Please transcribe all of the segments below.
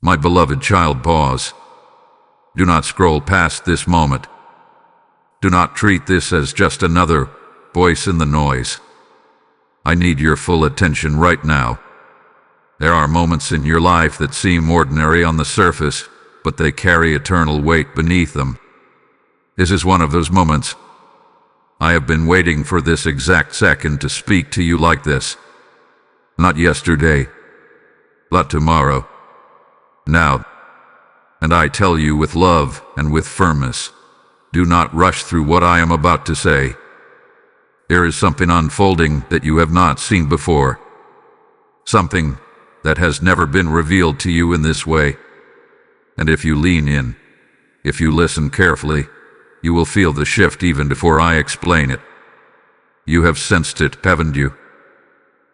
My beloved child, pause. Do not scroll past this moment. Do not treat this as just another voice in the noise. I need your full attention right now. There are moments in your life that seem ordinary on the surface, but they carry eternal weight beneath them. This is one of those moments. I have been waiting for this exact second to speak to you like this. Not yesterday, not tomorrow. Now. And I tell you with love and with firmness, do not rush through what I am about to say. There is something unfolding that you have not seen before. Something that has never been revealed to you in this way. And if you lean in, if you listen carefully, you will feel the shift even before I explain it. You have sensed it, haven't you?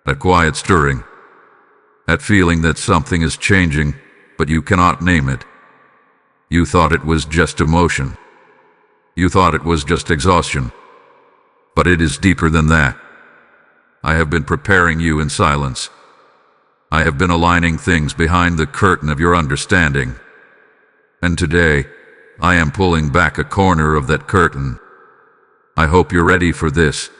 A quiet stirring. That feeling that something is changing, but you cannot name it. You thought it was just emotion. You thought it was just exhaustion. But it is deeper than that. I have been preparing you in silence. I have been aligning things behind the curtain of your understanding. And today, I am pulling back a corner of that curtain. I hope you're ready for this,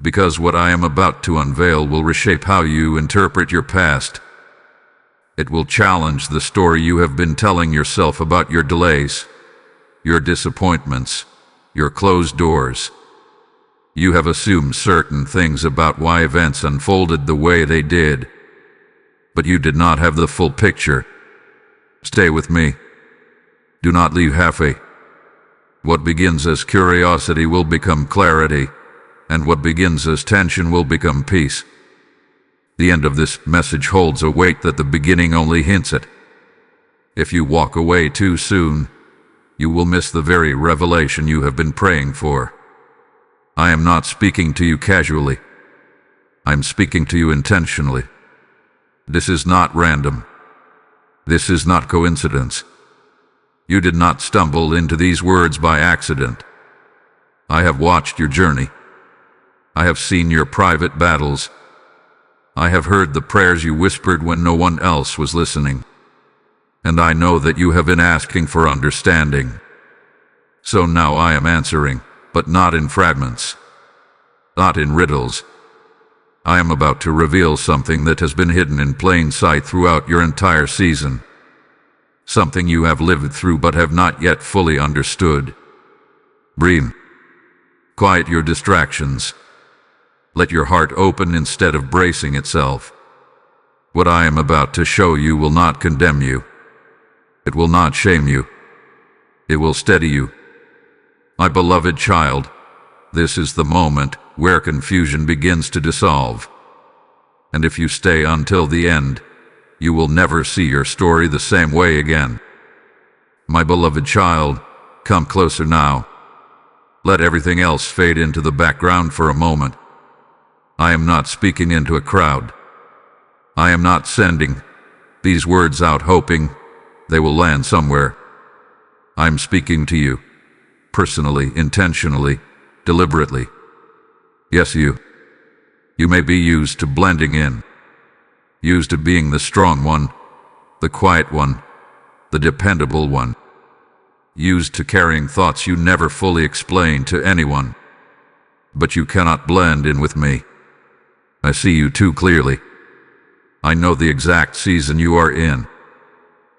because what I am about to unveil will reshape how you interpret your past. It will challenge the story you have been telling yourself about your delays, your disappointments, your closed doors. You have assumed certain things about why events unfolded the way they did, but you did not have the full picture. Stay with me. Do not leave halfway. What begins as curiosity will become clarity, and what begins as tension will become peace. The end of this message holds a weight that the beginning only hints at. If you walk away too soon, you will miss the very revelation you have been praying for. I am not speaking to you casually. I am speaking to you intentionally. This is not random. This is not coincidence. You did not stumble into these words by accident. I have watched your journey. I have seen your private battles. I have heard the prayers you whispered when no one else was listening. And I know that you have been asking for understanding. So now I am answering, but not in fragments, not in riddles. I am about to reveal something that has been hidden in plain sight throughout your entire season. Something you have lived through but have not yet fully understood. Breathe. Quiet your distractions. Let your heart open instead of bracing itself. What I am about to show you will not condemn you. It will not shame you. It will steady you. My beloved child, this is the moment where confusion begins to dissolve. And if you stay until the end, you will never see your story the same way again. My beloved child, come closer now. Let everything else fade into the background for a moment. I am not speaking into a crowd. I am not sending these words out hoping they will land somewhere. I'm speaking to you, personally, intentionally, deliberately. Yes, you. You may be used to blending in, used to being the strong one, the quiet one, the dependable one, used to carrying thoughts you never fully explain to anyone. But you cannot blend in with me. I see you too clearly. I know the exact season you are in.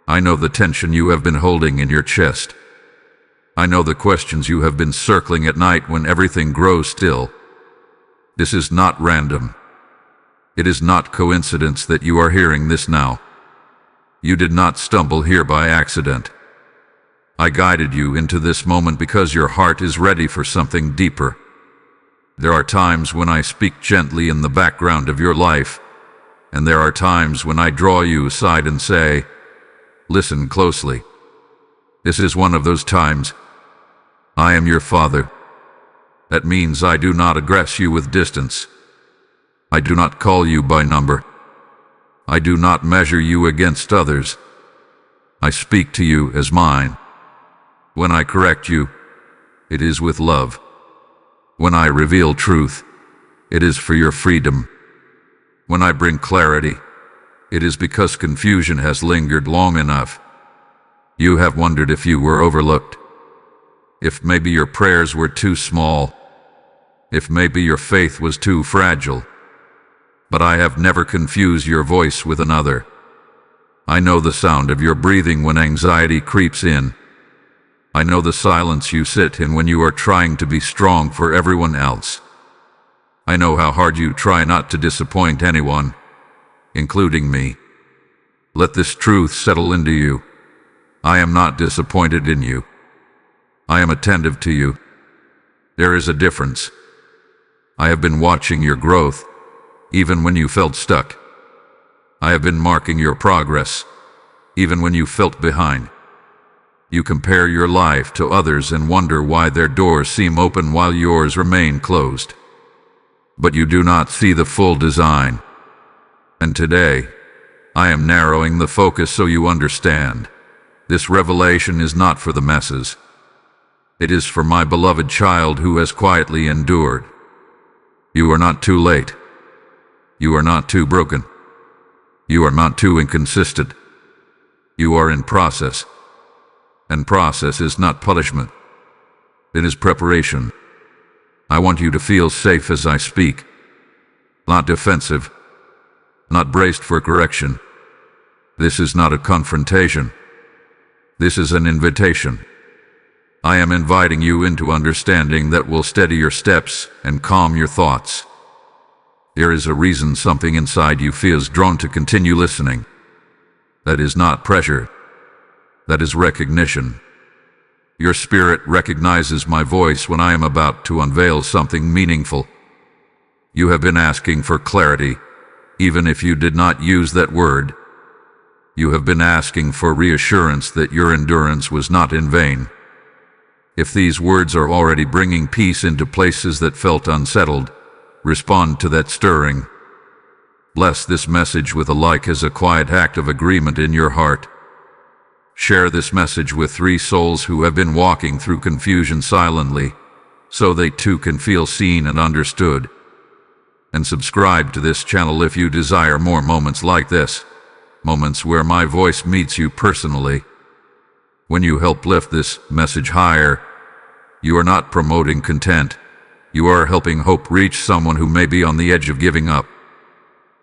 I know the tension you have been holding in your chest. I know the questions you have been circling at night when everything grows still. This is not random. It is not coincidence that you are hearing this now. You did not stumble here by accident. I guided you into this moment because your heart is ready for something deeper. There are times when I speak gently in the background of your life, and there are times when I draw you aside and say, listen closely. This is one of those times. I am your father. That means I do not aggress you with distance. I do not call you by number. I do not measure you against others. I speak to you as mine. When I correct you, it is with love. When I reveal truth, it is for your freedom. When I bring clarity, it is because confusion has lingered long enough. You have wondered if you were overlooked, if maybe your prayers were too small, if maybe your faith was too fragile. But I have never confused your voice with another. I know the sound of your breathing when anxiety creeps in. I know the silence you sit in when you are trying to be strong for everyone else. I know how hard you try not to disappoint anyone, including me. Let this truth settle into you. I am not disappointed in you. I am attentive to you. There is a difference. I have been watching your growth, even when you felt stuck. I have been marking your progress, even when you felt behind. You compare your life to others and wonder why their doors seem open while yours remain closed. But you do not see the full design. And today, I am narrowing the focus so you understand. This revelation is not for the masses. It is for my beloved child who has quietly endured. You are not too late. You are not too broken. You are not too inconsistent. You are in process. And process is not punishment. It is preparation. I want you to feel safe as I speak. Not defensive. Not braced for correction. This is not a confrontation. This is an invitation. I am inviting you into understanding that will steady your steps and calm your thoughts. There is a reason something inside you feels drawn to continue listening. That is not pressure. That is recognition. Your spirit recognizes my voice when I am about to unveil something meaningful. You have been asking for clarity, even if you did not use that word. You have been asking for reassurance that your endurance was not in vain. If these words are already bringing peace into places that felt unsettled, respond to that stirring. Bless this message with a like as a quiet act of agreement in your heart. Share this message with 3 souls who have been walking through confusion silently, so they too can feel seen and understood. And subscribe to this channel if you desire more moments like this, moments where my voice meets you personally. When you help lift this message higher, you are not promoting content. You are helping hope reach someone who may be on the edge of giving up.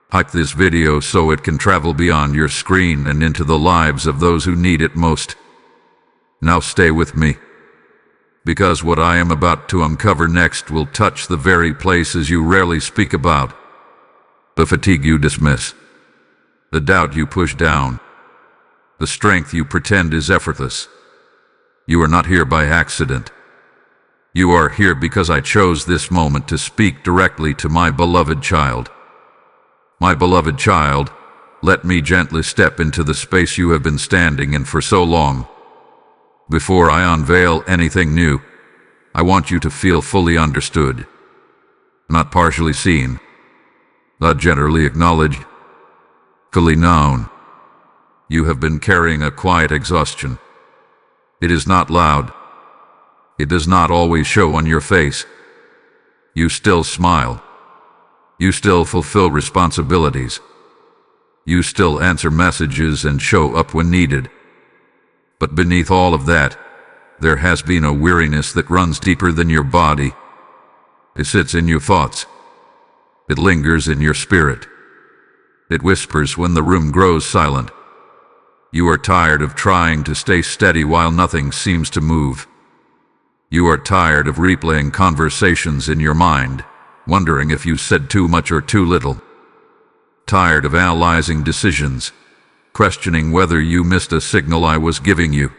Hype this video so it can travel beyond your screen and into the lives of those who need it most. Now stay with me, because what I am about to uncover next will touch the very places you rarely speak about. The fatigue you dismiss, the doubt you push down, the strength you pretend is effortless. You are not here by accident. You are here because I chose this moment to speak directly to my beloved child. My beloved child, let me gently step into the space you have been standing in for so long. Before I unveil anything new, I want you to feel fully understood, not partially seen, not generally acknowledged, fully known. You have been carrying a quiet exhaustion. It is not loud. It does not always show on your face. You still smile. You still fulfill responsibilities. You still answer messages and show up when needed. But beneath all of that, there has been a weariness that runs deeper than your body. It sits in your thoughts. It lingers in your spirit. It whispers when the room grows silent. You are tired of trying to stay steady while nothing seems to move. You are tired of replaying conversations in your mind, wondering if you said too much or too little. Tired of analyzing decisions, questioning whether you missed a signal I was giving you.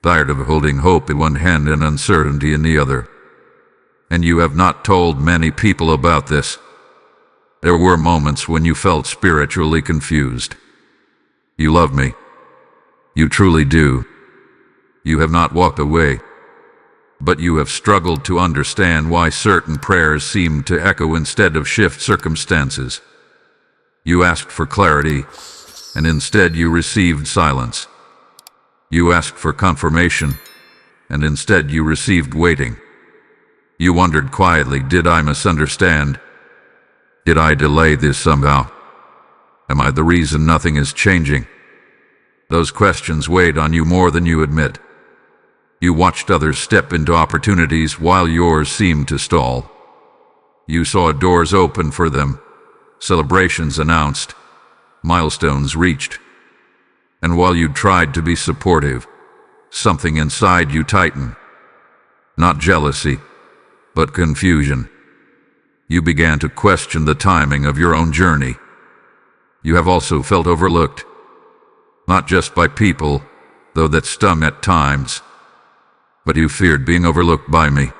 Tired of holding hope in one hand and uncertainty in the other. And you have not told many people about this. There were moments when you felt spiritually confused. You love me. You truly do. You have not walked away. But you have struggled to understand why certain prayers seem to echo instead of shift circumstances. You asked for clarity, and instead you received silence. You asked for confirmation, and instead you received waiting. You wondered quietly, did I misunderstand? Did I delay this somehow? Am I the reason nothing is changing? Those questions weighed on you more than you admit. You watched others step into opportunities while yours seemed to stall. You saw doors open for them, celebrations announced, milestones reached. And while you tried to be supportive, something inside you tightened. Not jealousy, but confusion. You began to question the timing of your own journey. You have also felt overlooked, not just by people, though that stung at times, but you feared being overlooked by me.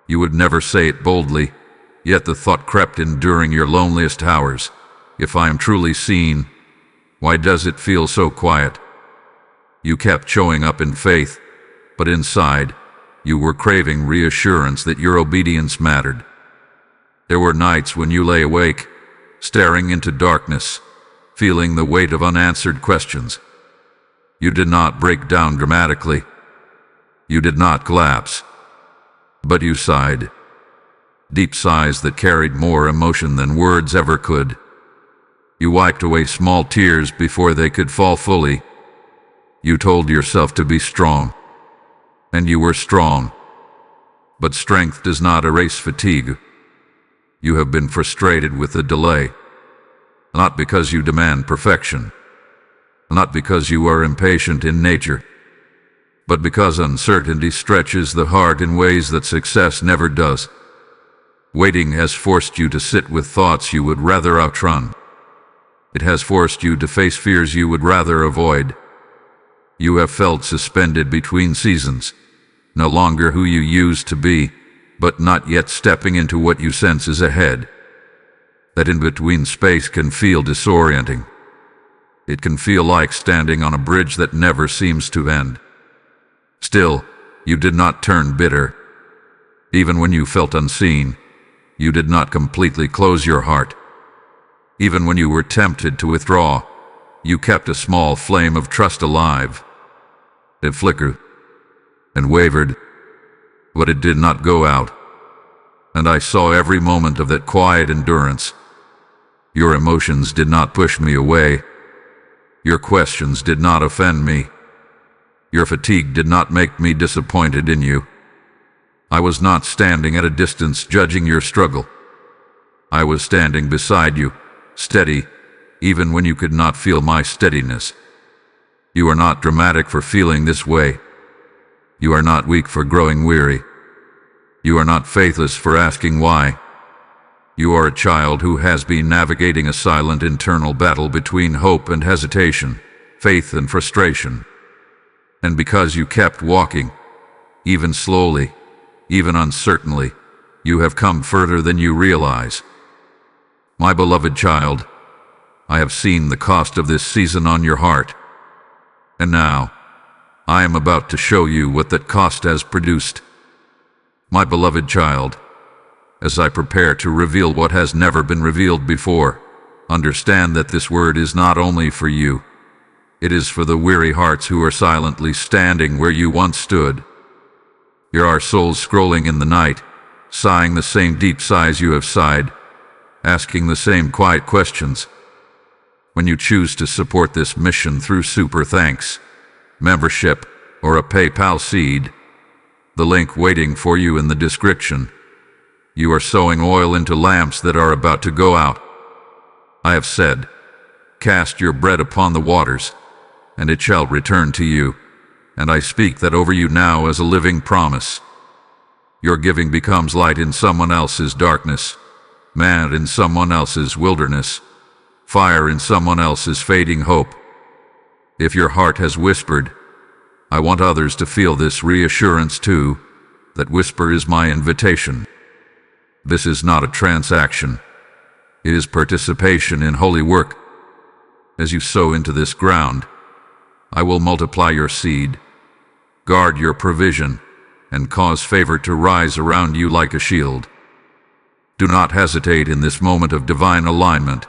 You would never say it boldly, yet the thought crept in during your loneliest hours. If I am truly seen, why does it feel so quiet? You kept showing up in faith, but inside, you were craving reassurance that your obedience mattered. There were nights when you lay awake, staring into darkness, feeling the weight of unanswered questions. You did not break down dramatically. You did not collapse. But you sighed. Deep sighs that carried more emotion than words ever could. You wiped away small tears before they could fall fully. You told yourself to be strong. And you were strong. But strength does not erase fatigue. You have been frustrated with the delay. Not because you demand perfection. Not because you are impatient in nature. But because uncertainty stretches the heart in ways that success never does. Waiting has forced you to sit with thoughts you would rather outrun. It has forced you to face fears you would rather avoid. You have felt suspended between seasons, no longer who you used to be, but not yet stepping into what you sense is ahead. That in-between space can feel disorienting. It can feel like standing on a bridge that never seems to end. Still, you did not turn bitter. Even when you felt unseen, you did not completely close your heart. Even when you were tempted to withdraw, you kept a small flame of trust alive. It flickered and wavered, but it did not go out. And I saw every moment of that quiet endurance. Your emotions did not push me away. Your questions did not offend me. Your fatigue did not make me disappointed in you. I was not standing at a distance judging your struggle. I was standing beside you, steady, even when you could not feel my steadiness. You are not dramatic for feeling this way. You are not weak for growing weary. You are not faithless for asking why. You are a child who has been navigating a silent internal battle between hope and hesitation, faith and frustration. And because you kept walking, even slowly, even uncertainly, you have come further than you realize. My beloved child, I have seen the cost of this season on your heart. And now, I am about to show you what that cost has produced. My beloved child, as I prepare to reveal what has never been revealed before, understand that this word is not only for you. It is for the weary hearts who are silently standing where you once stood. Here are souls scrolling in the night, sighing the same deep sighs you have sighed, asking the same quiet questions. When you choose to support this mission through super thanks, membership, or a PayPal seed, the link waiting for you in the description, you are sowing oil into lamps that are about to go out. I have said, cast your bread upon the waters, and it shall return to you. And I speak that over you now as a living promise. Your giving becomes light in someone else's darkness, manna in someone else's wilderness, fire in someone else's fading hope. If your heart has whispered, I want others to feel this reassurance too. That whisper is my invitation. This is not a transaction. It is participation in holy work. As you sow into this ground, I will multiply your seed, guard your provision, and cause favor to rise around you like a shield. Do not hesitate in this moment of divine alignment.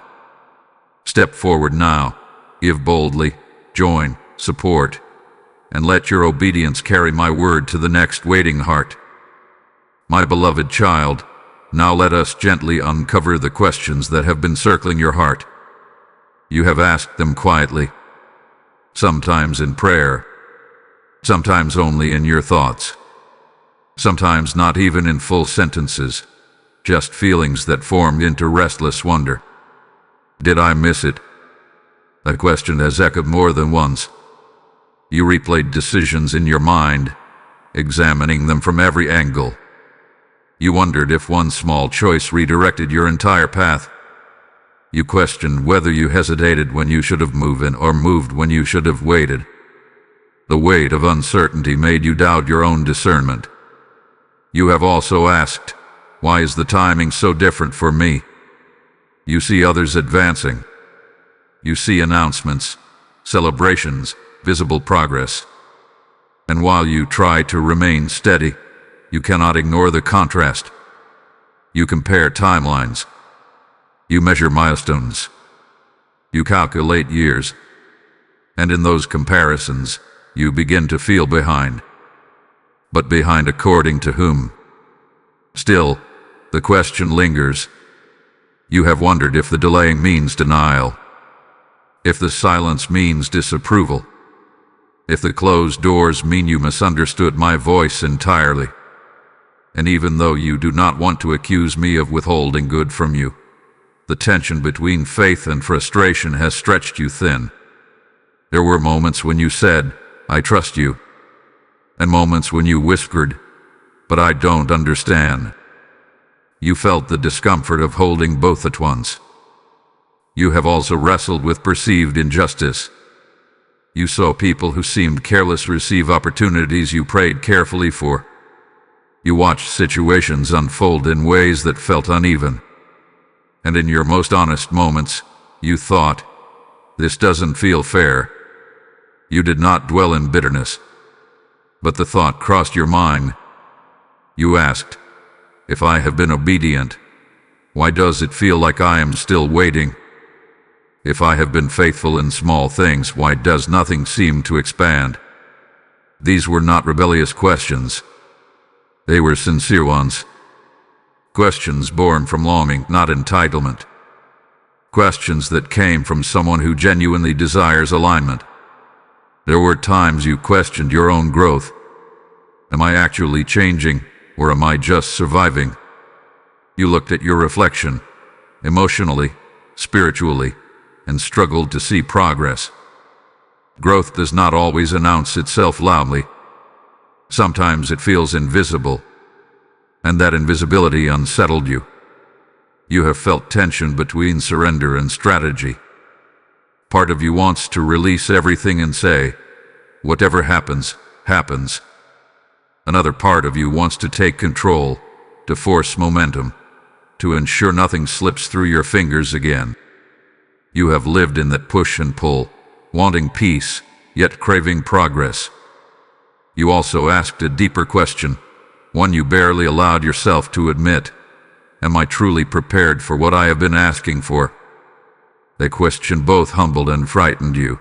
Step forward now, give boldly, join, support, and let your obedience carry my word to the next waiting heart. My beloved child, now let us gently uncover the questions that have been circling your heart. You have asked them quietly, sometimes in prayer, sometimes only in your thoughts, sometimes not even in full sentences, just feelings that formed into restless wonder. Did I miss it? That question has echoed more than once. You replayed decisions in your mind, examining them from every angle. You wondered if one small choice redirected your entire path. You questioned whether you hesitated when you should have moved in or moved when you should have waited. The weight of uncertainty made you doubt your own discernment. You have also asked, why is the timing so different for me? You see others advancing. You see announcements, celebrations, visible progress. And while you try to remain steady, you cannot ignore the contrast. You compare timelines. You measure milestones. You calculate years. And in those comparisons, you begin to feel behind. But behind according to whom? Still, the question lingers. You have wondered if the delaying means denial, if the silence means disapproval, if the closed doors mean you misunderstood my voice entirely. And even though you do not want to accuse me of withholding good from you, the tension between faith and frustration has stretched you thin. There were moments when you said, I trust you, and moments when you whispered, but I don't understand. You felt the discomfort of holding both at once. You have also wrestled with perceived injustice. You saw people who seemed careless receive opportunities you prayed carefully for. You watched situations unfold in ways that felt uneven. And in your most honest moments, you thought, this doesn't feel fair. You did not dwell in bitterness. But the thought crossed your mind. You asked, if I have been obedient, why does it feel like I am still waiting? If I have been faithful in small things, why does nothing seem to expand? These were not rebellious questions. They were sincere ones. Questions born from longing, not entitlement. Questions that came from someone who genuinely desires alignment. There were times you questioned your own growth. Am I actually changing, or am I just surviving? You looked at your reflection, emotionally, spiritually, and struggled to see progress. Growth does not always announce itself loudly. Sometimes it feels invisible, and that invisibility unsettled you. You have felt tension between surrender and strategy. Part of you wants to release everything and say, whatever happens, happens. Another part of you wants to take control, to force momentum, to ensure nothing slips through your fingers again. You have lived in that push and pull, wanting peace, yet craving progress. You also asked a deeper question, one you barely allowed yourself to admit. Am I truly prepared for what I have been asking for? That question both humbled and frightened you.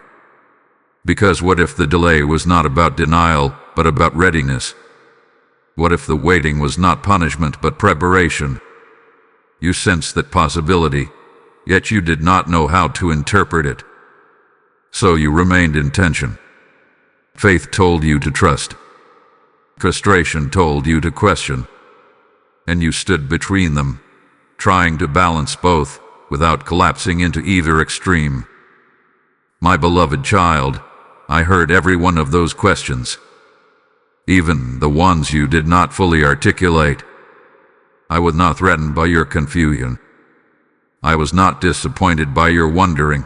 Because what if the delay was not about denial, but about readiness? What if the waiting was not punishment, but preparation? You sensed that possibility, yet you did not know how to interpret it. So you remained in tension. Faith told you to trust. Frustration told you to question. And you stood between them, trying to balance both without collapsing into either extreme. My beloved child, I heard every one of those questions, even the ones you did not fully articulate. I was not threatened by your confusion. I was not disappointed by your wondering.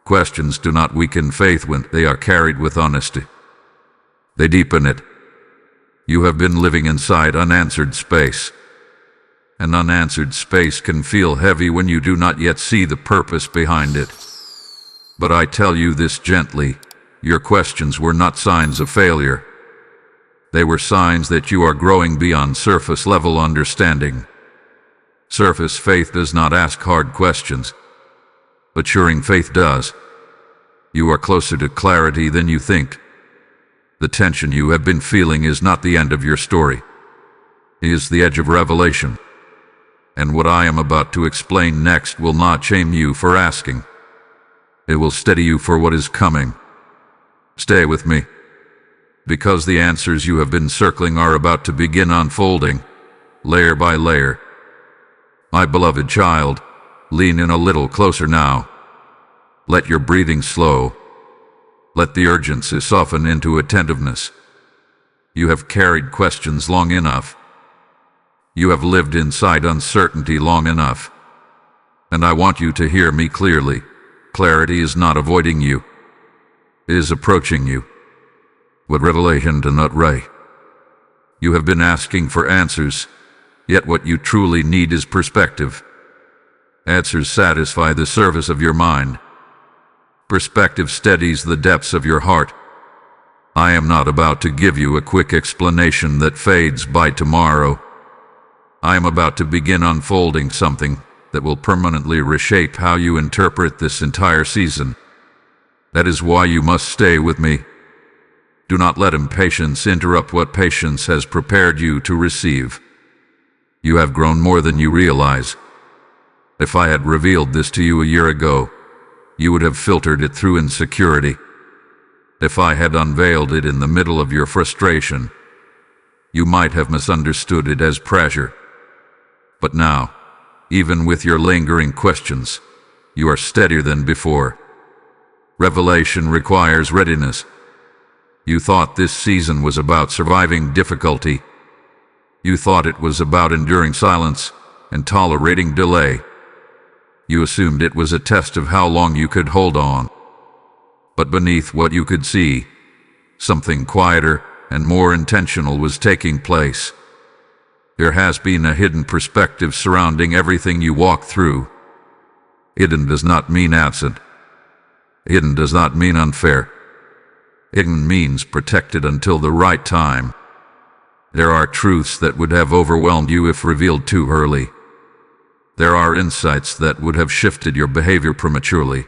Questions do not weaken faith when they are carried with honesty. They deepen it. You have been living inside unanswered space. An unanswered space can feel heavy when you do not yet see the purpose behind it. But I tell you this gently, your questions were not signs of failure. They were signs that you are growing beyond surface-level understanding. Surface faith does not ask hard questions. Maturing faith does. You are closer to clarity than you think. The tension you have been feeling is not the end of your story. It is the edge of revelation. And what I am about to explain next will not shame you for asking. It will steady you for what is coming. Stay with me, because the answers you have been circling are about to begin unfolding, layer by layer. My beloved child, lean in a little closer now. Let your breathing slow. Let the urgency soften into attentiveness. You have carried questions long enough. You have lived inside uncertainty long enough. And I want you to hear me clearly. Clarity is not avoiding you. It is approaching you. With revelation to not ray. You have been asking for answers, yet what you truly need is perspective. Answers satisfy the surface of your mind. Perspective steadies the depths of your heart. I am not about to give you a quick explanation that fades by tomorrow. I am about to begin unfolding something that will permanently reshape how you interpret this entire season. That is why you must stay with me. Do not let impatience interrupt what patience has prepared you to receive. You have grown more than you realize. If I had revealed this to you a year ago, you would have filtered it through insecurity. If I had unveiled it in the middle of your frustration, you might have misunderstood it as pressure. But now, even with your lingering questions, you are steadier than before. Revelation requires readiness. You thought this season was about surviving difficulty. You thought it was about enduring silence and tolerating delay. You assumed it was a test of how long you could hold on. But beneath what you could see, something quieter and more intentional was taking place. There has been a hidden perspective surrounding everything you walk through. Hidden does not mean absent. Hidden does not mean unfair. Hidden means protected until the right time. There are truths that would have overwhelmed you if revealed too early. There are insights that would have shifted your behavior prematurely.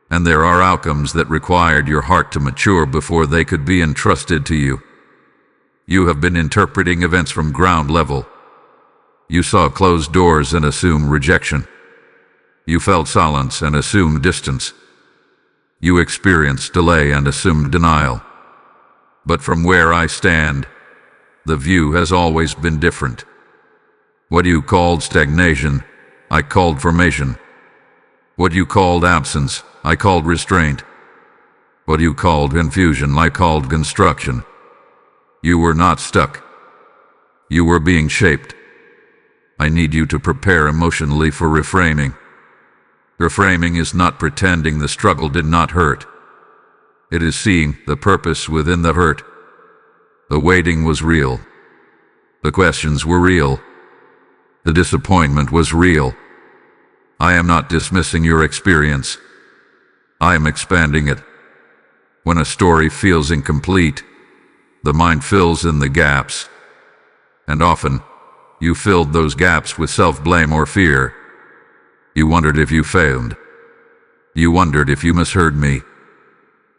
And there are outcomes that required your heart to mature before they could be entrusted to you. You have been interpreting events from ground level. You saw closed doors and assumed rejection. You felt silence and assumed distance. You experienced delay and assumed denial. But from where I stand, the view has always been different. What you called stagnation, I called formation. What you called absence, I called restraint. What you called confusion, I called construction. You were not stuck. You were being shaped. I need you to prepare emotionally for reframing. Reframing is not pretending the struggle did not hurt. It is seeing the purpose within the hurt. The waiting was real. The questions were real. The disappointment was real. I am not dismissing your experience. I am expanding it. When a story feels incomplete, the mind fills in the gaps. And often, you filled those gaps with self-blame or fear. You wondered if you failed. You wondered if you misheard me.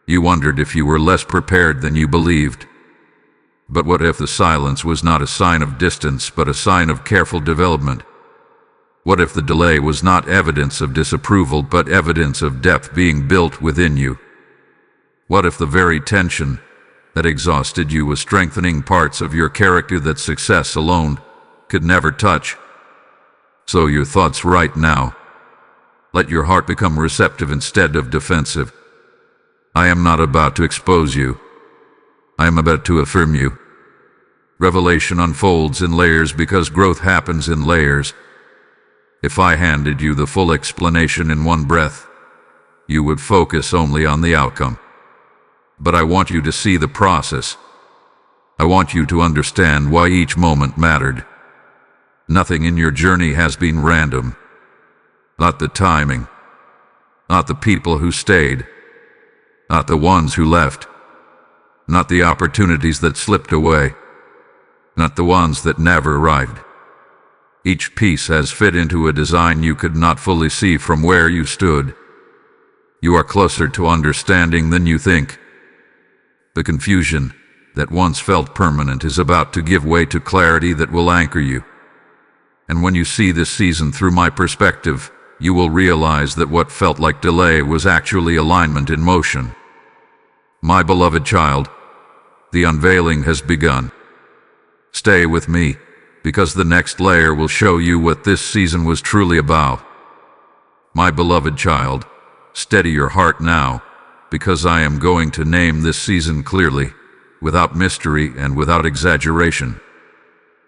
You wondered if you were less prepared than you believed. But what if the silence was not a sign of distance, but a sign of careful development? What if the delay was not evidence of disapproval, but evidence of depth being built within you? What if the very tension that exhausted you was strengthening parts of your character that success alone could never touch? So your thoughts right now. Let your heart become receptive instead of defensive. I am not about to expose you. I am about to affirm you. Revelation unfolds in layers because growth happens in layers. If I handed you the full explanation in one breath, you would focus only on the outcome. But I want you to see the process. I want you to understand why each moment mattered. Nothing in your journey has been random. Not the timing. Not the people who stayed. Not the ones who left. Not the opportunities that slipped away. Not the ones that never arrived. Each piece has fit into a design you could not fully see from where you stood. You are closer to understanding than you think. The confusion that once felt permanent is about to give way to clarity that will anchor you. And when you see this season through my perspective, you will realize that what felt like delay was actually alignment in motion. My beloved child, the unveiling has begun. Stay with me, because the next layer will show you what this season was truly about. My beloved child, steady your heart now, because I am going to name this season clearly, without mystery and without exaggeration.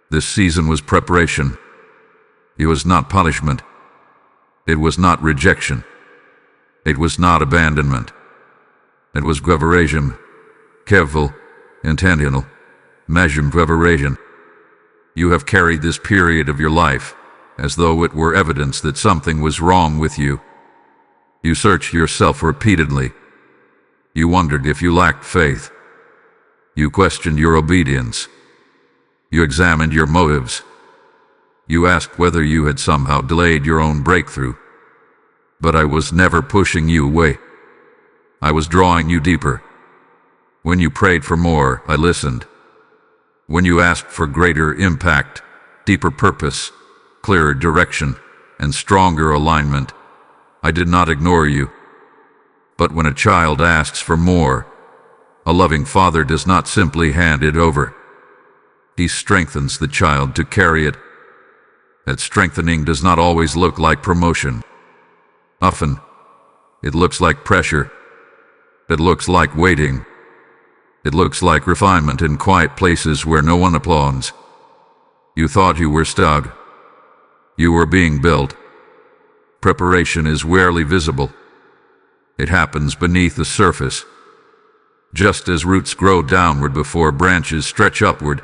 This season was preparation. It was not punishment. It was not rejection. It was not abandonment. It was preparation, careful, intentional, measured preparation. You have carried this period of your life as though it were evidence that something was wrong with you. You searched yourself repeatedly. You wondered if you lacked faith. You questioned your obedience. You examined your motives. You asked whether you had somehow delayed your own breakthrough. But I was never pushing you away. I was drawing you deeper. When you prayed for more, I listened. When you asked for greater impact, deeper purpose, clearer direction, and stronger alignment, I did not ignore you. But when a child asks for more, a loving father does not simply hand it over. He strengthens the child to carry it. That strengthening does not always look like promotion. Often, it looks like pressure. It looks like waiting. It looks like refinement in quiet places where no one applauds. You thought you were stuck. You were being built. Preparation is rarely visible. It happens beneath the surface. Just as roots grow downward before branches stretch upward,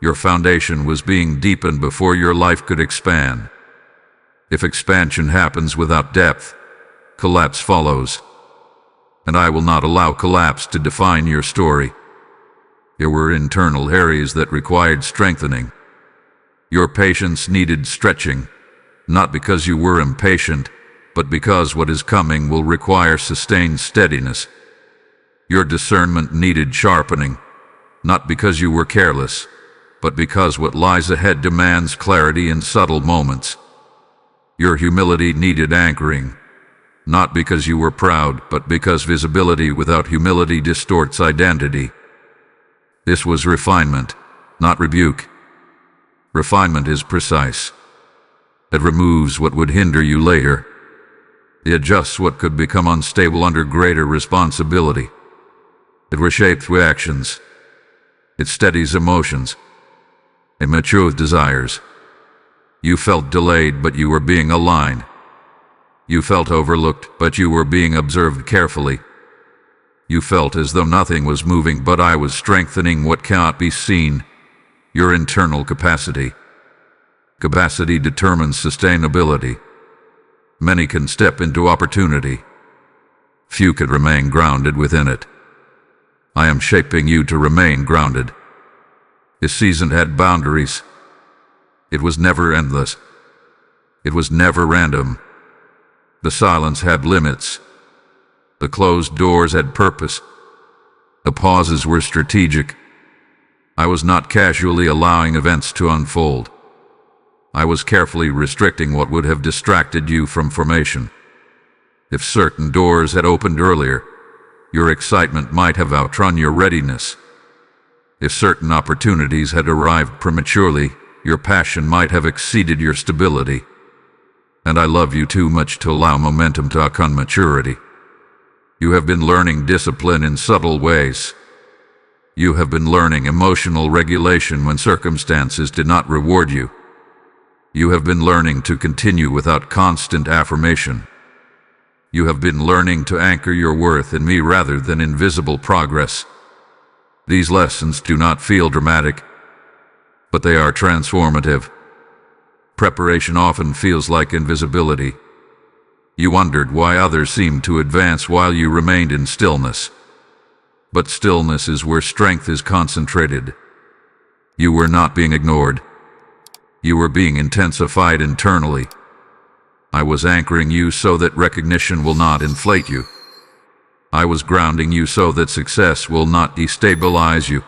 your foundation was being deepened before your life could expand. If expansion happens without depth, collapse follows. And I will not allow collapse to define your story. There were internal areas that required strengthening. Your patience needed stretching, not because you were impatient, but because what is coming will require sustained steadiness. Your discernment needed sharpening, not because you were careless, but because what lies ahead demands clarity in subtle moments. Your humility needed anchoring, not because you were proud, but because visibility without humility distorts identity. This was refinement, not rebuke. Refinement is precise. It removes what would hinder you later. It adjusts what could become unstable under greater responsibility. It reshapes reactions. It steadies emotions. It matures desires. You felt delayed, but you were being aligned. You felt overlooked, but you were being observed carefully. You felt as though nothing was moving, but I was strengthening what cannot be seen, your internal capacity. Capacity determines sustainability. Many can step into opportunity. Few can remain grounded within it. I am shaping you to remain grounded. This season had boundaries. It was never endless. It was never random. The silence had limits. The closed doors had purpose. The pauses were strategic. I was not casually allowing events to unfold. I was carefully restricting what would have distracted you from formation. If certain doors had opened earlier, your excitement might have outrun your readiness. If certain opportunities had arrived prematurely, your passion might have exceeded your stability. And I love you too much to allow momentum to outrun maturity. You have been learning discipline in subtle ways. You have been learning emotional regulation when circumstances did not reward you. You have been learning to continue without constant affirmation. You have been learning to anchor your worth in me rather than in visible progress. These lessons do not feel dramatic, but they are transformative. Preparation often feels like invisibility. You wondered why others seemed to advance while you remained in stillness. But stillness is where strength is concentrated. You were not being ignored. You were being intensified internally. I was anchoring you so that recognition will not inflate you. I was grounding you so that success will not destabilize you.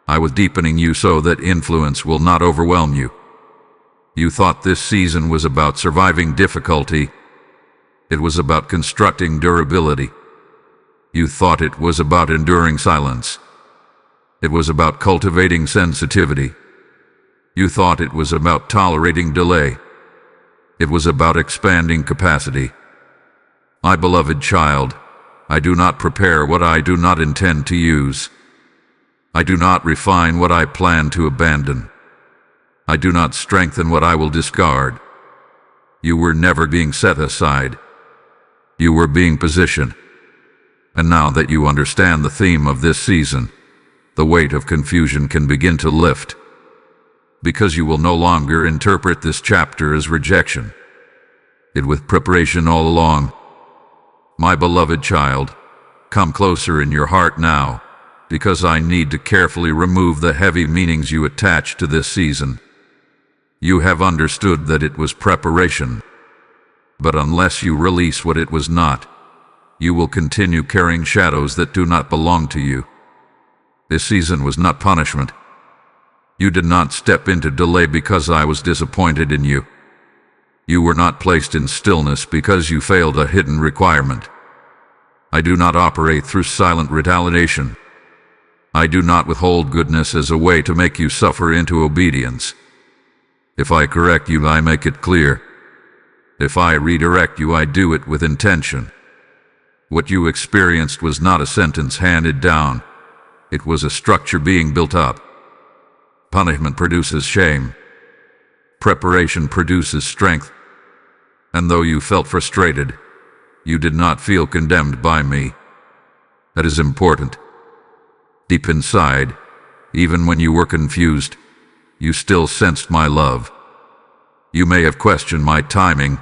I was deepening you so that influence will not overwhelm you. You thought this season was about surviving difficulty. It was about constructing durability. You thought it was about enduring silence. It was about cultivating sensitivity. You thought it was about tolerating delay. It was about expanding capacity. My beloved child, I do not prepare what I do not intend to use. I do not refine what I plan to abandon. I do not strengthen what I will discard. You were never being set aside. You were being positioned. And now that you understand the theme of this season, the weight of confusion can begin to lift, because you will no longer interpret this chapter as rejection, it with preparation all along. My beloved child, come closer in your heart now, because I need to carefully remove the heavy meanings you attach to this season. You have understood that it was preparation, but unless you release what it was not, you will continue carrying shadows that do not belong to you. This season was not punishment. You did not step into delay because I was disappointed in you. You were not placed in stillness because you failed a hidden requirement. I do not operate through silent retaliation. I do not withhold goodness as a way to make you suffer into obedience. If I correct you, I make it clear. If I redirect you, I do it with intention. What you experienced was not a sentence handed down. It was a structure being built up. Punishment produces shame. Preparation produces strength. And though you felt frustrated, you did not feel condemned by me. That is important. Deep inside, even when you were confused, you still sensed my love. You may have questioned my timing,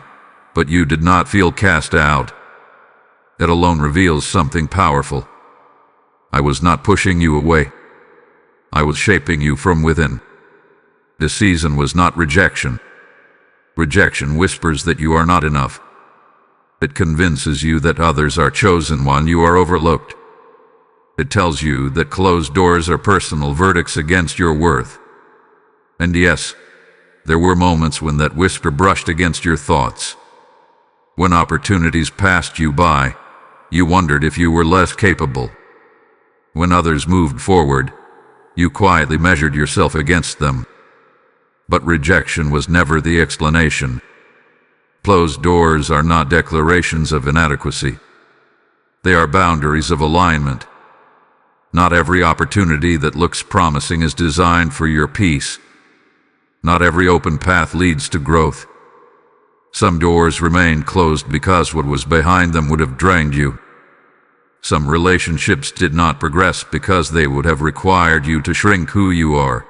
but you did not feel cast out. That alone reveals something powerful. I was not pushing you away. I was shaping you from within. This season was not rejection. Rejection whispers that you are not enough. It convinces you that others are chosen while you are overlooked. It tells you that closed doors are personal verdicts against your worth. And yes, there were moments when that whisper brushed against your thoughts. When opportunities passed you by, you wondered if you were less capable. When others moved forward, you quietly measured yourself against them. But rejection was never the explanation. Closed doors are not declarations of inadequacy. They are boundaries of alignment. Not every opportunity that looks promising is designed for your peace. Not every open path leads to growth. Some doors remained closed because what was behind them would have drained you. Some relationships did not progress because they would have required you to shrink who you are.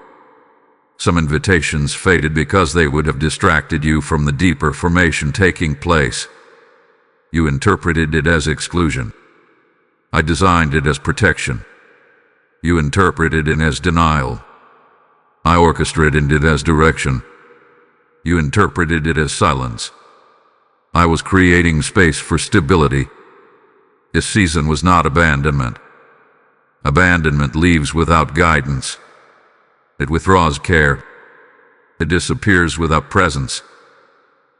Some invitations faded because they would have distracted you from the deeper formation taking place. You interpreted it as exclusion. I designed it as protection. You interpreted it as denial. I orchestrated it as direction. You interpreted it as silence. I was creating space for stability. This season was not abandonment. Abandonment leaves without guidance. It withdraws care. It disappears without presence.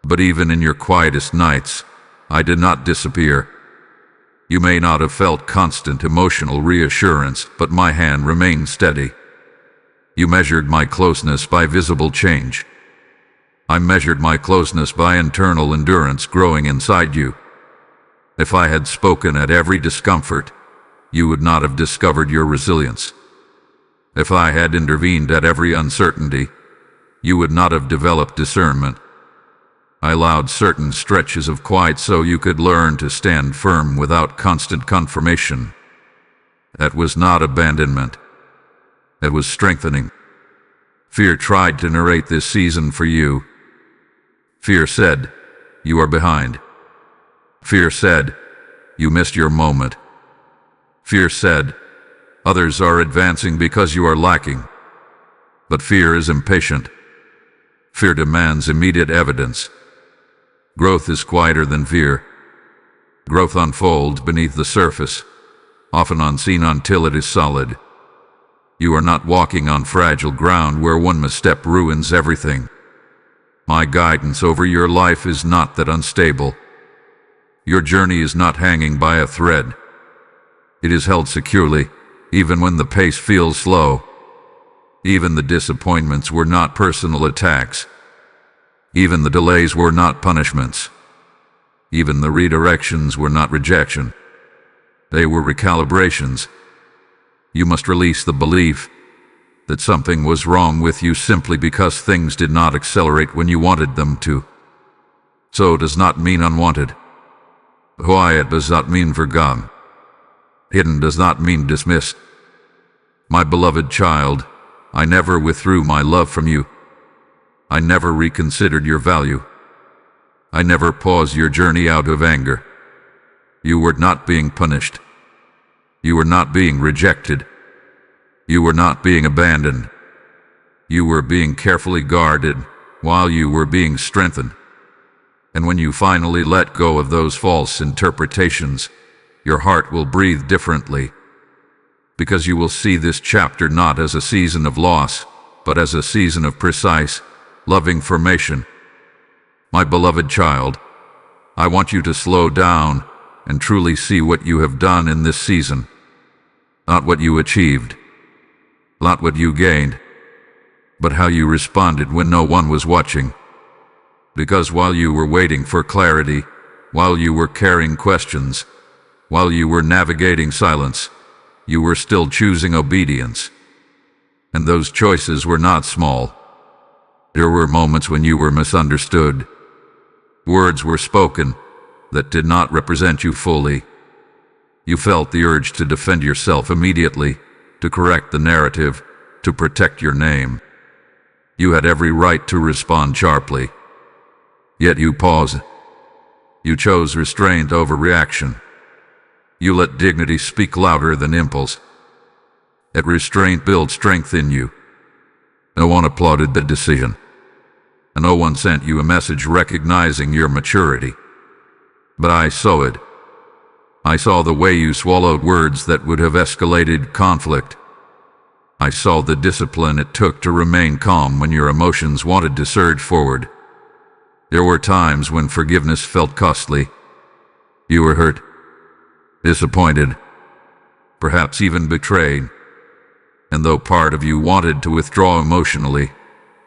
But even in your quietest nights, I did not disappear. You may not have felt constant emotional reassurance, but my hand remained steady. You measured my closeness by visible change. I measured my closeness by internal endurance growing inside you. If I had spoken at every discomfort, you would not have discovered your resilience. If I had intervened at every uncertainty, you would not have developed discernment. I allowed certain stretches of quiet so you could learn to stand firm without constant confirmation. That was not abandonment. It was strengthening. Fear tried to narrate this season for you. Fear said, "You are behind." Fear said, "You missed your moment." Fear said, "Others are advancing because you are lacking." But fear is impatient. Fear demands immediate evidence. Growth is quieter than fear. Growth unfolds beneath the surface, often unseen until it is solid. You are not walking on fragile ground where one misstep ruins everything. My guidance over your life is not that unstable. Your journey is not hanging by a thread. It is held securely, even when the pace feels slow. Even the disappointments were not personal attacks. Even the delays were not punishments. Even the redirections were not rejection. They were recalibrations. You must release the belief that something was wrong with you simply because things did not accelerate when you wanted them to. So does not mean unwanted. Quiet does not mean forgotten. Hidden does not mean dismissed. My beloved child, I never withdrew my love from you. I never reconsidered your value. I never paused your journey out of anger. You were not being punished. You were not being rejected. You were not being abandoned. You were being carefully guarded while you were being strengthened. And when you finally let go of those false interpretations, your heart will breathe differently, because you will see this chapter not as a season of loss, but as a season of precise, loving formation. My beloved child, I want you to slow down and truly see what you have done in this season, not what you achieved, not what you gained, but how you responded when no one was watching. Because while you were waiting for clarity, while you were carrying questions, while you were navigating silence, you were still choosing obedience. And those choices were not small. There were moments when you were misunderstood. Words were spoken that did not represent you fully. You felt the urge to defend yourself immediately, to correct the narrative, to protect your name. You had every right to respond sharply. Yet you paused. You chose restraint over reaction. You let dignity speak louder than impulse. That restraint built strength in you. No one applauded the decision. And no one sent you a message recognizing your maturity. But I saw it. I saw the way you swallowed words that would have escalated conflict. I saw the discipline it took to remain calm when your emotions wanted to surge forward. There were times when forgiveness felt costly. You were hurt, disappointed, perhaps even betrayed. And though part of you wanted to withdraw emotionally,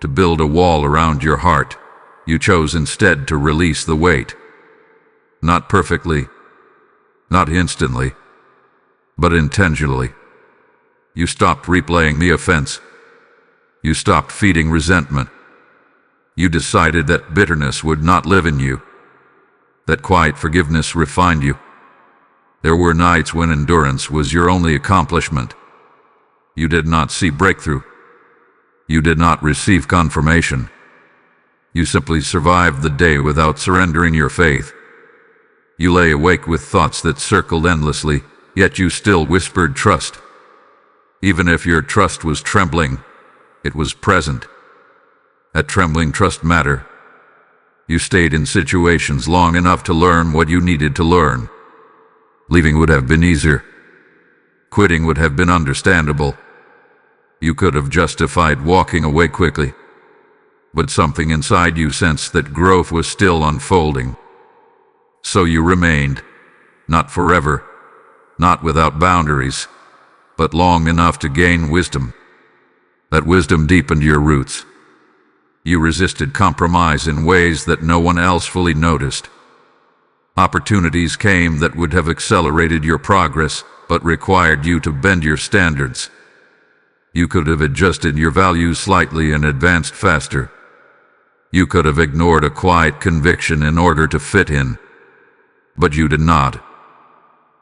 to build a wall around your heart, you chose instead to release the weight. Not perfectly, not instantly, but intentionally. You stopped replaying the offense. You stopped feeding resentment. You decided that bitterness would not live in you, that quiet forgiveness refined you. There were nights when endurance was your only accomplishment. You did not see breakthrough. You did not receive confirmation. You simply survived the day without surrendering your faith. You lay awake with thoughts that circled endlessly, yet you still whispered trust. Even if your trust was trembling, it was present. That trembling trust mattered. You stayed in situations long enough to learn what you needed to learn. Leaving would have been easier. Quitting would have been understandable. You could have justified walking away quickly. But something inside you sensed that growth was still unfolding. So you remained, not forever, not without boundaries, but long enough to gain wisdom. That wisdom deepened your roots. You resisted compromise in ways that no one else fully noticed. Opportunities came that would have accelerated your progress, but required you to bend your standards. You could have adjusted your values slightly and advanced faster. You could have ignored a quiet conviction in order to fit in. But you did not.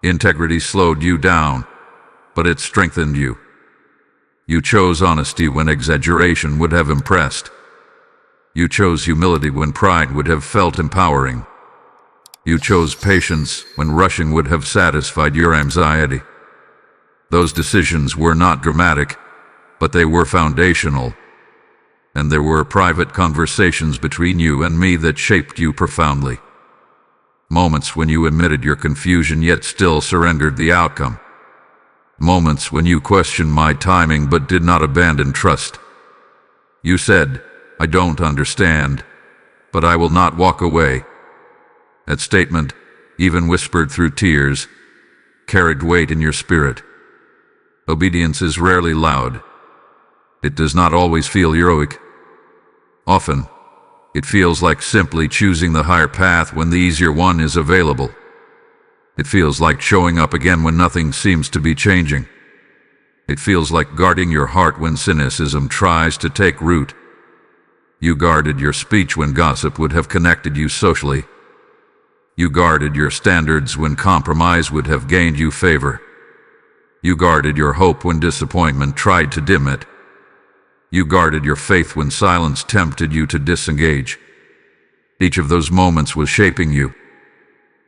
Integrity slowed you down, but it strengthened you. You chose honesty when exaggeration would have impressed. You chose humility when pride would have felt empowering. You chose patience when rushing would have satisfied your anxiety. Those decisions were not dramatic, but they were foundational. And there were private conversations between you and me that shaped you profoundly. Moments when you admitted your confusion yet still surrendered the outcome. Moments when you questioned my timing but did not abandon trust. You said, "I don't understand," but I will not walk away. That statement, even whispered through tears, carried weight in your spirit. Obedience is rarely loud. It does not always feel heroic. Often, it feels like simply choosing the higher path when the easier one is available. It feels like showing up again when nothing seems to be changing. It feels like guarding your heart when cynicism tries to take root. You guarded your speech when gossip would have connected you socially. You guarded your standards when compromise would have gained you favor. You guarded your hope when disappointment tried to dim it. You guarded your faith when silence tempted you to disengage. Each of those moments was shaping you.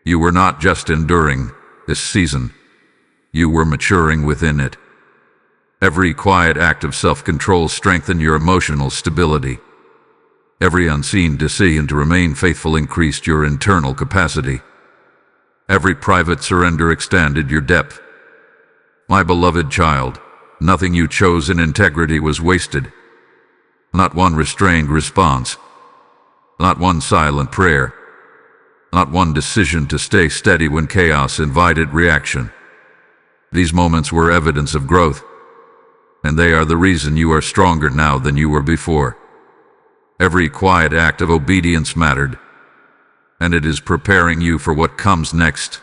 You were not just enduring this season. You were maturing within it. Every quiet act of self-control strengthened your emotional stability. Every unseen decision to remain faithful increased your internal capacity. Every private surrender extended your depth. My beloved child, nothing you chose in integrity was wasted. Not one restrained response. Not one silent prayer. Not one decision to stay steady when chaos invited reaction. These moments were evidence of growth, and they are the reason you are stronger now than you were before. Every quiet act of obedience mattered, and it is preparing you for what comes next.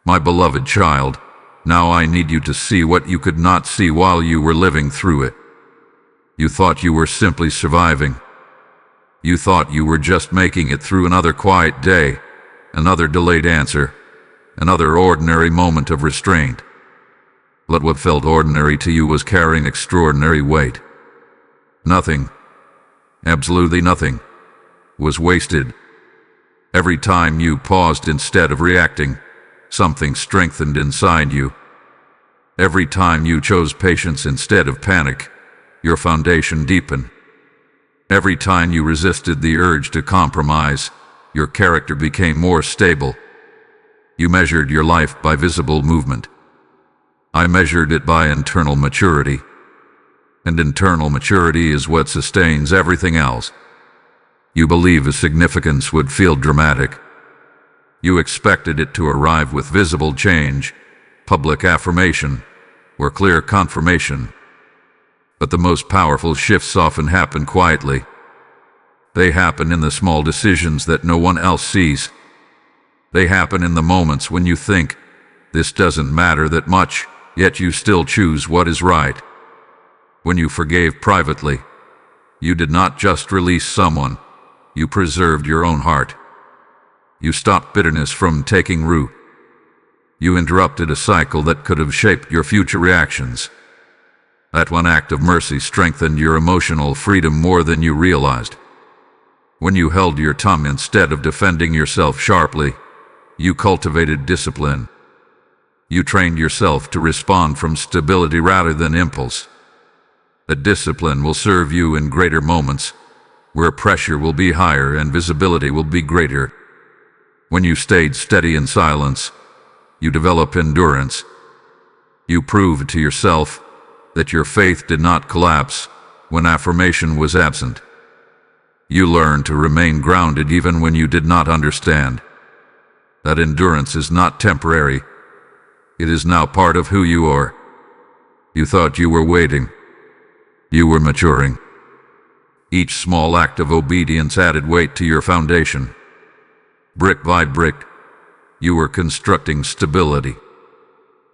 My beloved child, now I need you to see what you could not see while you were living through it. You thought you were simply surviving. You thought you were just making it through another quiet day, another delayed answer, another ordinary moment of restraint. But what felt ordinary to you was carrying extraordinary weight. Nothing, absolutely nothing, was wasted. Every time you paused instead of reacting, something strengthened inside you. Every time you chose patience instead of panic, your foundation deepened. Every time you resisted the urge to compromise, your character became more stable. You measured your life by visible movement. I measured it by internal maturity. And internal maturity is what sustains everything else. You believe a significance would feel dramatic. You expected it to arrive with visible change, public affirmation, or clear confirmation. But the most powerful shifts often happen quietly. They happen in the small decisions that no one else sees. They happen in the moments when you think, this doesn't matter that much, yet you still choose what is right. When you forgave privately, you did not just release someone, you preserved your own heart. You stopped bitterness from taking root. You interrupted a cycle that could have shaped your future reactions. That one act of mercy strengthened your emotional freedom more than you realized. When you held your tongue instead of defending yourself sharply, you cultivated discipline. You trained yourself to respond from stability rather than impulse. That discipline will serve you in greater moments, where pressure will be higher and visibility will be greater. When you stayed steady in silence, you developed endurance. You proved to yourself that your faith did not collapse when affirmation was absent. You learned to remain grounded even when you did not understand. That endurance is not temporary. It is now part of who you are. You thought you were waiting. You were maturing. Each small act of obedience added weight to your foundation. Brick by brick, you were constructing stability.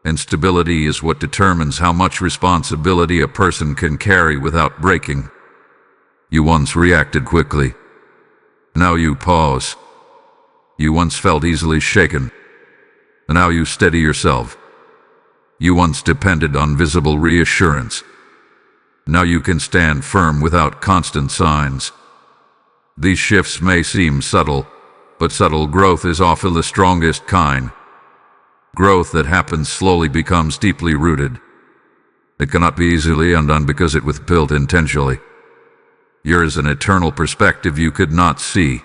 And stability is what determines how much responsibility a person can carry without breaking. You once reacted quickly. Now you pause. You once felt easily shaken. Now you steady yourself. You once depended on visible reassurance. Now you can stand firm without constant signs. These shifts may seem subtle, but subtle growth is often the strongest kind. Growth that happens slowly becomes deeply rooted. It cannot be easily undone because it was built intentionally. Yours is an eternal perspective you could not see.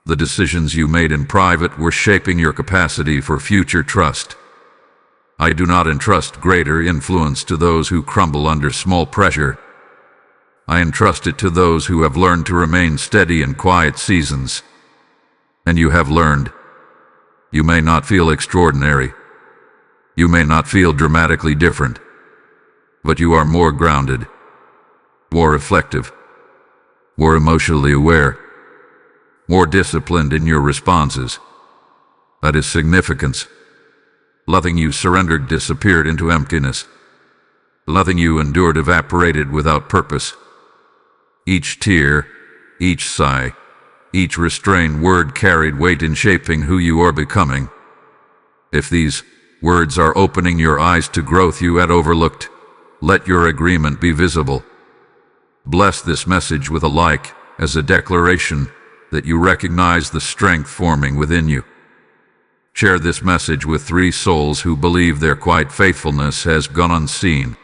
The decisions you made in private were shaping your capacity for future trust. I do not entrust greater influence to those who crumble under small pressure. I entrust it to those who have learned to remain steady in quiet seasons. And you have learned. You may not feel extraordinary. You may not feel dramatically different. But you are more grounded, more reflective, more emotionally aware, more disciplined in your responses. That is significance. Nothing you surrendered disappeared into emptiness. Nothing you endured evaporated without purpose. Each tear, each sigh, each restrained word carried weight in shaping who you are becoming. If these words are opening your eyes to growth you had overlooked, let your agreement be visible. Bless this message with a like as a declaration that you recognize the strength forming within you. Share this message with 3 souls who believe their quiet faithfulness has gone unseen.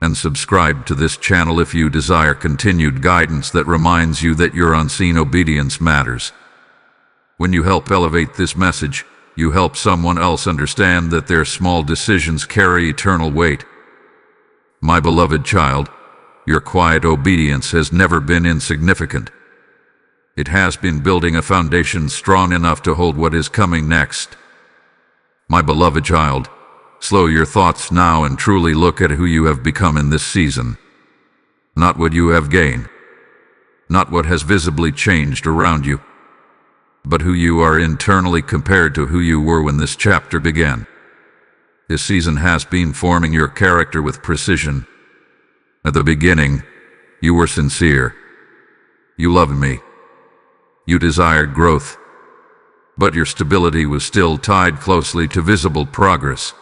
And subscribe to this channel if you desire continued guidance that reminds you that your unseen obedience matters. When you help elevate this message, you help someone else understand that their small decisions carry eternal weight. My beloved child, your quiet obedience has never been insignificant. It has been building a foundation strong enough to hold what is coming next. My beloved child, slow your thoughts now and truly look at who you have become in this season. Not what you have gained, not what has visibly changed around you, but who you are internally compared to who you were when this chapter began. This season has been forming your character with precision. At the beginning, you were sincere. You loved me. You desired growth. But your stability was still tied closely to visible progress.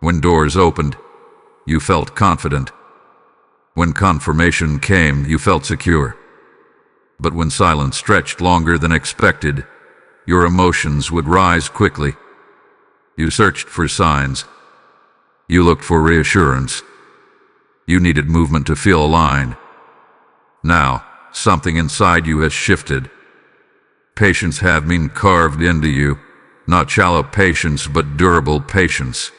When doors opened, you felt confident. When confirmation came, you felt secure. But when silence stretched longer than expected, your emotions would rise quickly. You searched for signs. You looked for reassurance. You needed movement to feel aligned. Now, something inside you has shifted. Patience has been carved into you, not shallow patience but durable patience.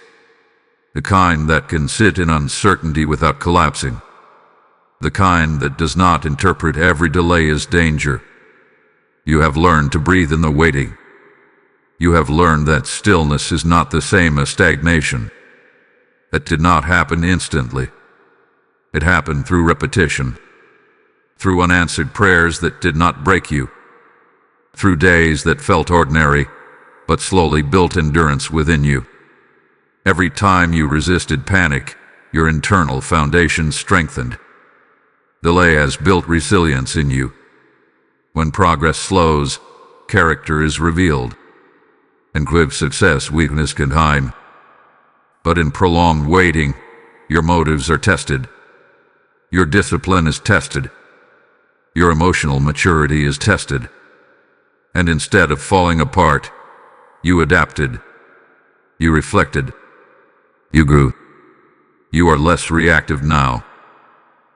The kind that can sit in uncertainty without collapsing. The kind that does not interpret every delay as danger. You have learned to breathe in the waiting. You have learned that stillness is not the same as stagnation. It did not happen instantly. It happened through repetition, through unanswered prayers that did not break you, through days that felt ordinary, but slowly built endurance within you. Every time you resisted panic, your internal foundation strengthened. Delay has built resilience in you. When progress slows, character is revealed. In quick success, weakness can hide. But in prolonged waiting, your motives are tested. Your discipline is tested. Your emotional maturity is tested. And instead of falling apart, you adapted. You reflected. You grew. You are less reactive now.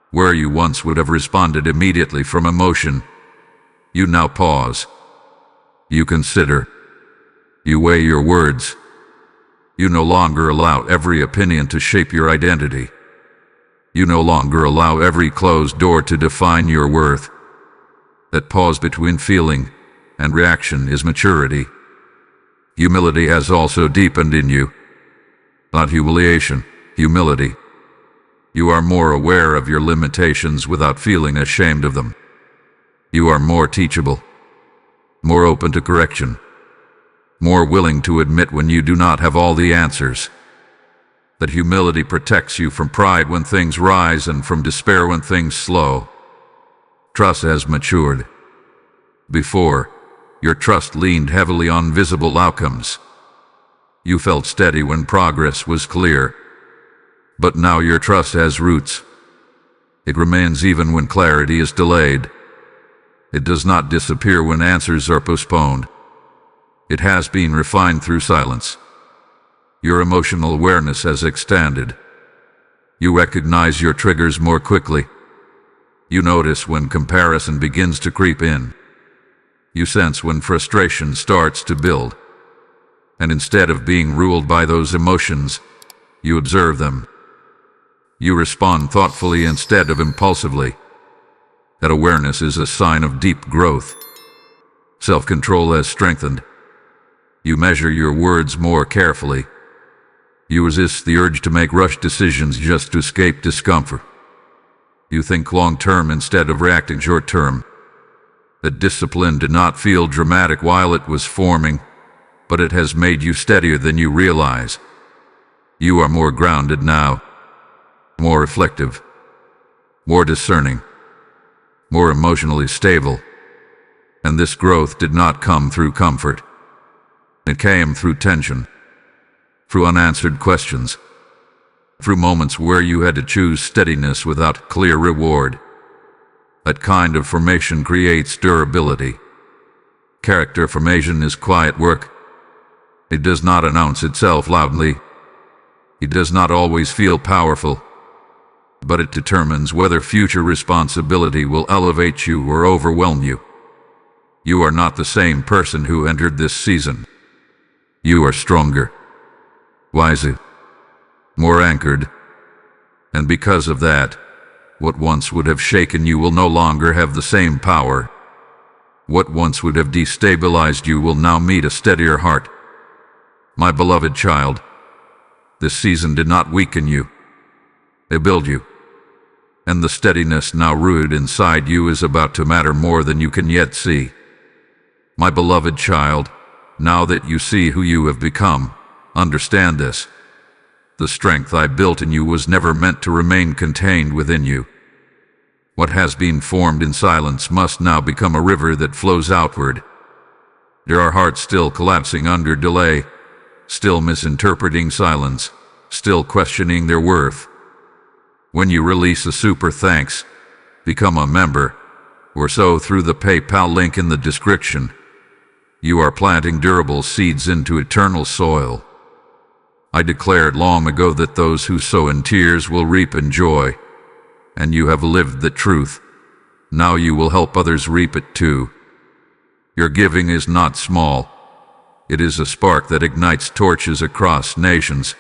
Where you once would have responded immediately from emotion, you now pause. You consider. You weigh your words. You no longer allow every opinion to shape your identity. You no longer allow every closed door to define your worth. That pause between feeling and reaction is maturity. Humility has also deepened in you. Not humiliation, humility. You are more aware of your limitations without feeling ashamed of them. You are more teachable, more open to correction, more willing to admit when you do not have all the answers. That humility protects you from pride when things rise and from despair when things slow. Trust has matured. Before, your trust leaned heavily on visible outcomes. You felt steady when progress was clear. But now your trust has roots. It remains even when clarity is delayed. It does not disappear when answers are postponed. It has been refined through silence. Your emotional awareness has expanded. You recognize your triggers more quickly. You notice when comparison begins to creep in. You sense when frustration starts to build. And instead of being ruled by those emotions, you observe them. You respond thoughtfully instead of impulsively. That awareness is a sign of deep growth. Self-control has strengthened. You measure your words more carefully. You resist the urge to make rushed decisions just to escape discomfort. You think long-term instead of reacting short-term. That discipline did not feel dramatic while it was forming, but it has made you steadier than you realize. You are more grounded now, more reflective, more discerning, more emotionally stable. And this growth did not come through comfort. It came through tension, through unanswered questions, through moments where you had to choose steadiness without clear reward. That kind of formation creates durability. Character formation is quiet work. It does not announce itself loudly. It does not always feel powerful, but it determines whether future responsibility will elevate you or overwhelm you. You are not the same person who entered this season. You are stronger, wiser, more anchored, and because of that, what once would have shaken you will no longer have the same power. What once would have destabilized you will now meet a steadier heart. My beloved child, this season did not weaken you. It built you. And the steadiness now rooted inside you is about to matter more than you can yet see. My beloved child, now that you see who you have become, understand this. The strength I built in you was never meant to remain contained within you. What has been formed in silence must now become a river that flows outward. There are hearts still collapsing under delay, still misinterpreting silence, still questioning their worth. When you release a super thanks, become a member, or so through the PayPal link in the description, you are planting durable seeds into eternal soil. I declared long ago that those who sow in tears will reap in joy, and you have lived the truth. Now you will help others reap it too. Your giving is not small. It is a spark that ignites torches across nations.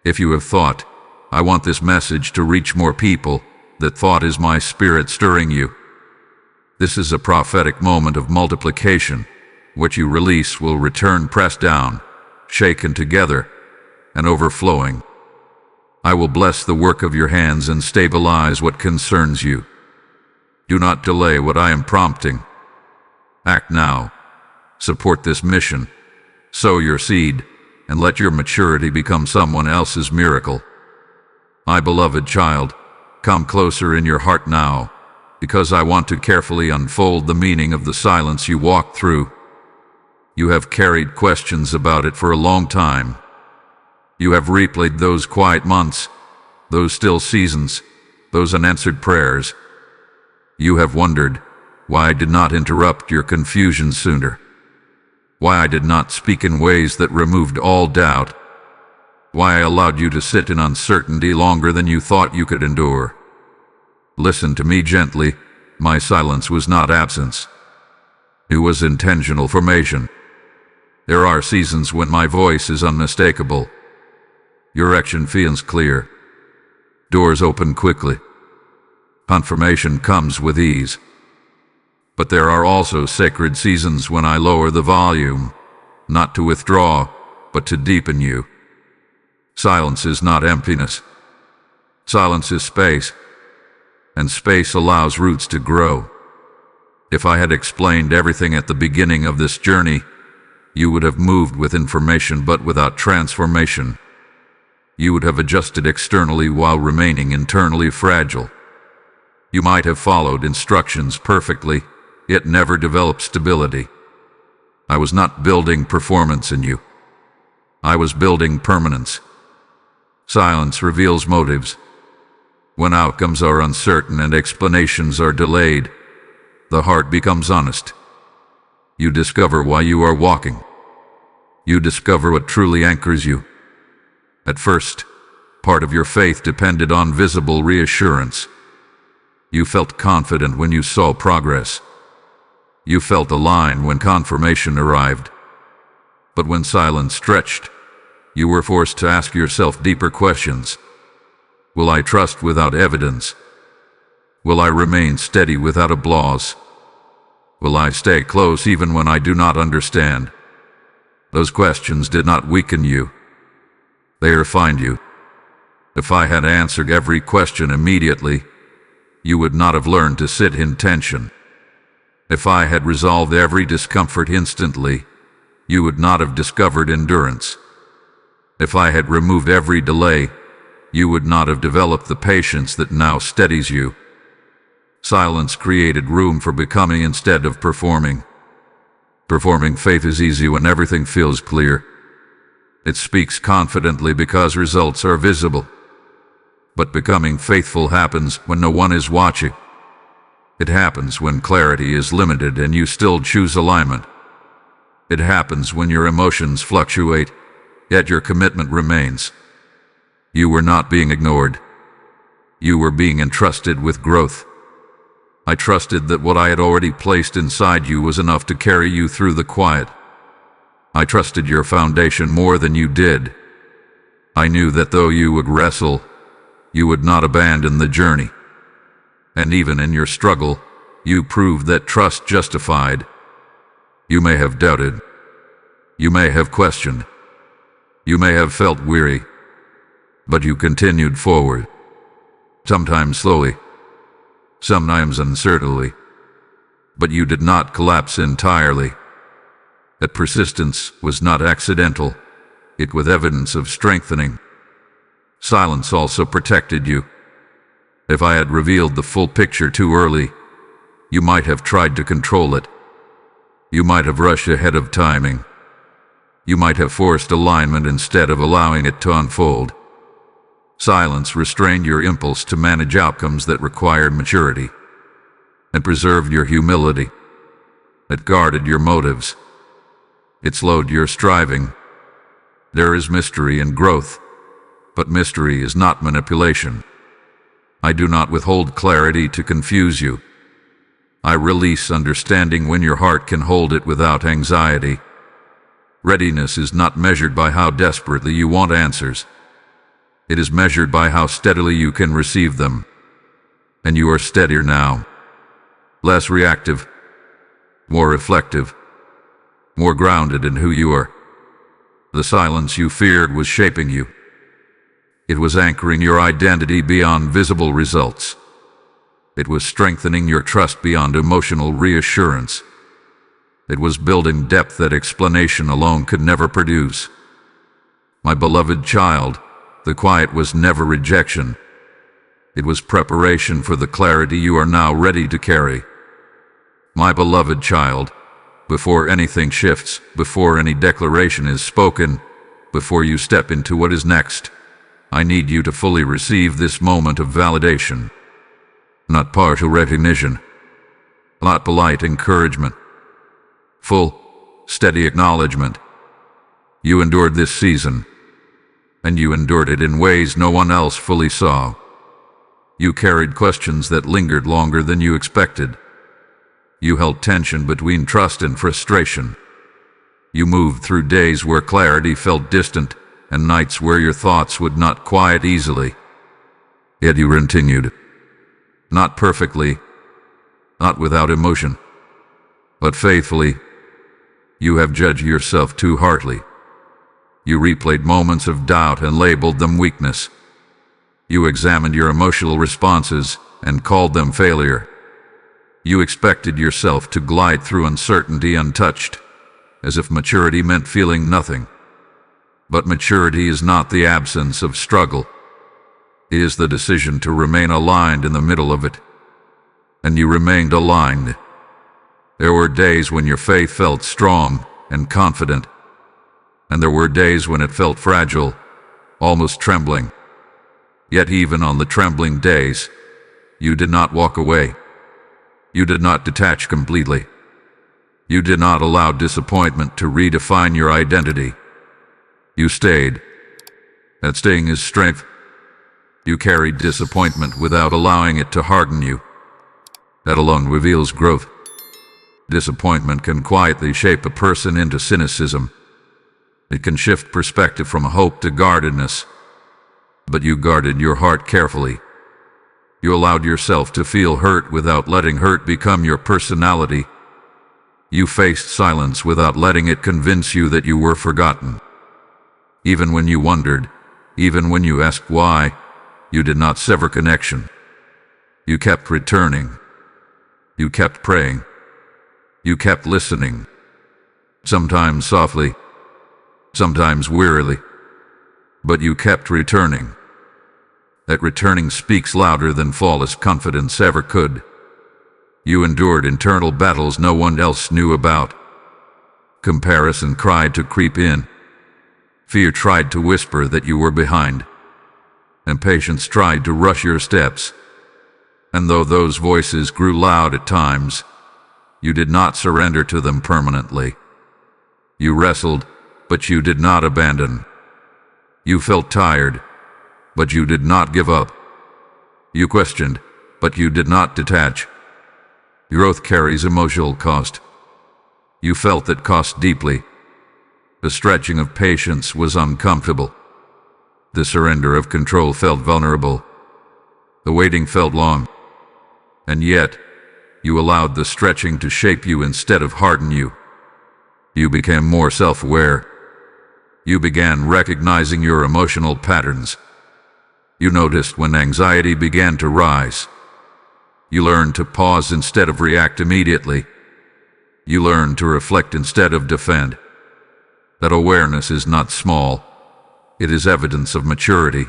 If you have thought, I want this message to reach more people, that thought is my spirit stirring you. This is a prophetic moment of multiplication. What you release will return pressed down, shaken together, and overflowing. I will bless the work of your hands and stabilize what concerns you. Do not delay what I am prompting. Act now. Support this mission. Sow your seed, and let your maturity become someone else's miracle. My beloved child, come closer in your heart now, because I want to carefully unfold the meaning of the silence you walked through. You have carried questions about it for a long time. You have replayed those quiet months, those still seasons, those unanswered prayers. You have wondered why I did not interrupt your confusion sooner, why I did not speak in ways that removed all doubt, why I allowed you to sit in uncertainty longer than you thought you could endure. Listen to me gently. My silence was not absence. It was intentional formation. There are seasons when my voice is unmistakable. Your action feels clear. Doors open quickly. Confirmation comes with ease. But there are also sacred seasons when I lower the volume, not to withdraw, but to deepen you. Silence is not emptiness. Silence is space, and space allows roots to grow. If I had explained everything at the beginning of this journey, you would have moved with information but without transformation. You would have adjusted externally while remaining internally fragile. You might have followed instructions perfectly, yet never developed stability. I was not building performance in you. I was building permanence. Silence reveals motives. When outcomes are uncertain and explanations are delayed, the heart becomes honest. You discover why you are walking. You discover what truly anchors you. At first, part of your faith depended on visible reassurance. You felt confident when you saw progress. You felt aligned when confirmation arrived. But when silence stretched, you were forced to ask yourself deeper questions. Will I trust without evidence? Will I remain steady without applause? Will I stay close even when I do not understand? Those questions did not weaken you. They refined you. If I had answered every question immediately, you would not have learned to sit in tension. If I had resolved every discomfort instantly, you would not have discovered endurance. If I had removed every delay, you would not have developed the patience that now steadies you. Silence created room for becoming instead of performing. Performing faith is easy when everything feels clear. It speaks confidently because results are visible. But becoming faithful happens when no one is watching. It happens when clarity is limited and you still choose alignment. It happens when your emotions fluctuate, yet your commitment remains. You were not being ignored. You were being entrusted with growth. I trusted that what I had already placed inside you was enough to carry you through the quiet. I trusted your foundation more than you did. I knew that though you would wrestle, you would not abandon the journey. And even in your struggle, you proved that trust justified. You may have doubted. You may have questioned. You may have felt weary. But you continued forward. Sometimes slowly. Sometimes uncertainly. But you did not collapse entirely. That persistence was not accidental. It was evidence of strengthening. Silence also protected you. If I had revealed the full picture too early, you might have tried to control it. You might have rushed ahead of timing. You might have forced alignment instead of allowing it to unfold. Silence restrained your impulse to manage outcomes that required maturity, and preserved your humility. It guarded your motives. It slowed your striving. There is mystery in growth, but mystery is not manipulation. I do not withhold clarity to confuse you. I release understanding when your heart can hold it without anxiety. Readiness is not measured by how desperately you want answers. It is measured by how steadily you can receive them. And you are steadier now. Less reactive. More reflective. More grounded in who you are. The silence you feared was shaping you. It was anchoring your identity beyond visible results. It was strengthening your trust beyond emotional reassurance. It was building depth that explanation alone could never produce. My beloved child, the quiet was never rejection. It was preparation for the clarity you are now ready to carry. My beloved child, before anything shifts, before any declaration is spoken, before you step into what is next, I need you to fully receive this moment of validation. Not partial recognition, not polite encouragement. Full, steady acknowledgement. You endured this season, and you endured it in ways no one else fully saw. You carried questions that lingered longer than you expected. You held tension between trust and frustration. You moved through days where clarity felt distant and nights where your thoughts would not quiet easily. Yet you continued. Not perfectly, not without emotion, but faithfully. You have judged yourself too harshly. You replayed moments of doubt and labeled them weakness. You examined your emotional responses and called them failure. You expected yourself to glide through uncertainty untouched, as if maturity meant feeling nothing. But maturity is not the absence of struggle. It is the decision to remain aligned in the middle of it. And you remained aligned. There were days when your faith felt strong and confident, and there were days when it felt fragile, almost trembling. Yet even on the trembling days, you did not walk away. You did not detach completely. You did not allow disappointment to redefine your identity. You stayed. That staying is strength. You carried disappointment without allowing it to harden you. That alone reveals growth. Disappointment can quietly shape a person into cynicism. It can shift perspective from hope to guardedness. but you guarded your heart carefully. You allowed yourself to feel hurt without letting hurt become your personality. You faced silence without letting it convince you that you were forgotten. Even when you wondered, even when you asked why, you did not sever connection. You kept returning. You kept praying. You kept listening. Sometimes softly, sometimes wearily, but you kept returning. That returning speaks louder than flawless confidence ever could. You endured internal battles no one else knew about. Comparison tried to creep in. Fear tried to whisper that you were behind. Impatience tried to rush your steps. And though those voices grew loud at times, you did not surrender to them permanently. You wrestled, but you did not abandon. You felt tired, but you did not give up. You questioned, but you did not detach. Growth carries emotional cost. You felt that cost deeply. The stretching of patience was uncomfortable. The surrender of control felt vulnerable. The waiting felt long. And yet, you allowed the stretching to shape you instead of harden you. You became more self-aware. You began recognizing your emotional patterns. You noticed when anxiety began to rise. You learned to pause instead of react immediately. You learned to reflect instead of defend. That awareness is not small. It is evidence of maturity.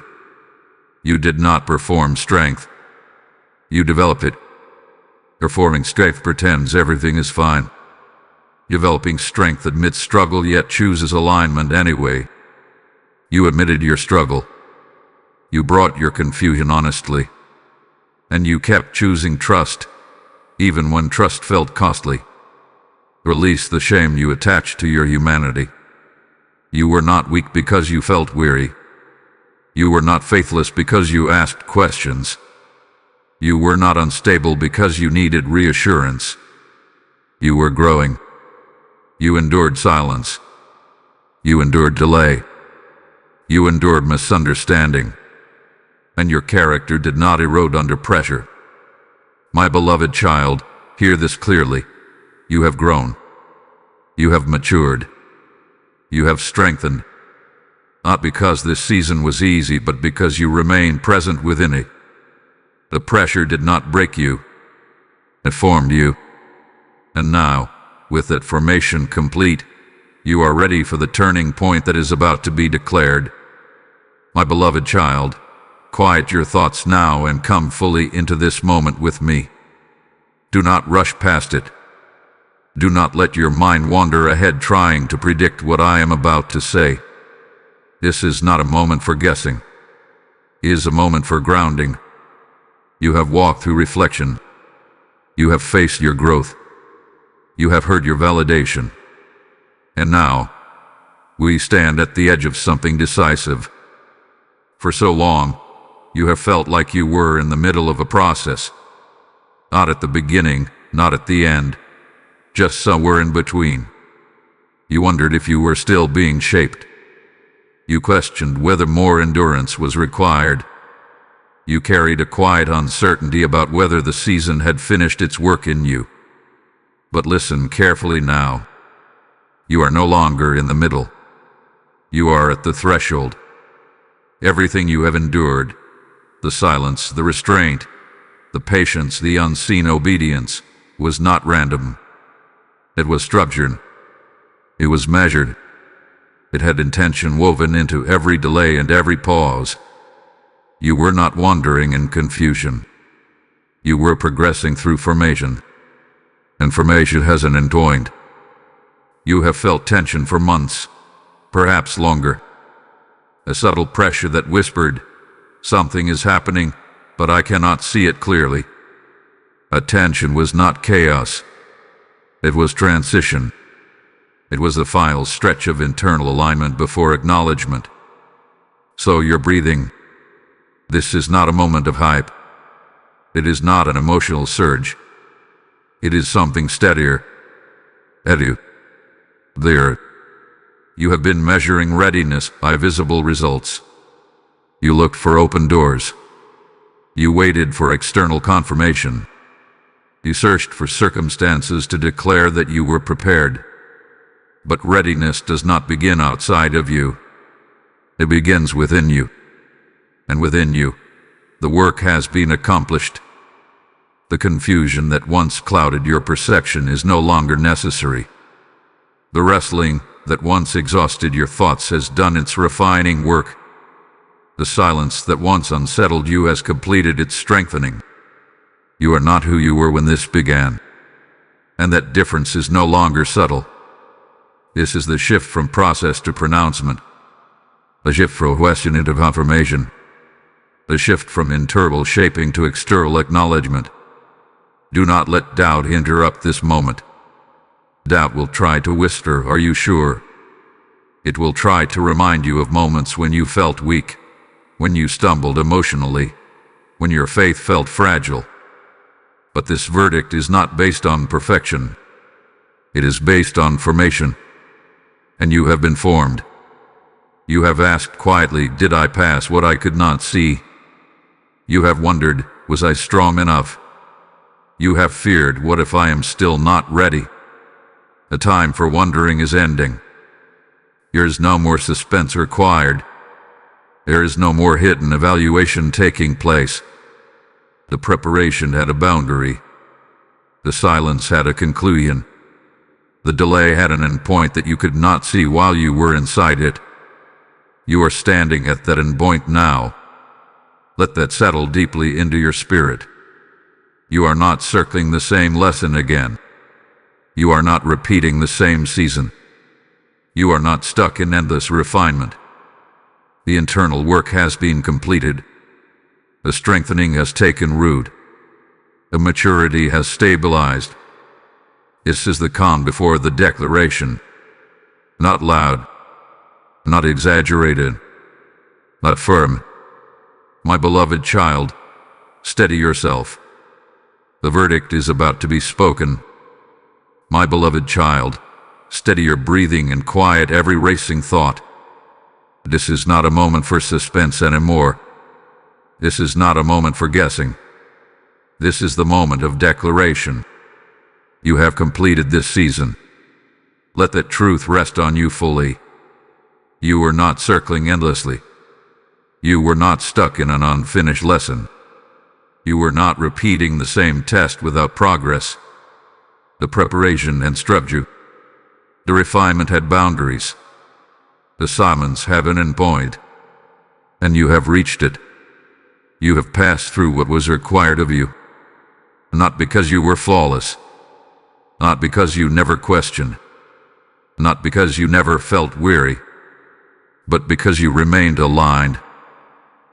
You did not perform strength. You develop it. Performing strength pretends everything is fine. Developing strength admits struggle yet chooses alignment anyway. You admitted your struggle. You brought your confusion honestly. And you kept choosing trust, even when trust felt costly. Release the shame you attached to your humanity. You were not weak because you felt weary. You were not faithless because you asked questions. You were not unstable because you needed reassurance. You were growing. You endured silence. You endured delay. You endured misunderstanding. And your character did not erode under pressure. My beloved child, hear this clearly. You have grown. You have matured. You have strengthened. Not because this season was easy, but because you remained present within it. The pressure did not break you. It formed you. And now, with that formation complete, you are ready for the turning point that is about to be declared. My beloved child, quiet your thoughts now and come fully into this moment with me. Do not rush past it. Do not let your mind wander ahead trying to predict what I am about to say. This is not a moment for guessing. It is a moment for grounding. You have walked through reflection. You have faced your growth. You have heard your validation. And now, we stand at the edge of something decisive. For so long, you have felt like you were in the middle of a process. Not at the beginning, not at the end, just somewhere in between. You wondered if you were still being shaped. You questioned whether more endurance was required. You carried a quiet uncertainty about whether the season had finished its work in you. But listen carefully now. You are no longer in the middle. You are at the threshold. Everything you have endured, the silence, the restraint, the patience, the unseen obedience, was not random. It was structured. It was measured. It had intention woven into every delay and every pause. You were not wandering in confusion. You were progressing through formation. And formation has an endpoint. You have felt tension for months, perhaps longer. A subtle pressure that whispered, something is happening, but I cannot see it clearly. Attention was not chaos. It was transition. It was the final stretch of internal alignment before acknowledgement. So you're breathing. This is not a moment of hype. It is not an emotional surge. It is something steadier. Edu. There. You have been measuring readiness by visible results. You looked for open doors. You waited for external confirmation. You searched for circumstances to declare that you were prepared. But readiness does not begin outside of you. It begins within you. And within you, the work has been accomplished. The confusion that once clouded your perception is no longer necessary. The wrestling that once exhausted your thoughts has done its refining work. The silence that once unsettled you has completed its strengthening. You are not who you were when this began, and that difference is no longer subtle. This is the shift from process to pronouncement, a shift from question into confirmation, a shift from internal shaping to external acknowledgement. Do not let doubt interrupt this moment. Doubt will try to whisper, "Are you sure?" It will try to remind you of moments when you felt weak, when you stumbled emotionally, when your faith felt fragile. But this verdict is not based on perfection. It is based on formation. And you have been formed. You have asked quietly, "Did I pass what I could not see?" You have wondered, "Was I strong enough?" You have feared, "What if I am still not ready?" The time for wondering is ending. There is no more suspense required. There is no more hidden evaluation taking place. The preparation had a boundary. The silence had a conclusion. The delay had an endpoint that you could not see while you were inside it. You are standing at that endpoint now. Let that settle deeply into your spirit. You are not circling the same lesson again. You are not repeating the same season. You are not stuck in endless refinement. The internal work has been completed. The strengthening has taken root. The maturity has stabilized. This is the calm before the declaration. Not loud, not exaggerated, but firm. My beloved child, steady yourself. The verdict is about to be spoken. My beloved child, steady your breathing and quiet every racing thought. This is not a moment for suspense anymore. This is not a moment for guessing. This is the moment of declaration. You have completed this season. Let that truth rest on you fully. You were not circling endlessly. You were not stuck in an unfinished lesson. You were not repeating the same test without progress. The preparation had stripped you. The refinement had boundaries. The silence had an endpoint. And you have reached it. You have passed through what was required of you. Not because you were flawless. Not because you never questioned. Not because you never felt weary. But because you remained aligned.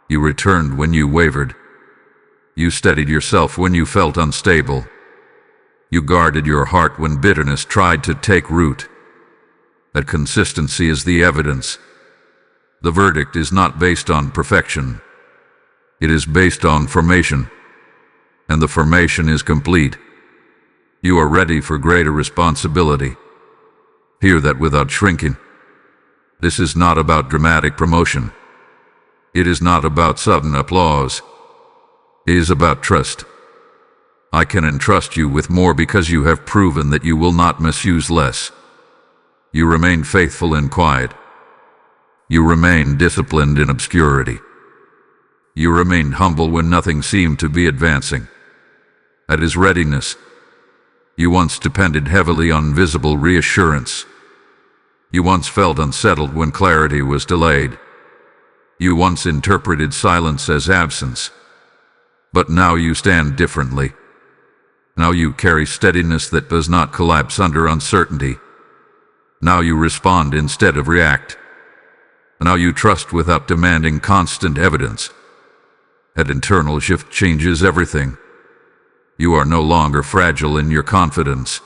You returned when you wavered. You steadied yourself when you felt unstable. You guarded your heart when bitterness tried to take root. That consistency is the evidence. The verdict is not based on perfection. It is based on formation. And the formation is complete. You are ready for greater responsibility. Hear that without shrinking. This is not about dramatic promotion. It is not about sudden applause. It is about trust. I can entrust you with more because you have proven that you will not misuse less. You remain faithful in quiet. You remain disciplined in obscurity. You remained humble when nothing seemed to be advancing. That is readiness. You once depended heavily on visible reassurance. You once felt unsettled when clarity was delayed. You once interpreted silence as absence. But now you stand differently. Now you carry steadiness that does not collapse under uncertainty. Now you respond instead of react. Now you trust without demanding constant evidence. That internal shift changes everything. You are no longer fragile in your confidence.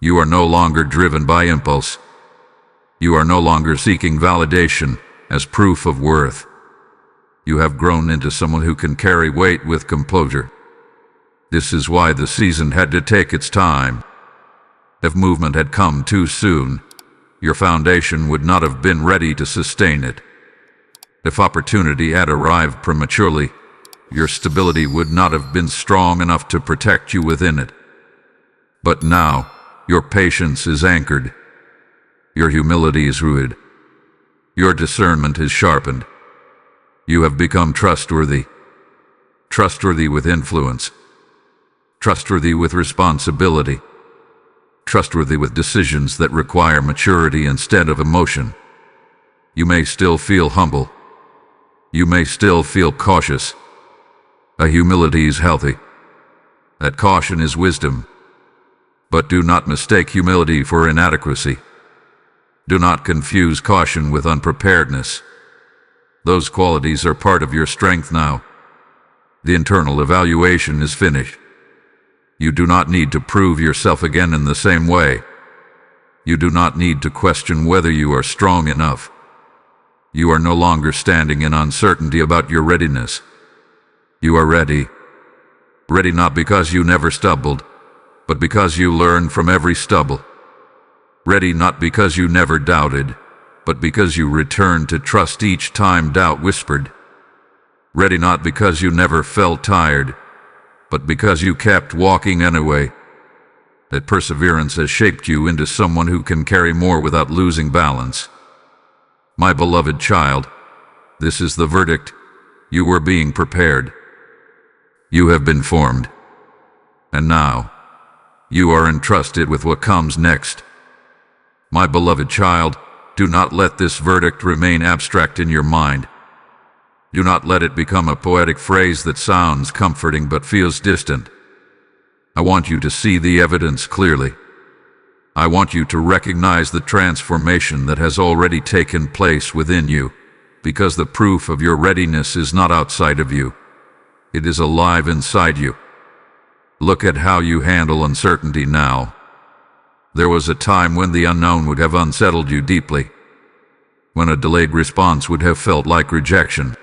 You are no longer driven by impulse. You are no longer seeking validation as proof of worth. You have grown into someone who can carry weight with composure. This is why the season had to take its time. If movement had come too soon, your foundation would not have been ready to sustain it. If opportunity had arrived prematurely, your stability would not have been strong enough to protect you within it. But now, your patience is anchored. Your humility is rooted. Your discernment is sharpened. You have become trustworthy. Trustworthy with influence. Trustworthy with responsibility. Trustworthy with decisions that require maturity instead of emotion. You may still feel humble. You may still feel cautious. A humility is healthy. That caution is wisdom. But do not mistake humility for inadequacy. Do not confuse caution with unpreparedness. Those qualities are part of your strength now. The internal evaluation is finished. You do not need to prove yourself again in the same way. You do not need to question whether you are strong enough. You are no longer standing in uncertainty about your readiness. You are ready. Ready not because you never stumbled, but because you learned from every stumble. Ready not because you never doubted, but because you returned to trust each time doubt whispered. Ready not because you never felt tired, but because you kept walking anyway. That perseverance has shaped you into someone who can carry more without losing balance. My beloved child, this is the verdict. You were being prepared. You have been formed. And now, you are entrusted with what comes next. My beloved child, do not let this verdict remain abstract in your mind. Do not let it become a poetic phrase that sounds comforting but feels distant. I want you to see the evidence clearly. I want you to recognize the transformation that has already taken place within you, because the proof of your readiness is not outside of you. It is alive inside you. Look at how you handle uncertainty now. There was a time when the unknown would have unsettled you deeply, when a delayed response would have felt like rejection,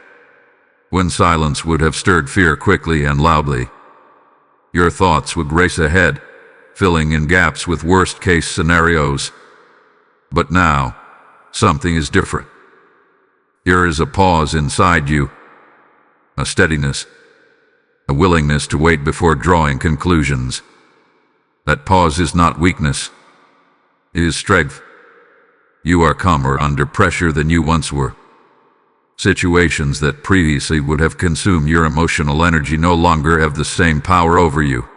when silence would have stirred fear quickly and loudly. Your thoughts would race ahead, filling in gaps with worst-case scenarios. But now, something is different. Here is a pause inside you, a steadiness, a willingness to wait before drawing conclusions. That pause is not weakness. It is strength. You are calmer under pressure than you once were. Situations that previously would have consumed your emotional energy no longer have the same power over you.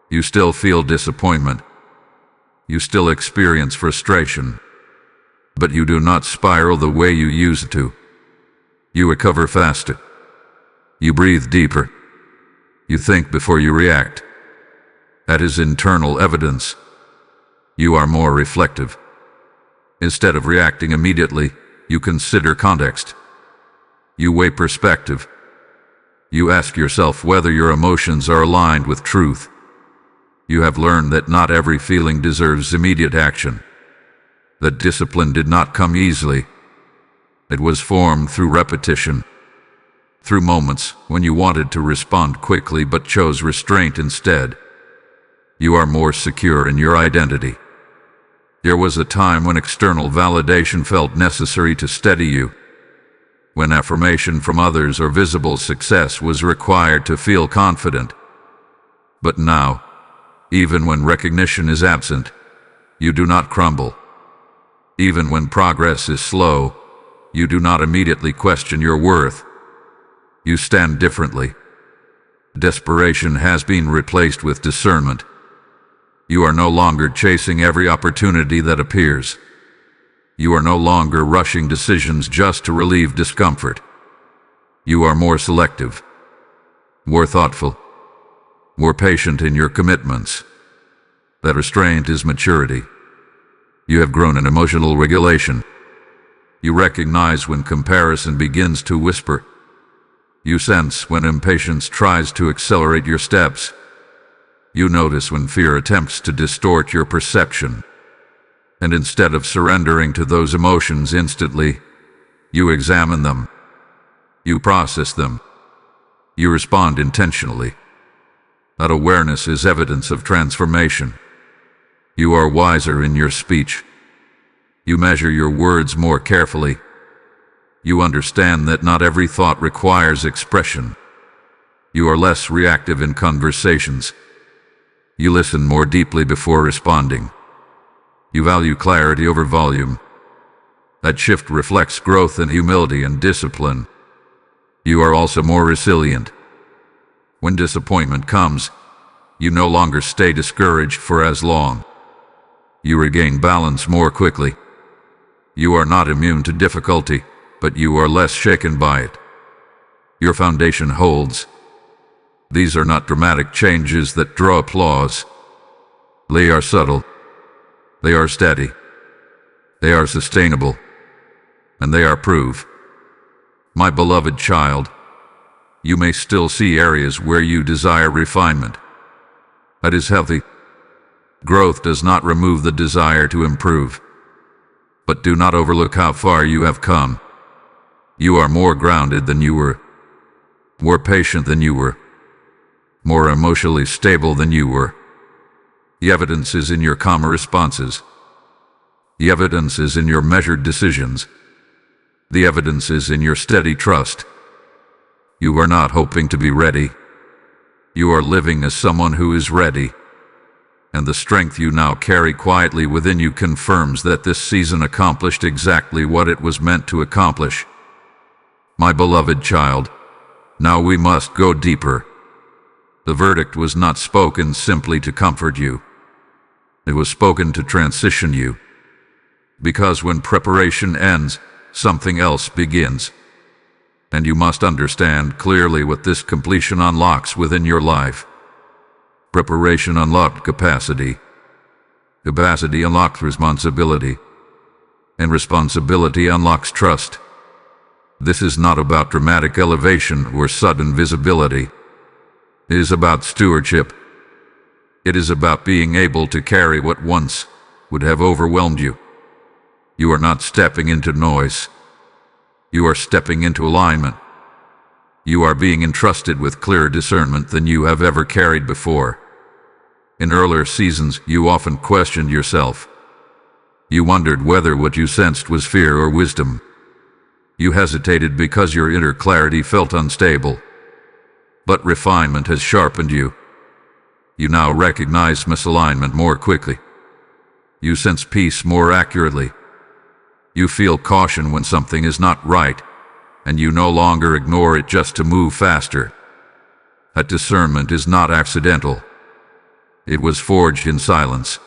You still feel disappointment. You still experience frustration. But you do not spiral the way you used to. You recover faster. You breathe deeper. You think before you react. That is internal evidence. You are more reflective. Instead of reacting immediately, you consider context. You weigh perspective. You ask yourself whether your emotions are aligned with truth. You have learned that not every feeling deserves immediate action. That discipline did not come easily. It was formed through repetition, through moments when you wanted to respond quickly but chose restraint instead. You are more secure in your identity. There was a time when external validation felt necessary to steady you, when affirmation from others or visible success was required to feel confident. But now, even when recognition is absent, you do not crumble. Even when progress is slow, you do not immediately question your worth. You stand differently. Desperation has been replaced with discernment. You are no longer chasing every opportunity that appears. You are no longer rushing decisions just to relieve discomfort. You are more selective, more thoughtful, more patient in your commitments. That restraint is maturity. You have grown in emotional regulation. You recognize when comparison begins to whisper. You sense when impatience tries to accelerate your steps. You notice when fear attempts to distort your perception. And instead of surrendering to those emotions instantly, you examine them. You process them. You respond intentionally. That awareness is evidence of transformation. You are wiser in your speech. You measure your words more carefully. You understand that not every thought requires expression. You are less reactive in conversations. You listen more deeply before responding. You value clarity over volume. That shift reflects growth in humility and discipline. You are also more resilient. When disappointment comes, you no longer stay discouraged for as long. You regain balance more quickly. You are not immune to difficulty, but you are less shaken by it. Your foundation holds. These are not dramatic changes that draw applause. They are subtle. They are steady. They are sustainable. And they are proof. My beloved child, you may still see areas where you desire refinement. That is healthy. Growth does not remove the desire to improve. But do not overlook how far you have come. You are more grounded than you were, more patient than you were, more emotionally stable than you were. The evidence is in your calmer responses. The evidence is in your measured decisions. The evidence is in your steady trust. You are not hoping to be ready. You are living as someone who is ready. And the strength you now carry quietly within you confirms that this season accomplished exactly what it was meant to accomplish. My beloved child, now we must go deeper. The verdict was not spoken simply to comfort you. It was spoken to transition you. Because when preparation ends, something else begins. And you must understand clearly what this completion unlocks within your life. Preparation unlocked capacity. Capacity unlocks responsibility. And responsibility unlocks trust. This is not about dramatic elevation or sudden visibility. It is about stewardship. It is about being able to carry what once would have overwhelmed you. You are not stepping into noise. You are stepping into alignment. You are being entrusted with clearer discernment than you have ever carried before. In earlier seasons, you often questioned yourself. You wondered whether what you sensed was fear or wisdom. You hesitated because your inner clarity felt unstable. But refinement has sharpened you. You now recognize misalignment more quickly. You sense peace more accurately. You feel caution when something is not right, and you no longer ignore it just to move faster. That discernment is not accidental. It was forged in silence.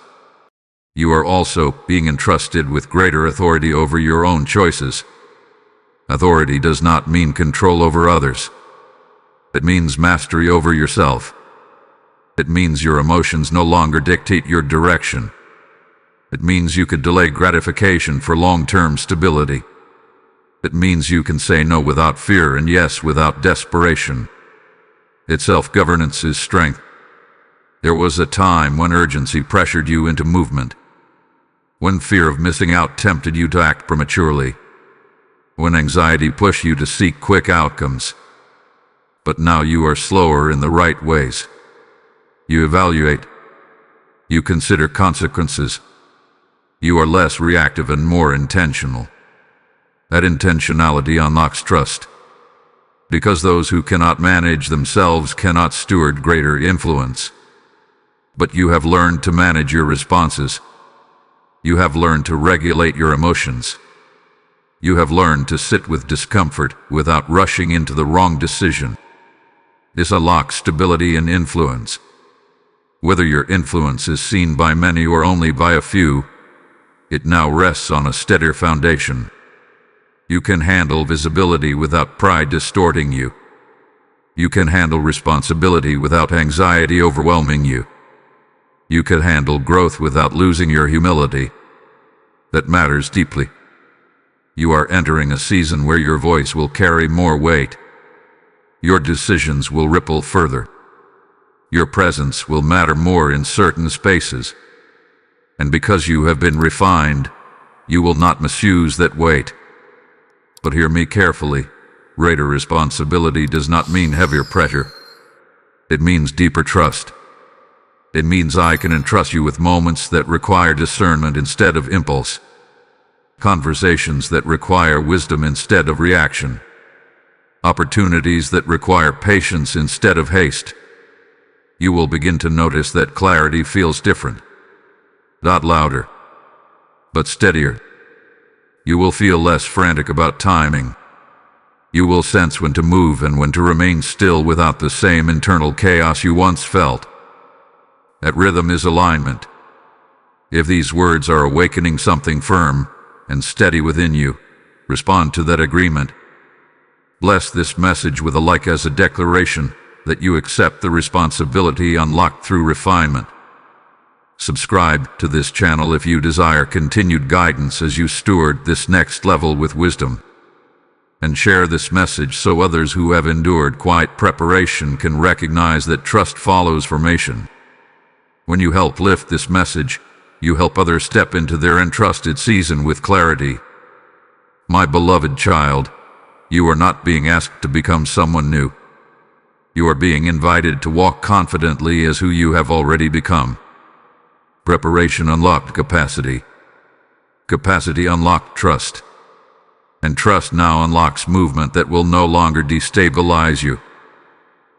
You are also being entrusted with greater authority over your own choices. Authority does not mean control over others. It means mastery over yourself. It means your emotions no longer dictate your direction. It means you could delay gratification for long-term stability. It means you can say no without fear and yes without desperation. Its self-governance is strength. There was a time when urgency pressured you into movement, when fear of missing out tempted you to act prematurely, when anxiety pushed you to seek quick outcomes. But now you are slower in the right ways. You evaluate. You consider consequences. You are less reactive and more intentional. That intentionality unlocks trust. Because those who cannot manage themselves cannot steward greater influence. But you have learned to manage your responses. You have learned to regulate your emotions. You have learned to sit with discomfort without rushing into the wrong decision. This unlocks stability and influence. Whether your influence is seen by many or only by a few, it now rests on a steadier foundation. You can handle visibility without pride distorting you. You can handle responsibility without anxiety overwhelming you. You can handle growth without losing your humility. That matters deeply. You are entering a season where your voice will carry more weight. Your decisions will ripple further. Your presence will matter more in certain spaces. And because you have been refined, you will not misuse that weight. But hear me carefully. Greater responsibility does not mean heavier pressure. It means deeper trust. It means I can entrust you with moments that require discernment instead of impulse. conversations that require wisdom instead of reaction, opportunities that require patience instead of haste. You will begin to notice that clarity feels different. Not louder, but steadier. You will feel less frantic about timing. You will sense when to move and when to remain still without the same internal chaos you once felt. That rhythm is alignment. If these words are awakening something firm and steady within you, respond to that agreement. Bless this message with a like as a declaration that you accept the responsibility unlocked through refinement. Subscribe to this channel if you desire continued guidance as you steward this next level with wisdom. And share this message so others who have endured quiet preparation can recognize that trust follows formation. When you help lift this message, you help others step into their entrusted season with clarity. My beloved child, you are not being asked to become someone new. You are being invited to walk confidently as who you have already become. Preparation unlocked capacity. Capacity unlocked trust. And trust now unlocks movement that will no longer destabilize you.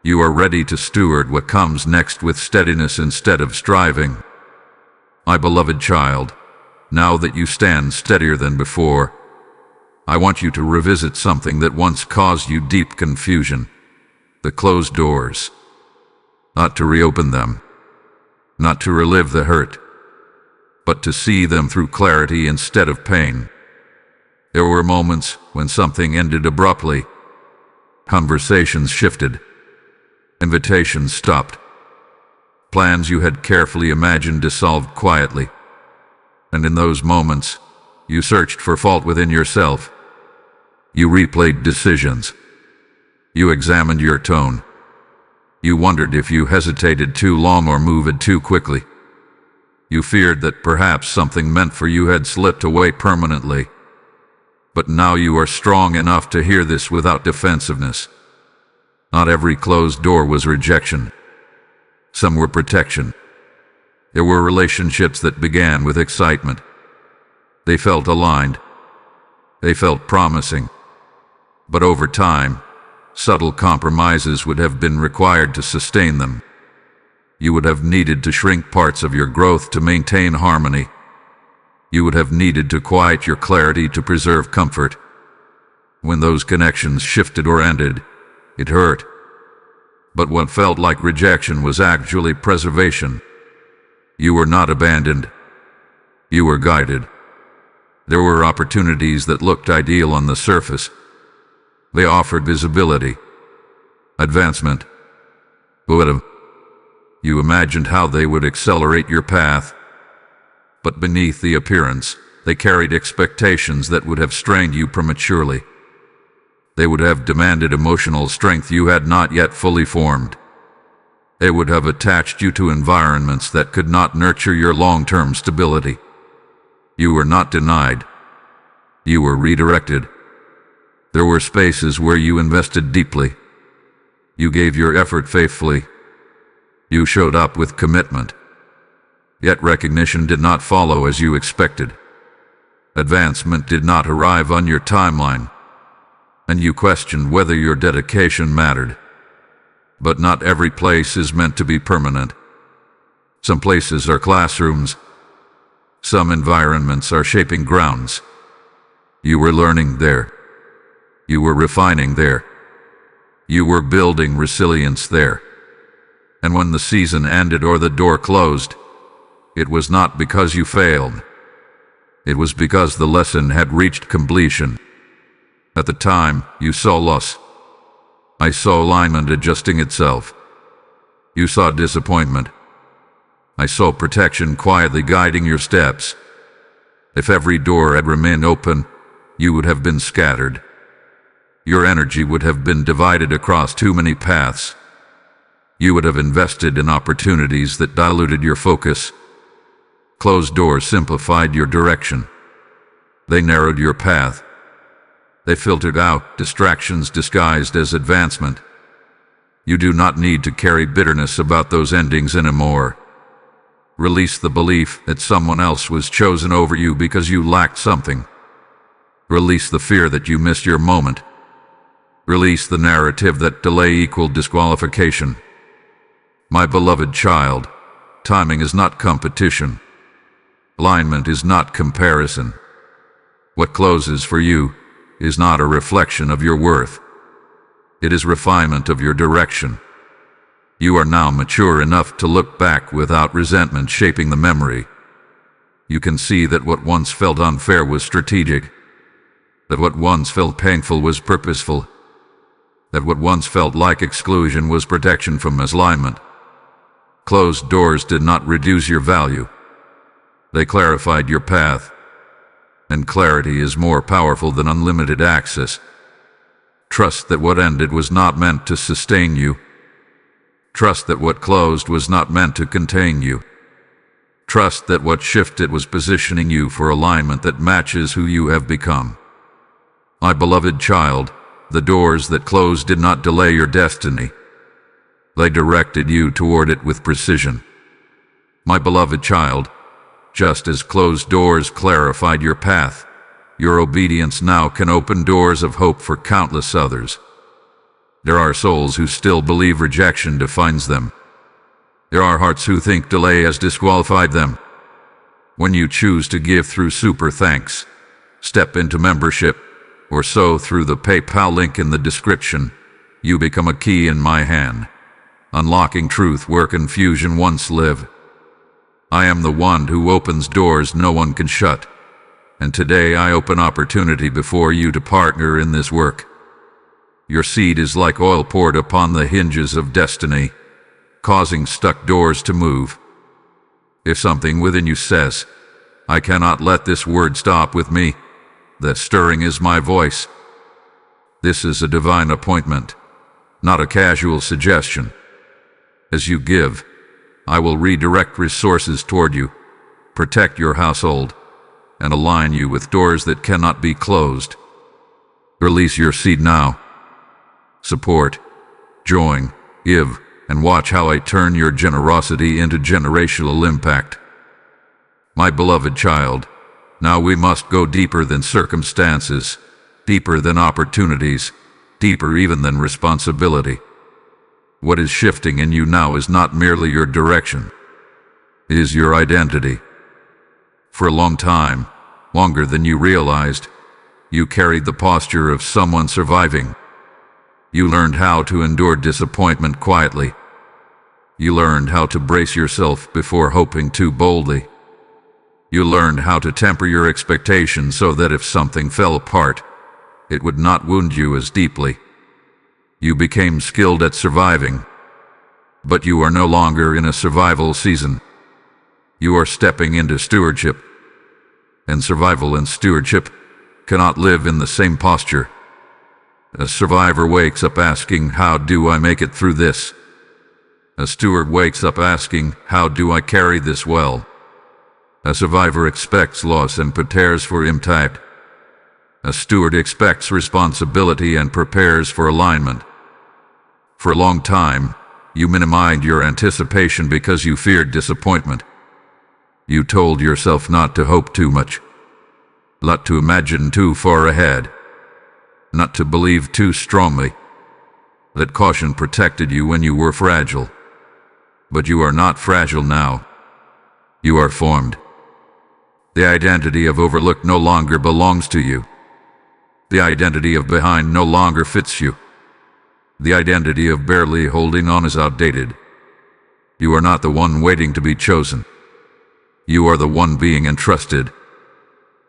You are ready to steward what comes next with steadiness instead of striving. My beloved child, now that you stand steadier than before, I want you to revisit something that once caused you deep confusion: the closed doors. Not to reopen them, not to relive the hurt, but to see them through clarity instead of pain. There were moments when something ended abruptly. Conversations shifted. Invitations stopped. Plans you had carefully imagined dissolved quietly. And in those moments, you searched for fault within yourself. You replayed decisions. You examined your tone. You wondered if you hesitated too long or moved too quickly. You feared that perhaps something meant for you had slipped away permanently. But now you are strong enough to hear this without defensiveness. Not every closed door was rejection. Some were protection. There were relationships that began with excitement. They felt aligned. They felt promising. But over time, subtle compromises would have been required to sustain them. You would have needed to shrink parts of your growth to maintain harmony. You would have needed to quiet your clarity to preserve comfort. When those connections shifted or ended, it hurt. But what felt like rejection was actually preservation. You were not abandoned. You were guided. There were opportunities that looked ideal on the surface. They offered visibility, advancement. But you imagined how they would accelerate your path. But beneath the appearance, they carried expectations that would have strained you prematurely. They would have demanded emotional strength you had not yet fully formed. They would have attached you to environments that could not nurture your long-term stability. You were not denied. You were redirected. There were spaces where you invested deeply. You gave your effort faithfully. You showed up with commitment. Yet recognition did not follow as you expected. Advancement did not arrive on your timeline, and you questioned whether your dedication mattered. But not every place is meant to be permanent. Some places are classrooms. Some environments are shaping grounds. You were learning there. You were refining there. You were building resilience there. And when the season ended or the door closed, it was not because you failed. It was because the lesson had reached completion. At the time, you saw loss. I saw alignment adjusting itself. You saw disappointment. I saw protection quietly guiding your steps. If every door had remained open, you would have been scattered. Your energy would have been divided across too many paths. You would have invested in opportunities that diluted your focus. Closed doors simplified your direction. They narrowed your path. They filtered out distractions disguised as advancement. You do not need to carry bitterness about those endings anymore. Release the belief that someone else was chosen over you because you lacked something. Release the fear that you missed your moment. Release the narrative that delay equaled disqualification. My beloved child, timing is not competition. Alignment is not comparison. What closes for you is not a reflection of your worth. It is refinement of your direction. You are now mature enough to look back without resentment shaping the memory. You can see that what once felt unfair was strategic, that what once felt painful was purposeful, that what once felt like exclusion was protection from misalignment. Closed doors did not reduce your value. They clarified your path, and clarity is more powerful than unlimited access. Trust that what ended was not meant to sustain you. Trust that what closed was not meant to contain you. Trust that what shifted was positioning you for alignment that matches who you have become. My beloved child, the doors that closed did not delay your destiny. They directed you toward it with precision. My beloved child, just as closed doors clarified your path, your obedience now can open doors of hope for countless others. There are souls who still believe rejection defines them. There are hearts who think delay has disqualified them. When you choose to give through super thanks, step into membership, or sow through the PayPal link in the description, you become a key in my hand, unlocking truth where confusion once lived. I am the one who opens doors no one can shut, and today I open opportunity before you to partner in this work. Your seed is like oil poured upon the hinges of destiny, causing stuck doors to move. If something within you says, I cannot let this word stop with me, that stirring is my voice. This is a divine appointment, not a casual suggestion. As you give, I will redirect resources toward you, protect your household, and align you with doors that cannot be closed. Release your seed now. Support, join, give, and watch how I turn your generosity into generational impact. My beloved child, now we must go deeper than circumstances, deeper than opportunities, deeper even than responsibility. What is shifting in you now is not merely your direction. It is your identity. For a long time, longer than you realized, you carried the posture of someone surviving. You learned how to endure disappointment quietly. You learned how to brace yourself before hoping too boldly. You learned how to temper your expectations so that if something fell apart, it would not wound you as deeply. You became skilled at surviving, but you are no longer in a survival season. You are stepping into stewardship, and survival and stewardship cannot live in the same posture. A survivor wakes up asking, how do I make it through this? A steward wakes up asking, how do I carry this well? A survivor expects loss and prepares for impact. A steward expects responsibility and prepares for alignment. For a long time, you minimized your anticipation because you feared disappointment. You told yourself not to hope too much, not to imagine too far ahead, not to believe too strongly. That caution protected you when you were fragile. But you are not fragile now. You are formed. The identity of overlooked no longer belongs to you. The identity of behind no longer fits you. The identity of barely holding on is outdated. You are not the one waiting to be chosen. You are the one being entrusted.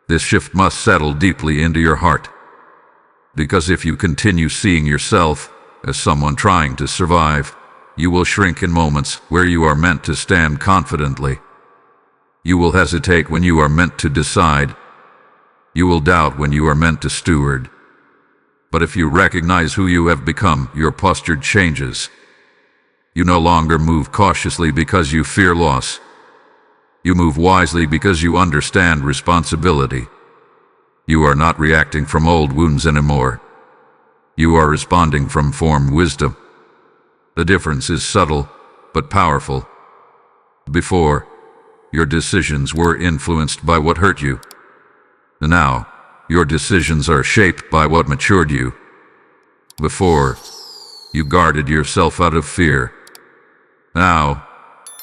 This shift must settle deeply into your heart. Because if you continue seeing yourself as someone trying to survive, you will shrink in moments where you are meant to stand confidently. You will hesitate when you are meant to decide. You will doubt when you are meant to steward. But if you recognize who you have become, your posture changes. You no longer move cautiously because you fear loss. You move wisely because you understand responsibility. You are not reacting from old wounds anymore. You are responding from formed wisdom. The difference is subtle, but powerful. Before, your decisions were influenced by what hurt you. Now, your decisions are shaped by what matured you. Before, you guarded yourself out of fear. Now,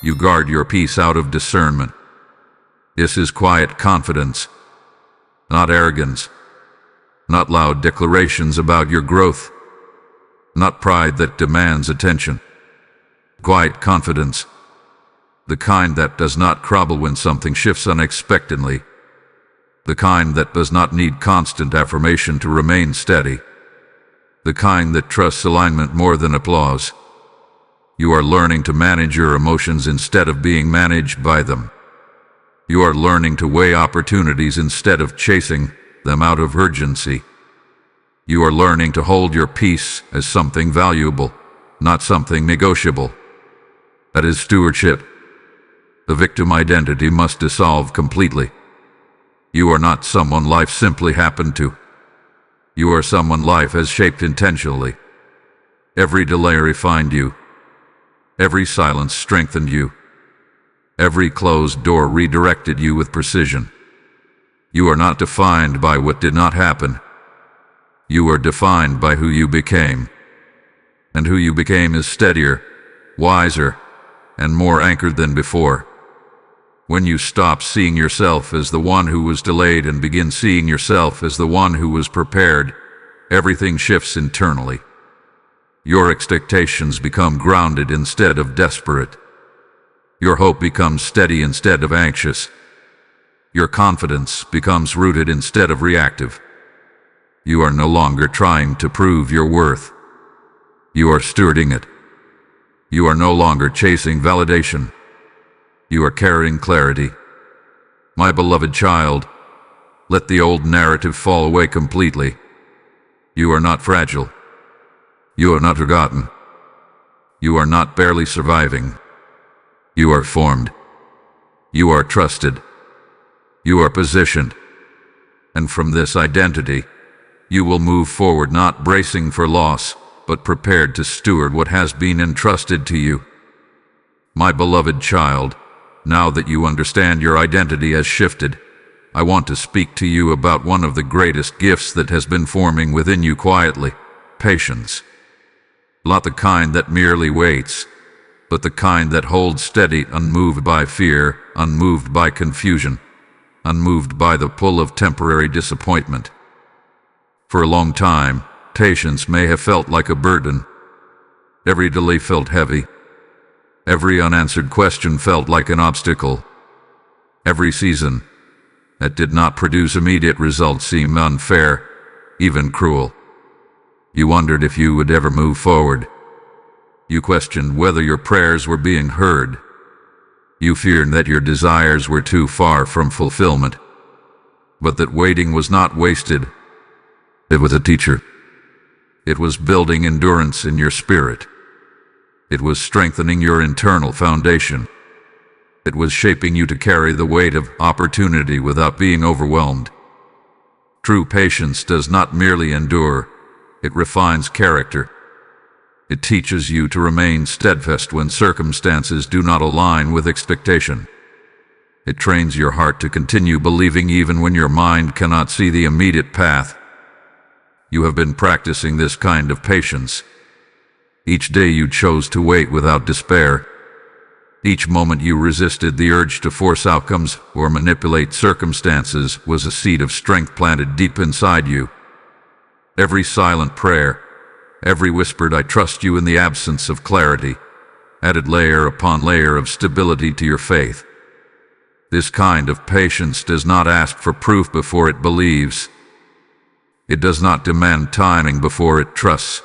you guard your peace out of discernment. This is quiet confidence, not arrogance, not loud declarations about your growth, not pride that demands attention. Quiet confidence, the kind that does not crumble when something shifts unexpectedly, the kind that does not need constant affirmation to remain steady, the kind that trusts alignment more than applause. You are learning to manage your emotions instead of being managed by them. You are learning to weigh opportunities instead of chasing them out of urgency. You are learning to hold your peace as something valuable, not something negotiable. That is stewardship. The victim identity must dissolve completely. You are not someone life simply happened to. You are someone life has shaped intentionally. Every delay refined you. Every silence strengthened you. Every closed door redirected you with precision. You are not defined by what did not happen. You are defined by who you became. And who you became is steadier, wiser, and more anchored than before. When you stop seeing yourself as the one who was delayed and begin seeing yourself as the one who was prepared, everything shifts internally. Your expectations become grounded instead of desperate. Your hope becomes steady instead of anxious. Your confidence becomes rooted instead of reactive. You are no longer trying to prove your worth. You are stewarding it. You are no longer chasing validation. You are carrying clarity. My beloved child, let the old narrative fall away completely. You are not fragile. You are not forgotten. You are not barely surviving. You are formed. You are trusted. You are positioned. And from this identity, you will move forward not bracing for loss, but prepared to steward what has been entrusted to you. My beloved child, now that you understand your identity has shifted, I want to speak to you about one of the greatest gifts that has been forming within you quietly: patience. Not the kind that merely waits, but the kind that holds steady, unmoved by fear, unmoved by confusion, unmoved by the pull of temporary disappointment. For a long time, patience may have felt like a burden. Every delay felt heavy. Every unanswered question felt like an obstacle. Every season that did not produce immediate results seemed unfair, even cruel. You wondered if you would ever move forward. You questioned whether your prayers were being heard. You feared that your desires were too far from fulfillment. But that waiting was not wasted. It was a teacher. It was building endurance in your spirit. It was strengthening your internal foundation. It was shaping you to carry the weight of opportunity without being overwhelmed. True patience does not merely endure, it refines character. It teaches you to remain steadfast when circumstances do not align with expectation. It trains your heart to continue believing even when your mind cannot see the immediate path. You have been practicing this kind of patience. Each day you chose to wait without despair. Each moment you resisted the urge to force outcomes or manipulate circumstances was a seed of strength planted deep inside you. Every silent prayer, every whispered "I trust you" in the absence of clarity, added layer upon layer of stability to your faith. This kind of patience does not ask for proof before it believes. It does not demand timing before it trusts.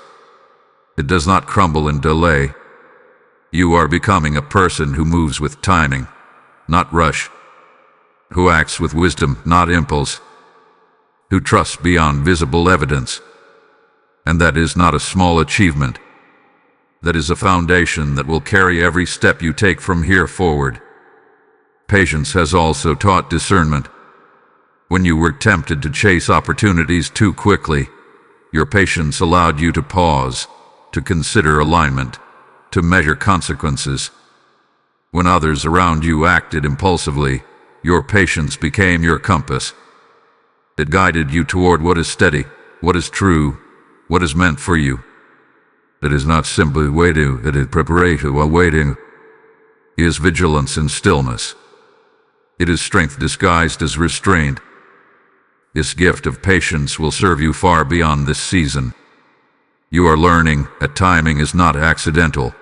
It does not crumble in delay. You are becoming a person who moves with timing, not rush. Who acts with wisdom, not impulse. Who trusts beyond visible evidence. And that is not a small achievement. That is a foundation that will carry every step you take from here forward. Patience has also taught discernment. When you were tempted to chase opportunities too quickly, your patience allowed you to pause, to consider alignment, to measure consequences. When others around you acted impulsively, your patience became your compass. It guided you toward what is steady, what is true, what is meant for you. It is not simply waiting, it is preparation while waiting. It is vigilance in stillness. It is strength disguised as restraint. This gift of patience will serve you far beyond this season. You are learning that timing is not accidental.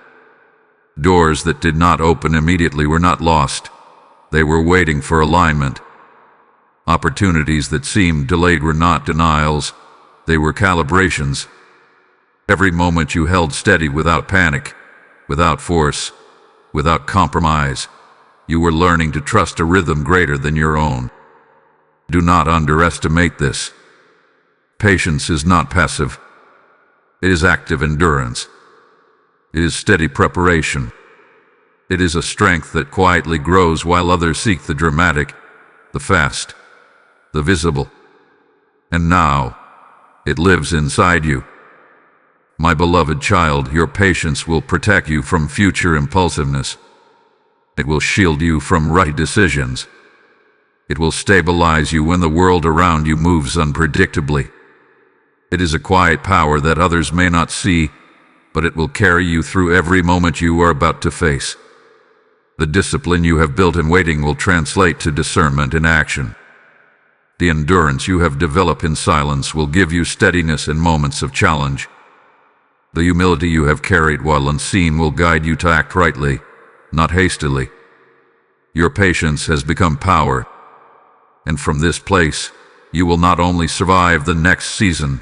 Doors that did not open immediately were not lost. They were waiting for alignment. Opportunities that seemed delayed were not denials. They were calibrations. Every moment you held steady without panic, without force, without compromise, you were learning to trust a rhythm greater than your own. Do not underestimate this. Patience is not passive. It is active endurance. It is steady preparation. It is a strength that quietly grows while others seek the dramatic, the fast, the visible. And now, it lives inside you. My beloved child, your patience will protect you from future impulsiveness. It will shield you from right decisions. It will stabilize you when the world around you moves unpredictably. It is a quiet power that others may not see, but it will carry you through every moment you are about to face. The discipline you have built in waiting will translate to discernment in action. The endurance you have developed in silence will give you steadiness in moments of challenge. The humility you have carried while unseen will guide you to act rightly, not hastily. Your patience has become power, and from this place, you will not only survive the next season,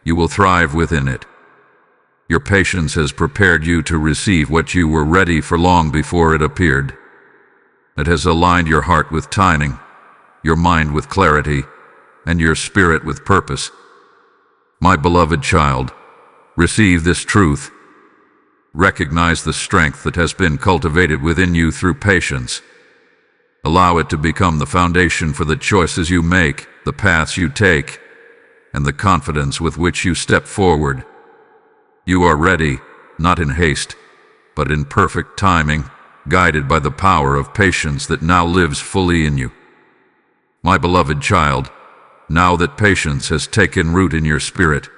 you will thrive within it. Your patience has prepared you to receive what you were ready for long before it appeared. It has aligned your heart with timing, your mind with clarity, and your spirit with purpose. My beloved child, receive this truth. Recognize the strength that has been cultivated within you through patience. Allow it to become the foundation for the choices you make, the paths you take, and the confidence with which you step forward. You are ready, not in haste, but in perfect timing, guided by the power of patience that now lives fully in you. My beloved child, now that patience has taken root in your spirit,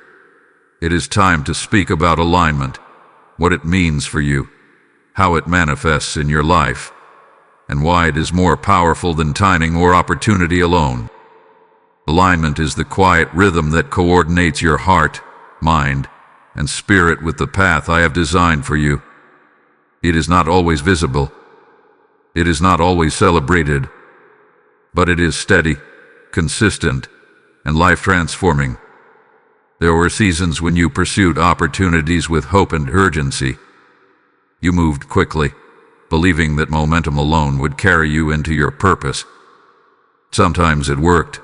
it is time to speak about alignment, what it means for you, how it manifests in your life, and why it is more powerful than timing or opportunity alone. Alignment is the quiet rhythm that coordinates your heart, mind, and spirit with the path I have designed for you. It is not always visible. It is not always celebrated, but it is steady, consistent, and life-transforming. There were seasons when you pursued opportunities with hope and urgency. You moved quickly, believing that momentum alone would carry you into your purpose. Sometimes it worked.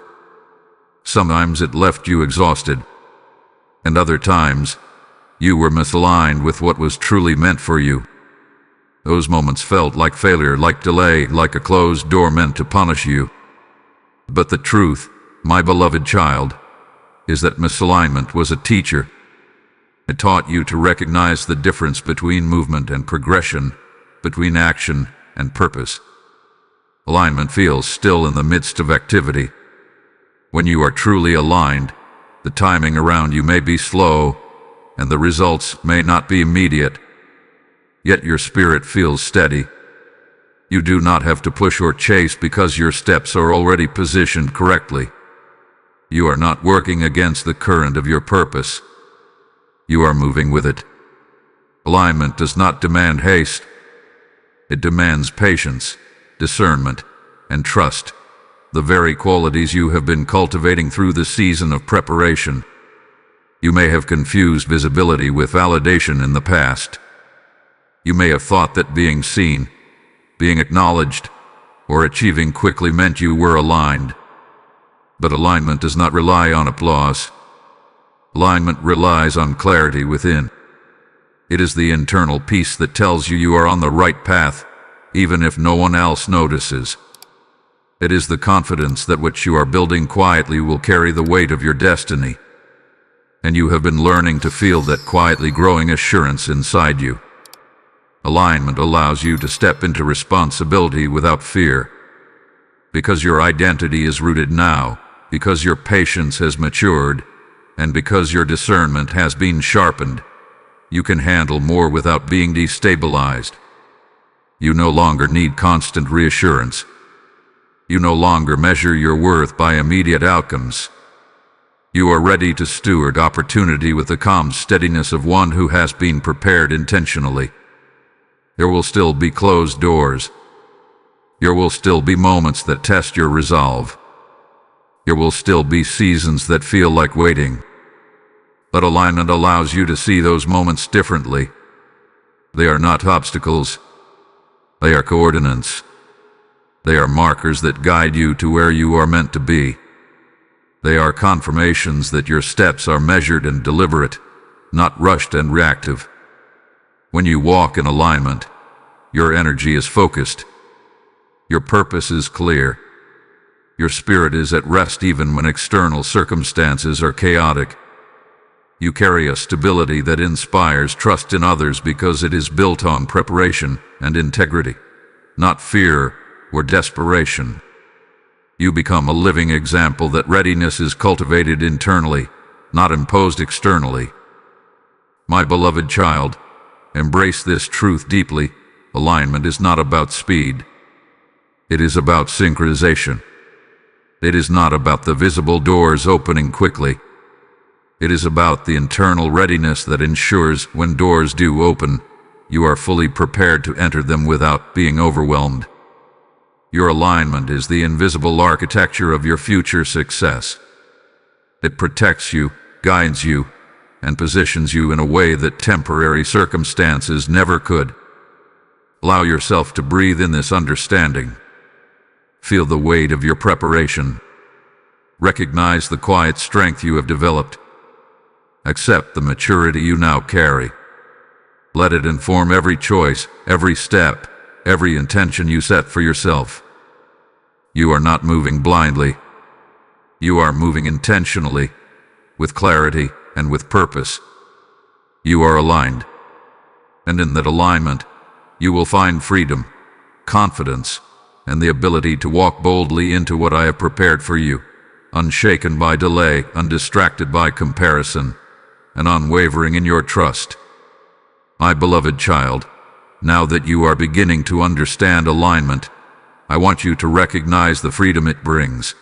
Sometimes it left you exhausted. And other times, you were misaligned with what was truly meant for you. Those moments felt like failure, like delay, like a closed door meant to punish you. But the truth, my beloved child, is that misalignment was a teacher. It taught you to recognize the difference between movement and progression, between action and purpose. Alignment feels still in the midst of activity. When you are truly aligned, the timing around you may be slow, and the results may not be immediate. Yet your spirit feels steady. You do not have to push or chase because your steps are already positioned correctly. You are not working against the current of your purpose. You are moving with it. Alignment does not demand haste. It demands patience, discernment, and trust, the very qualities you have been cultivating through the season of preparation. You may have confused visibility with validation in the past. You may have thought that being seen, being acknowledged, or achieving quickly meant you were aligned. But alignment does not rely on applause. Alignment relies on clarity within. It is the internal peace that tells you are on the right path, even if no one else notices. It is the confidence that what you are building quietly will carry the weight of your destiny. And you have been learning to feel that quietly growing assurance inside you. Alignment allows you to step into responsibility without fear. Because your identity is rooted now, because your patience has matured, and because your discernment has been sharpened, you can handle more without being destabilized. You no longer need constant reassurance. You no longer measure your worth by immediate outcomes. You are ready to steward opportunity with the calm steadiness of one who has been prepared intentionally. There will still be closed doors. There will still be moments that test your resolve. There will still be seasons that feel like waiting. But alignment allows you to see those moments differently. They are not obstacles. They are coordinates. They are markers that guide you to where you are meant to be. They are confirmations that your steps are measured and deliberate, not rushed and reactive. When you walk in alignment, your energy is focused. Your purpose is clear. Your spirit is at rest even when external circumstances are chaotic. You carry a stability that inspires trust in others because it is built on preparation and integrity, not fear or desperation. You become a living example that readiness is cultivated internally, not imposed externally. My beloved child, embrace this truth deeply. Alignment is not about speed. It is about synchronization. It is not about the visible doors opening quickly. It is about the internal readiness that ensures when doors do open, you are fully prepared to enter them without being overwhelmed. Your alignment is the invisible architecture of your future success. It protects you, guides you, and positions you in a way that temporary circumstances never could. Allow yourself to breathe in this understanding. Feel the weight of your preparation. Recognize the quiet strength you have developed. Accept the maturity you now carry. Let it inform every choice, every step, every intention you set for yourself. You are not moving blindly. You are moving intentionally, with clarity and with purpose. You are aligned. And in that alignment, you will find freedom, confidence, and the ability to walk boldly into what I have prepared for you, unshaken by delay, undistracted by comparison, and unwavering in your trust. My beloved child, now that you are beginning to understand alignment, I want you to recognize the freedom it brings.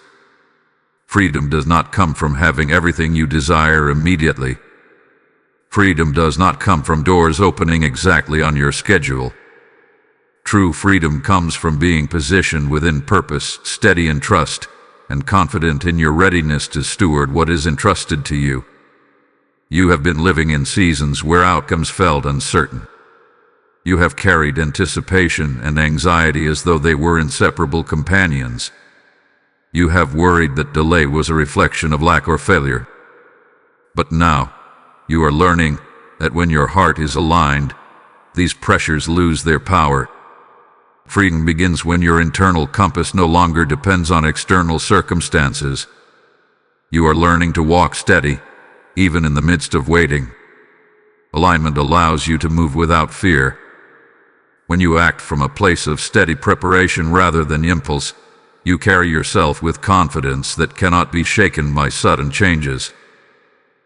Freedom does not come from having everything you desire immediately. Freedom does not come from doors opening exactly on your schedule. True freedom comes from being positioned within purpose, steady in trust, and confident in your readiness to steward what is entrusted to you. You have been living in seasons where outcomes felt uncertain. You have carried anticipation and anxiety as though they were inseparable companions. You have worried that delay was a reflection of lack or failure. But now, you are learning that when your heart is aligned, these pressures lose their power. Freedom begins when your internal compass no longer depends on external circumstances. You are learning to walk steady, even in the midst of waiting. Alignment allows you to move without fear. When you act from a place of steady preparation rather than impulse, you carry yourself with confidence that cannot be shaken by sudden changes.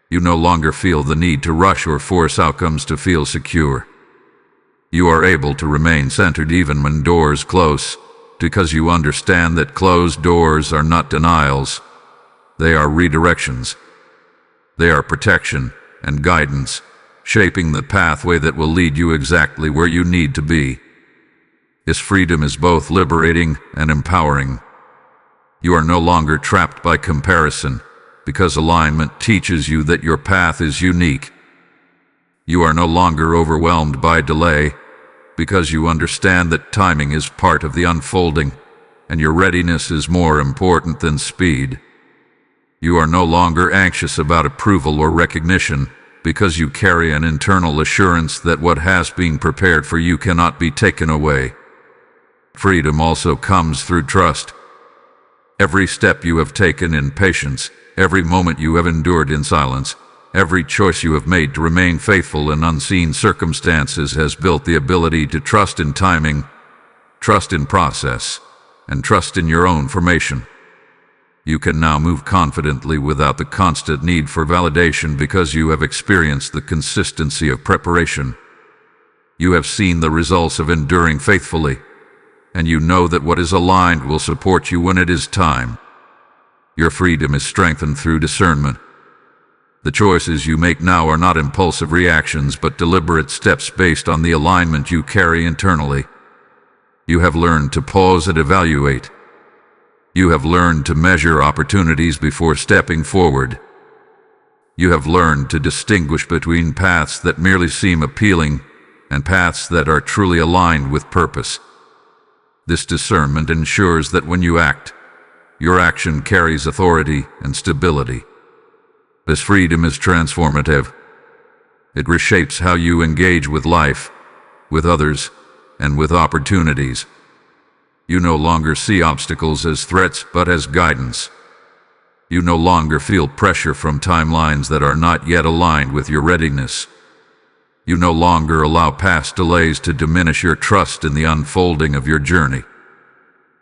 You no longer feel the need to rush or force outcomes to feel secure. You are able to remain centered even when doors close, because you understand that closed doors are not denials. They are redirections. They are protection and guidance, shaping the pathway that will lead you exactly where you need to be. This freedom is both liberating and empowering. You are no longer trapped by comparison, because alignment teaches you that your path is unique. You are no longer overwhelmed by delay, because you understand that timing is part of the unfolding, and your readiness is more important than speed. You are no longer anxious about approval or recognition, because you carry an internal assurance that what has been prepared for you cannot be taken away. Freedom also comes through trust. Every step you have taken in patience, every moment you have endured in silence, every choice you have made to remain faithful in unseen circumstances has built the ability to trust in timing, trust in process, and trust in your own formation. You can now move confidently without the constant need for validation because you have experienced the consistency of preparation. You have seen the results of enduring faithfully, and you know that what is aligned will support you when it is time. Your freedom is strengthened through discernment. The choices you make now are not impulsive reactions but deliberate steps based on the alignment you carry internally. You have learned to pause and evaluate. You have learned to measure opportunities before stepping forward. You have learned to distinguish between paths that merely seem appealing and paths that are truly aligned with purpose. This discernment ensures that when you act, your action carries authority and stability. This freedom is transformative. It reshapes how you engage with life, with others, and with opportunities. You no longer see obstacles as threats but as guidance. You no longer feel pressure from timelines that are not yet aligned with your readiness. You no longer allow past delays to diminish your trust in the unfolding of your journey.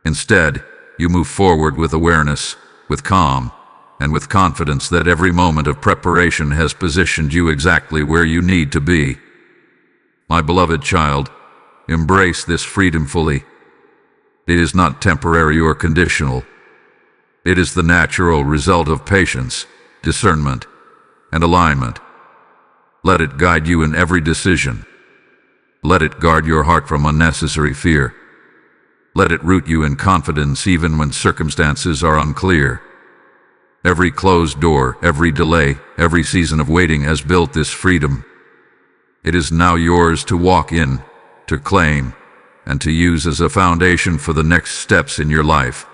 Instead, you move forward with awareness, with calm, and with confidence that every moment of preparation has positioned you exactly where you need to be. My beloved child, embrace this freedom fully. It is not temporary or conditional. It is the natural result of patience, discernment, and alignment. Let it guide you in every decision. Let it guard your heart from unnecessary fear. Let it root you in confidence even when circumstances are unclear. Every closed door, every delay, every season of waiting has built this freedom. It is now yours to walk in, to claim, and to use as a foundation for the next steps in your life.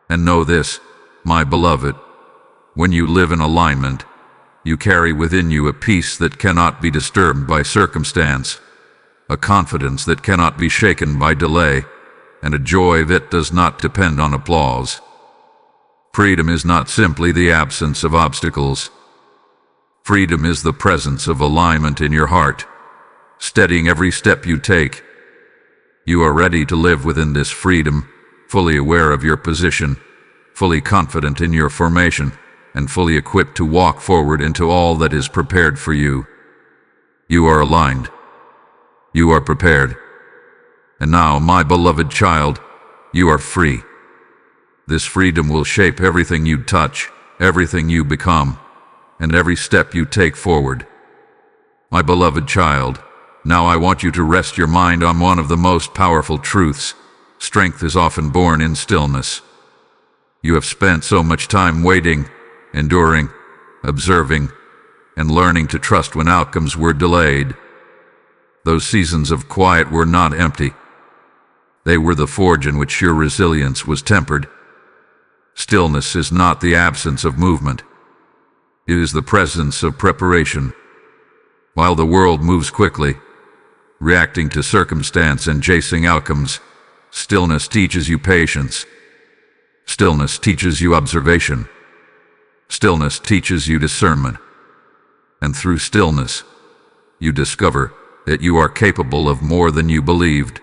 And know this, my beloved, when you live in alignment, you carry within you a peace that cannot be disturbed by circumstance, a confidence that cannot be shaken by delay, and a joy that does not depend on applause. Freedom is not simply the absence of obstacles. Freedom is the presence of alignment in your heart, steadying every step you take. You are ready to live within this freedom, fully aware of your position, fully confident in your formation, and fully equipped to walk forward into all that is prepared for you. You are aligned. You are prepared. And now, my beloved child, you are free. This freedom will shape everything you touch, everything you become, and every step you take forward. My beloved child, now I want you to rest your mind on one of the most powerful truths. Strength is often born in stillness. You have spent so much time waiting, enduring, observing, and learning to trust when outcomes were delayed. Those seasons of quiet were not empty. They were the forge in which your resilience was tempered. Stillness is not the absence of movement. It is the presence of preparation. While the world moves quickly, reacting to circumstance and chasing outcomes, stillness teaches you patience. Stillness teaches you observation. Stillness teaches you discernment. And through stillness, you discover that you are capable of more than you believed,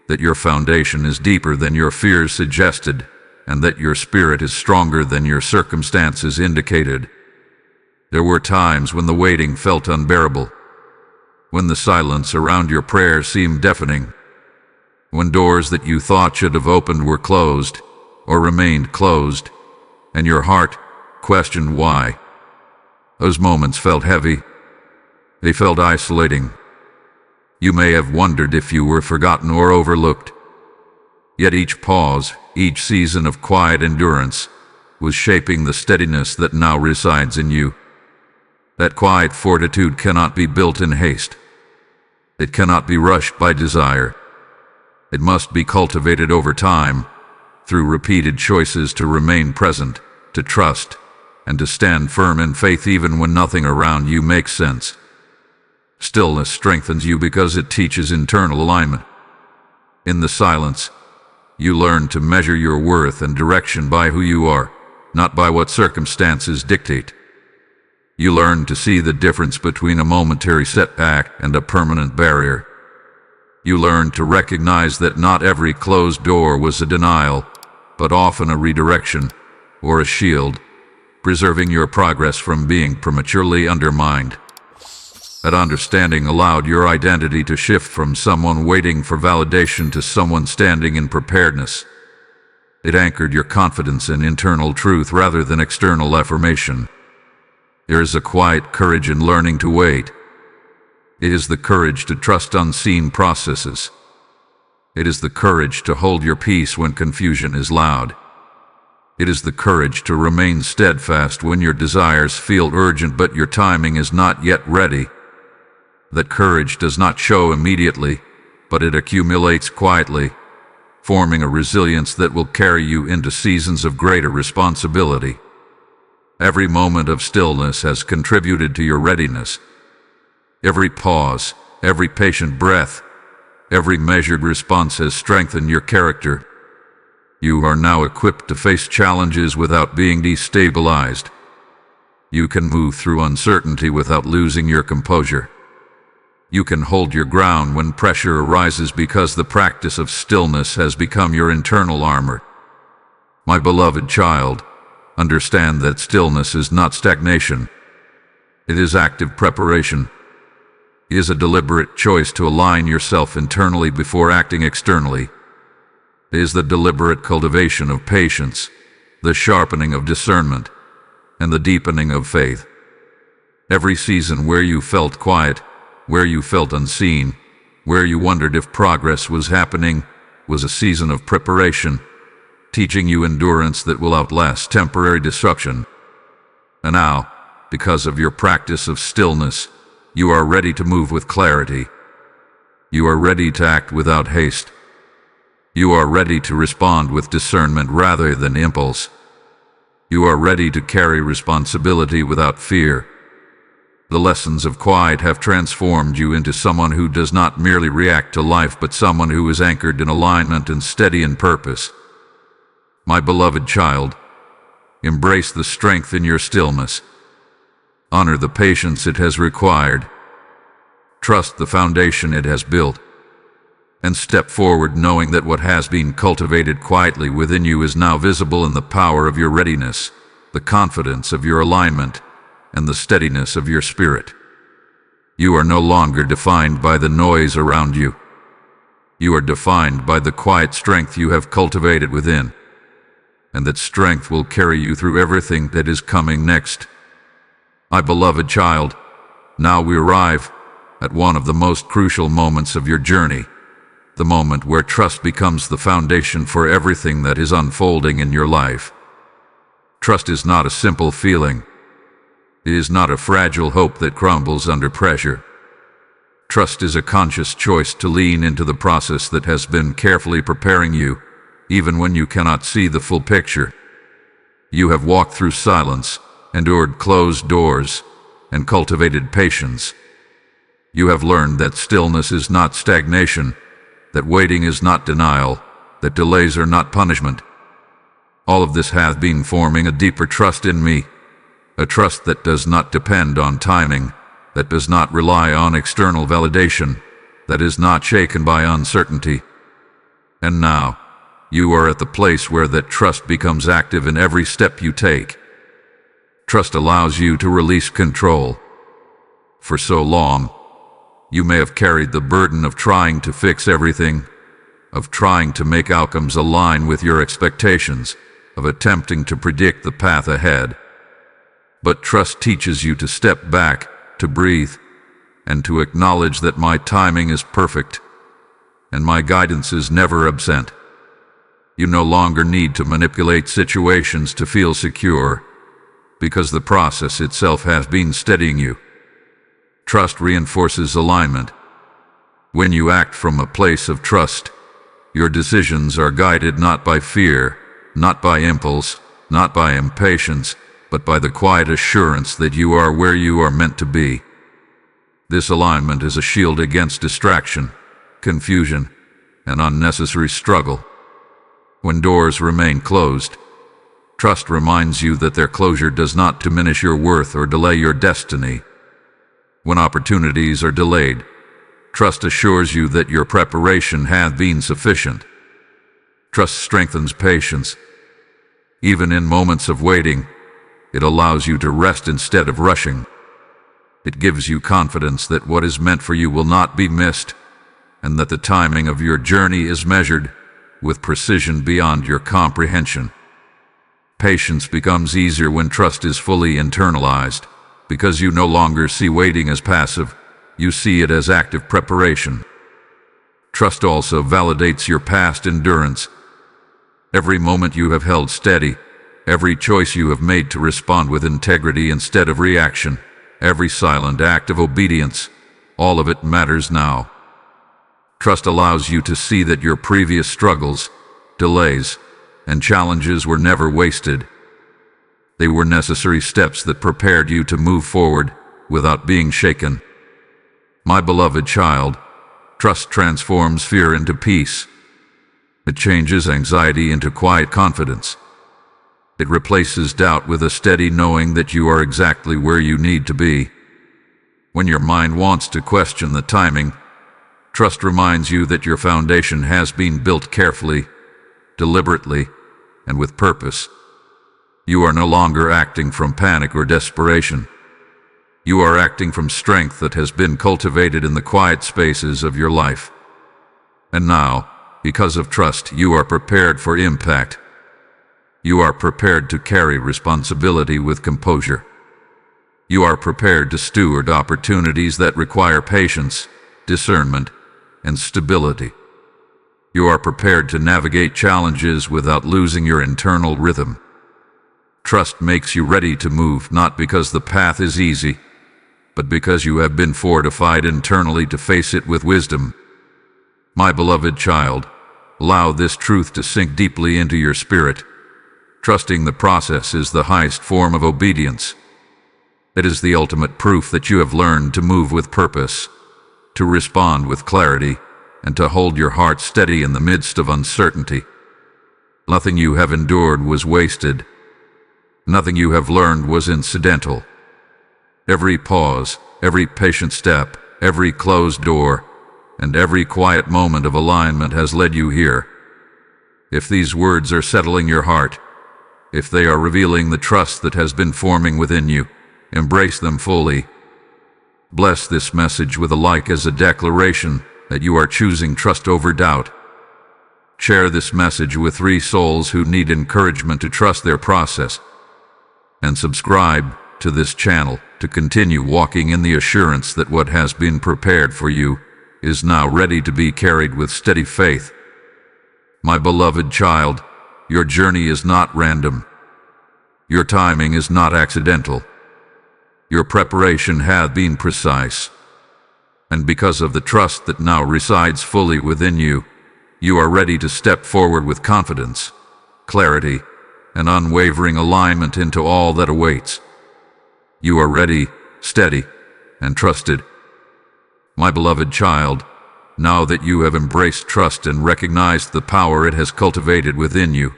that your foundation is deeper than your fears suggested, and that your spirit is stronger than your circumstances indicated. There were times when the waiting felt unbearable, when the silence around your prayer seemed deafening, when doors that you thought should have opened were closed, or remained closed, and your heart questioned why. Those moments felt heavy. They felt isolating. You may have wondered if you were forgotten or overlooked. Yet each pause, each season of quiet endurance, was shaping the steadiness that now resides in you. That quiet fortitude cannot be built in haste. It cannot be rushed by desire. It must be cultivated over time, through repeated choices to remain present, to trust, and to stand firm in faith even when nothing around you makes sense. Stillness strengthens you because it teaches internal alignment. In the silence, you learn to measure your worth and direction by who you are, not by what circumstances dictate. You learn to see the difference between a momentary setback and a permanent barrier. You learn to recognize that not every closed door was a denial, but often a redirection, or a shield, preserving your progress from being prematurely undermined. That understanding allowed your identity to shift from someone waiting for validation to someone standing in preparedness. It anchored your confidence in internal truth rather than external affirmation. There is a quiet courage in learning to wait. It is the courage to trust unseen processes. It is the courage to hold your peace when confusion is loud. It is the courage to remain steadfast when your desires feel urgent but your timing is not yet ready. That courage does not show immediately, but it accumulates quietly, forming a resilience that will carry you into seasons of greater responsibility. Every moment of stillness has contributed to your readiness. Every pause, every patient breath, every measured response has strengthened your character. You are now equipped to face challenges without being destabilized. You can move through uncertainty without losing your composure. You can hold your ground when pressure arises because the practice of stillness has become your internal armor. My beloved child, understand that stillness is not stagnation. It is active preparation. It is a deliberate choice to align yourself internally before acting externally. It is the deliberate cultivation of patience, the sharpening of discernment, and the deepening of faith. Every season where you felt quiet, where you felt unseen, where you wondered if progress was happening, was a season of preparation, teaching you endurance that will outlast temporary disruption. And now, because of your practice of stillness, you are ready to move with clarity. You are ready to act without haste. You are ready to respond with discernment rather than impulse. You are ready to carry responsibility without fear. The lessons of quiet have transformed you into someone who does not merely react to life but someone who is anchored in alignment and steady in purpose. My beloved child, embrace the strength in your stillness. Honor the patience it has required. Trust the foundation it has built. And step forward knowing that what has been cultivated quietly within you is now visible in the power of your readiness, the confidence of your alignment, and the steadiness of your spirit. You are no longer defined by the noise around you. You are defined by the quiet strength you have cultivated within, and that strength will carry you through everything that is coming next. My beloved child, now we arrive at one of the most crucial moments of your journey, the moment where trust becomes the foundation for everything that is unfolding in your life. Trust is not a simple feeling. It is not a fragile hope that crumbles under pressure. Trust is a conscious choice to lean into the process that has been carefully preparing you, even when you cannot see the full picture. You have walked through silence, endured closed doors, and cultivated patience. You have learned that stillness is not stagnation, that waiting is not denial, that delays are not punishment. All of this hath been forming a deeper trust in me, a trust that does not depend on timing, that does not rely on external validation, that is not shaken by uncertainty. And now, you are at the place where that trust becomes active in every step you take. Trust allows you to release control. For so long, you may have carried the burden of trying to fix everything, of trying to make outcomes align with your expectations, of attempting to predict the path ahead. But trust teaches you to step back, to breathe, and to acknowledge that my timing is perfect, and my guidance is never absent. You no longer need to manipulate situations to feel secure, because the process itself has been steadying you. Trust reinforces alignment. When you act from a place of trust, your decisions are guided not by fear, not by impulse, not by impatience, but by the quiet assurance that you are where you are meant to be. This alignment is a shield against distraction, confusion, and unnecessary struggle. When doors remain closed, trust reminds you that their closure does not diminish your worth or delay your destiny. When opportunities are delayed, trust assures you that your preparation hath been sufficient. Trust strengthens patience. Even in moments of waiting, it allows you to rest instead of rushing. It gives you confidence that what is meant for you will not be missed, and that the timing of your journey is measured with precision beyond your comprehension. Patience becomes easier when trust is fully internalized, because you no longer see waiting as passive, you see it as active preparation. Trust also validates your past endurance. Every moment you have held steady, every choice you have made to respond with integrity instead of reaction, every silent act of obedience, all of it matters now. Trust allows you to see that your previous struggles, delays, and challenges were never wasted. They were necessary steps that prepared you to move forward without being shaken. My beloved child, trust transforms fear into peace. It changes anxiety into quiet confidence. It replaces doubt with a steady knowing that you are exactly where you need to be. When your mind wants to question the timing, trust reminds you that your foundation has been built carefully, deliberately, and with purpose. You are no longer acting from panic or desperation. You are acting from strength that has been cultivated in the quiet spaces of your life. And now, because of trust, you are prepared for impact. You are prepared to carry responsibility with composure. You are prepared to steward opportunities that require patience, discernment, and stability. You are prepared to navigate challenges without losing your internal rhythm. Trust makes you ready to move, not because the path is easy, but because you have been fortified internally to face it with wisdom. My beloved child, allow this truth to sink deeply into your spirit. Trusting the process is the highest form of obedience. It is the ultimate proof that you have learned to move with purpose, to respond with clarity, and to hold your heart steady in the midst of uncertainty. Nothing you have endured was wasted. Nothing you have learned was incidental. Every pause, every patient step, every closed door, and every quiet moment of alignment has led you here. If these words are settling your heart, if they are revealing the trust that has been forming within you, embrace them fully. Bless this message with a like as a declaration that you are choosing trust over doubt. Share this message with 3 souls who need encouragement to trust their process. And subscribe to this channel to continue walking in the assurance that what has been prepared for you is now ready to be carried with steady faith. My beloved child, your journey is not random. Your timing is not accidental. Your preparation has been precise. And because of the trust that now resides fully within you, you are ready to step forward with confidence, clarity, and unwavering alignment into all that awaits. You are ready, steady, and trusted. My beloved child, now that you have embraced trust and recognized the power it has cultivated within you,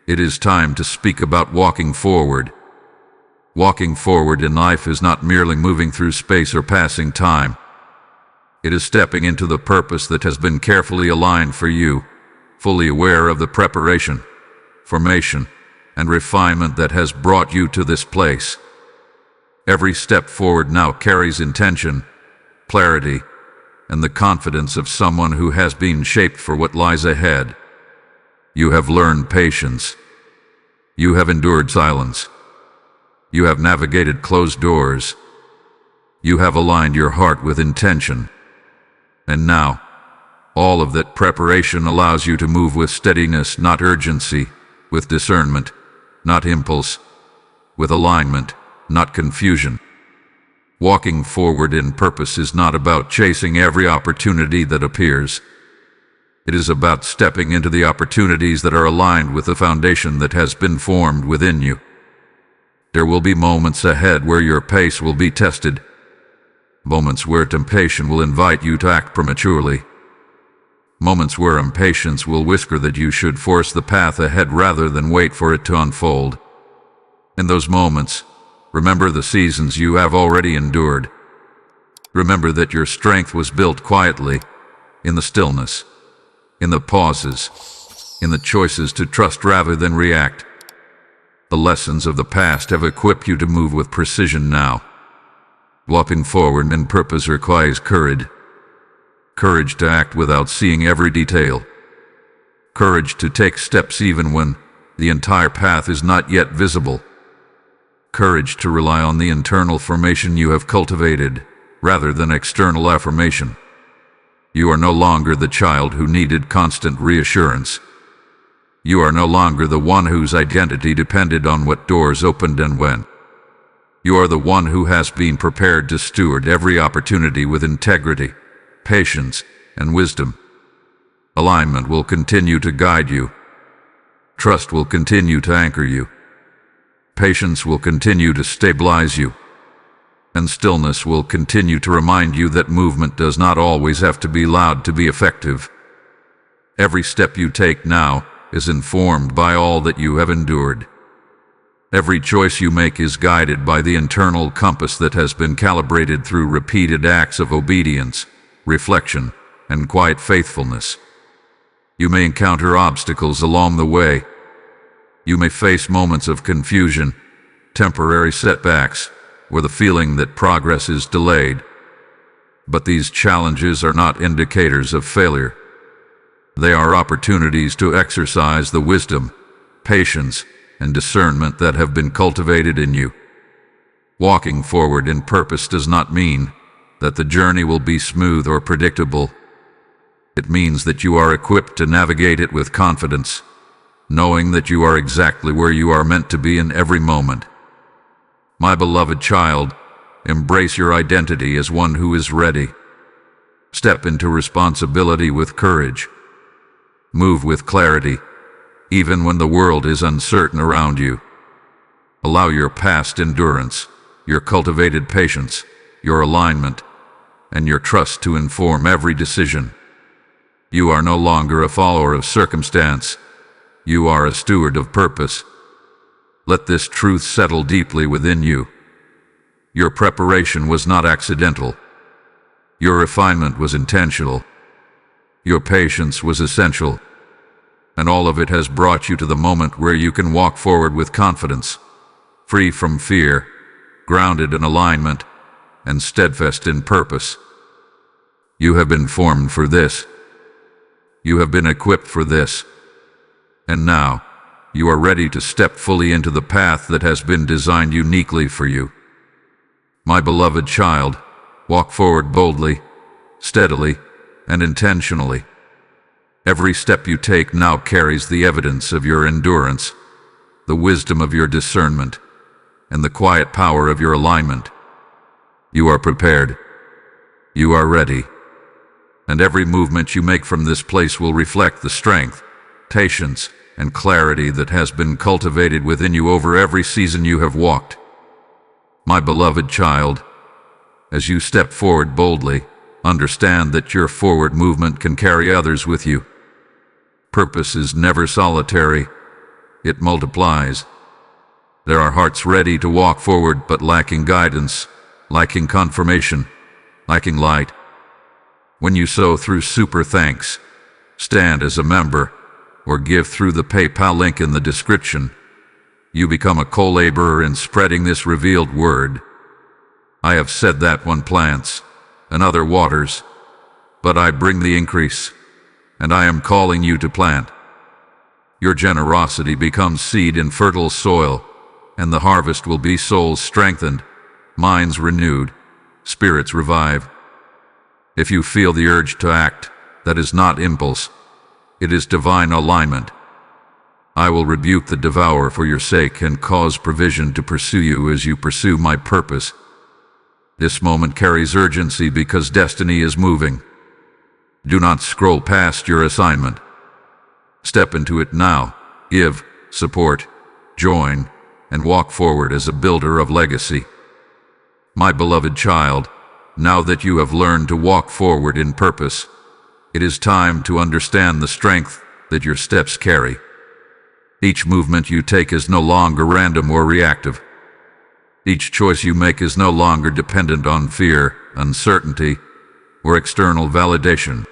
it is time to speak about walking forward. Walking forward in life is not merely moving through space or passing time. It is stepping into the purpose that has been carefully aligned for you, fully aware of the preparation, formation, and refinement that has brought you to this place. Every step forward now carries intention, clarity, and the confidence of someone who has been shaped for what lies ahead. You have learned patience. You have endured silence. You have navigated closed doors. You have aligned your heart with intention. And now, all of that preparation allows you to move with steadiness, not urgency, with discernment, not impulse, with alignment, not confusion. Walking forward in purpose is not about chasing every opportunity that appears. It is about stepping into the opportunities that are aligned with the foundation that has been formed within you. There will be moments ahead where your pace will be tested, moments where temptation will invite you to act prematurely, moments where impatience will whisper that you should force the path ahead rather than wait for it to unfold. In those moments, remember the seasons you have already endured. Remember that your strength was built quietly, in the stillness, in the pauses, in the choices to trust rather than react. The lessons of the past have equipped you to move with precision now. Walking forward in purpose requires courage. Courage to act without seeing every detail. Courage to take steps even when the entire path is not yet visible. Courage to rely on the internal formation you have cultivated, rather than external affirmation. You are no longer the child who needed constant reassurance. You are no longer the one whose identity depended on what doors opened and when. You are the one who has been prepared to steward every opportunity with integrity, patience, and wisdom. Alignment will continue to guide you. Trust will continue to anchor you. Patience will continue to stabilize you. And stillness will continue to remind you that movement does not always have to be loud to be effective. Every step you take now is informed by all that you have endured. Every choice you make is guided by the internal compass that has been calibrated through repeated acts of obedience, reflection, and quiet faithfulness. You may encounter obstacles along the way. You may face moments of confusion, temporary setbacks, or the feeling that progress is delayed. But these challenges are not indicators of failure. They are opportunities to exercise the wisdom, patience, and discernment that have been cultivated in you. Walking forward in purpose does not mean that the journey will be smooth or predictable. It means that you are equipped to navigate it with confidence, knowing that you are exactly where you are meant to be in every moment. My beloved child, embrace your identity as one who is ready. Step into responsibility with courage. Move with clarity, even when the world is uncertain around you. Allow your past endurance, your cultivated patience, your alignment, and your trust to inform every decision. You are no longer a follower of circumstance. You are a steward of purpose. Let this truth settle deeply within you. Your preparation was not accidental. Your refinement was intentional. Your patience was essential. And all of it has brought you to the moment where you can walk forward with confidence, free from fear, grounded in alignment, and steadfast in purpose. You have been formed for this. You have been equipped for this. And now, you are ready to step fully into the path that has been designed uniquely for you. My beloved child, walk forward boldly, steadily, and intentionally. Every step you take now carries the evidence of your endurance, the wisdom of your discernment, and the quiet power of your alignment. You are prepared. You are ready. And every movement you make from this place will reflect the strength, patience, and clarity that has been cultivated within you over every season you have walked. My beloved child, as you step forward boldly, understand that your forward movement can carry others with you. Purpose is never solitary. It multiplies. There are hearts ready to walk forward but lacking guidance, lacking confirmation, lacking light. When you sow through Super Thanks, stand as a member, or give through the PayPal link in the description, you become a co-laborer in spreading this revealed word. I have said that one plants, another waters, but I bring the increase, and I am calling you to plant. Your generosity becomes seed in fertile soil, and the harvest will be souls strengthened, minds renewed, spirits revived. If you feel the urge to act, that is not impulse. It is divine alignment. I will rebuke the devourer for your sake and cause provision to pursue you as you pursue my purpose. This moment carries urgency because destiny is moving. Do not scroll past your assignment. Step into it now. Give, support, join, and walk forward as a builder of legacy. My beloved child, now that you have learned to walk forward in purpose, it is time to understand the strength that your steps carry. Each movement you take is no longer random or reactive. Each choice you make is no longer dependent on fear, uncertainty, or external validation.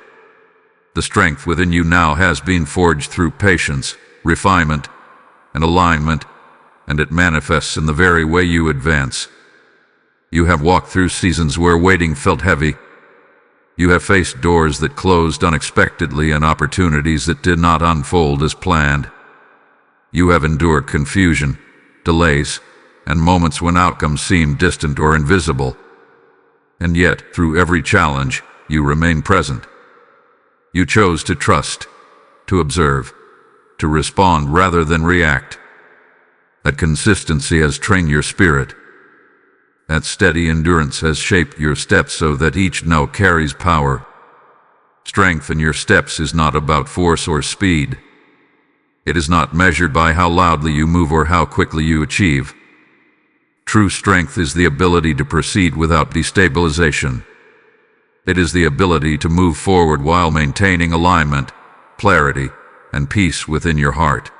The strength within you now has been forged through patience, refinement, and alignment, and it manifests in the very way you advance. You have walked through seasons where waiting felt heavy. You have faced doors that closed unexpectedly and opportunities that did not unfold as planned. You have endured confusion, delays, and moments when outcomes seemed distant or invisible. And yet, through every challenge, you remain present. You chose to trust, to observe, to respond rather than react. That consistency has trained your spirit. That steady endurance has shaped your steps so that each no carries power. Strength in your steps is not about force or speed. It is not measured by how loudly you move or how quickly you achieve. True strength is the ability to proceed without destabilization. It is the ability to move forward while maintaining alignment, clarity, and peace within your heart.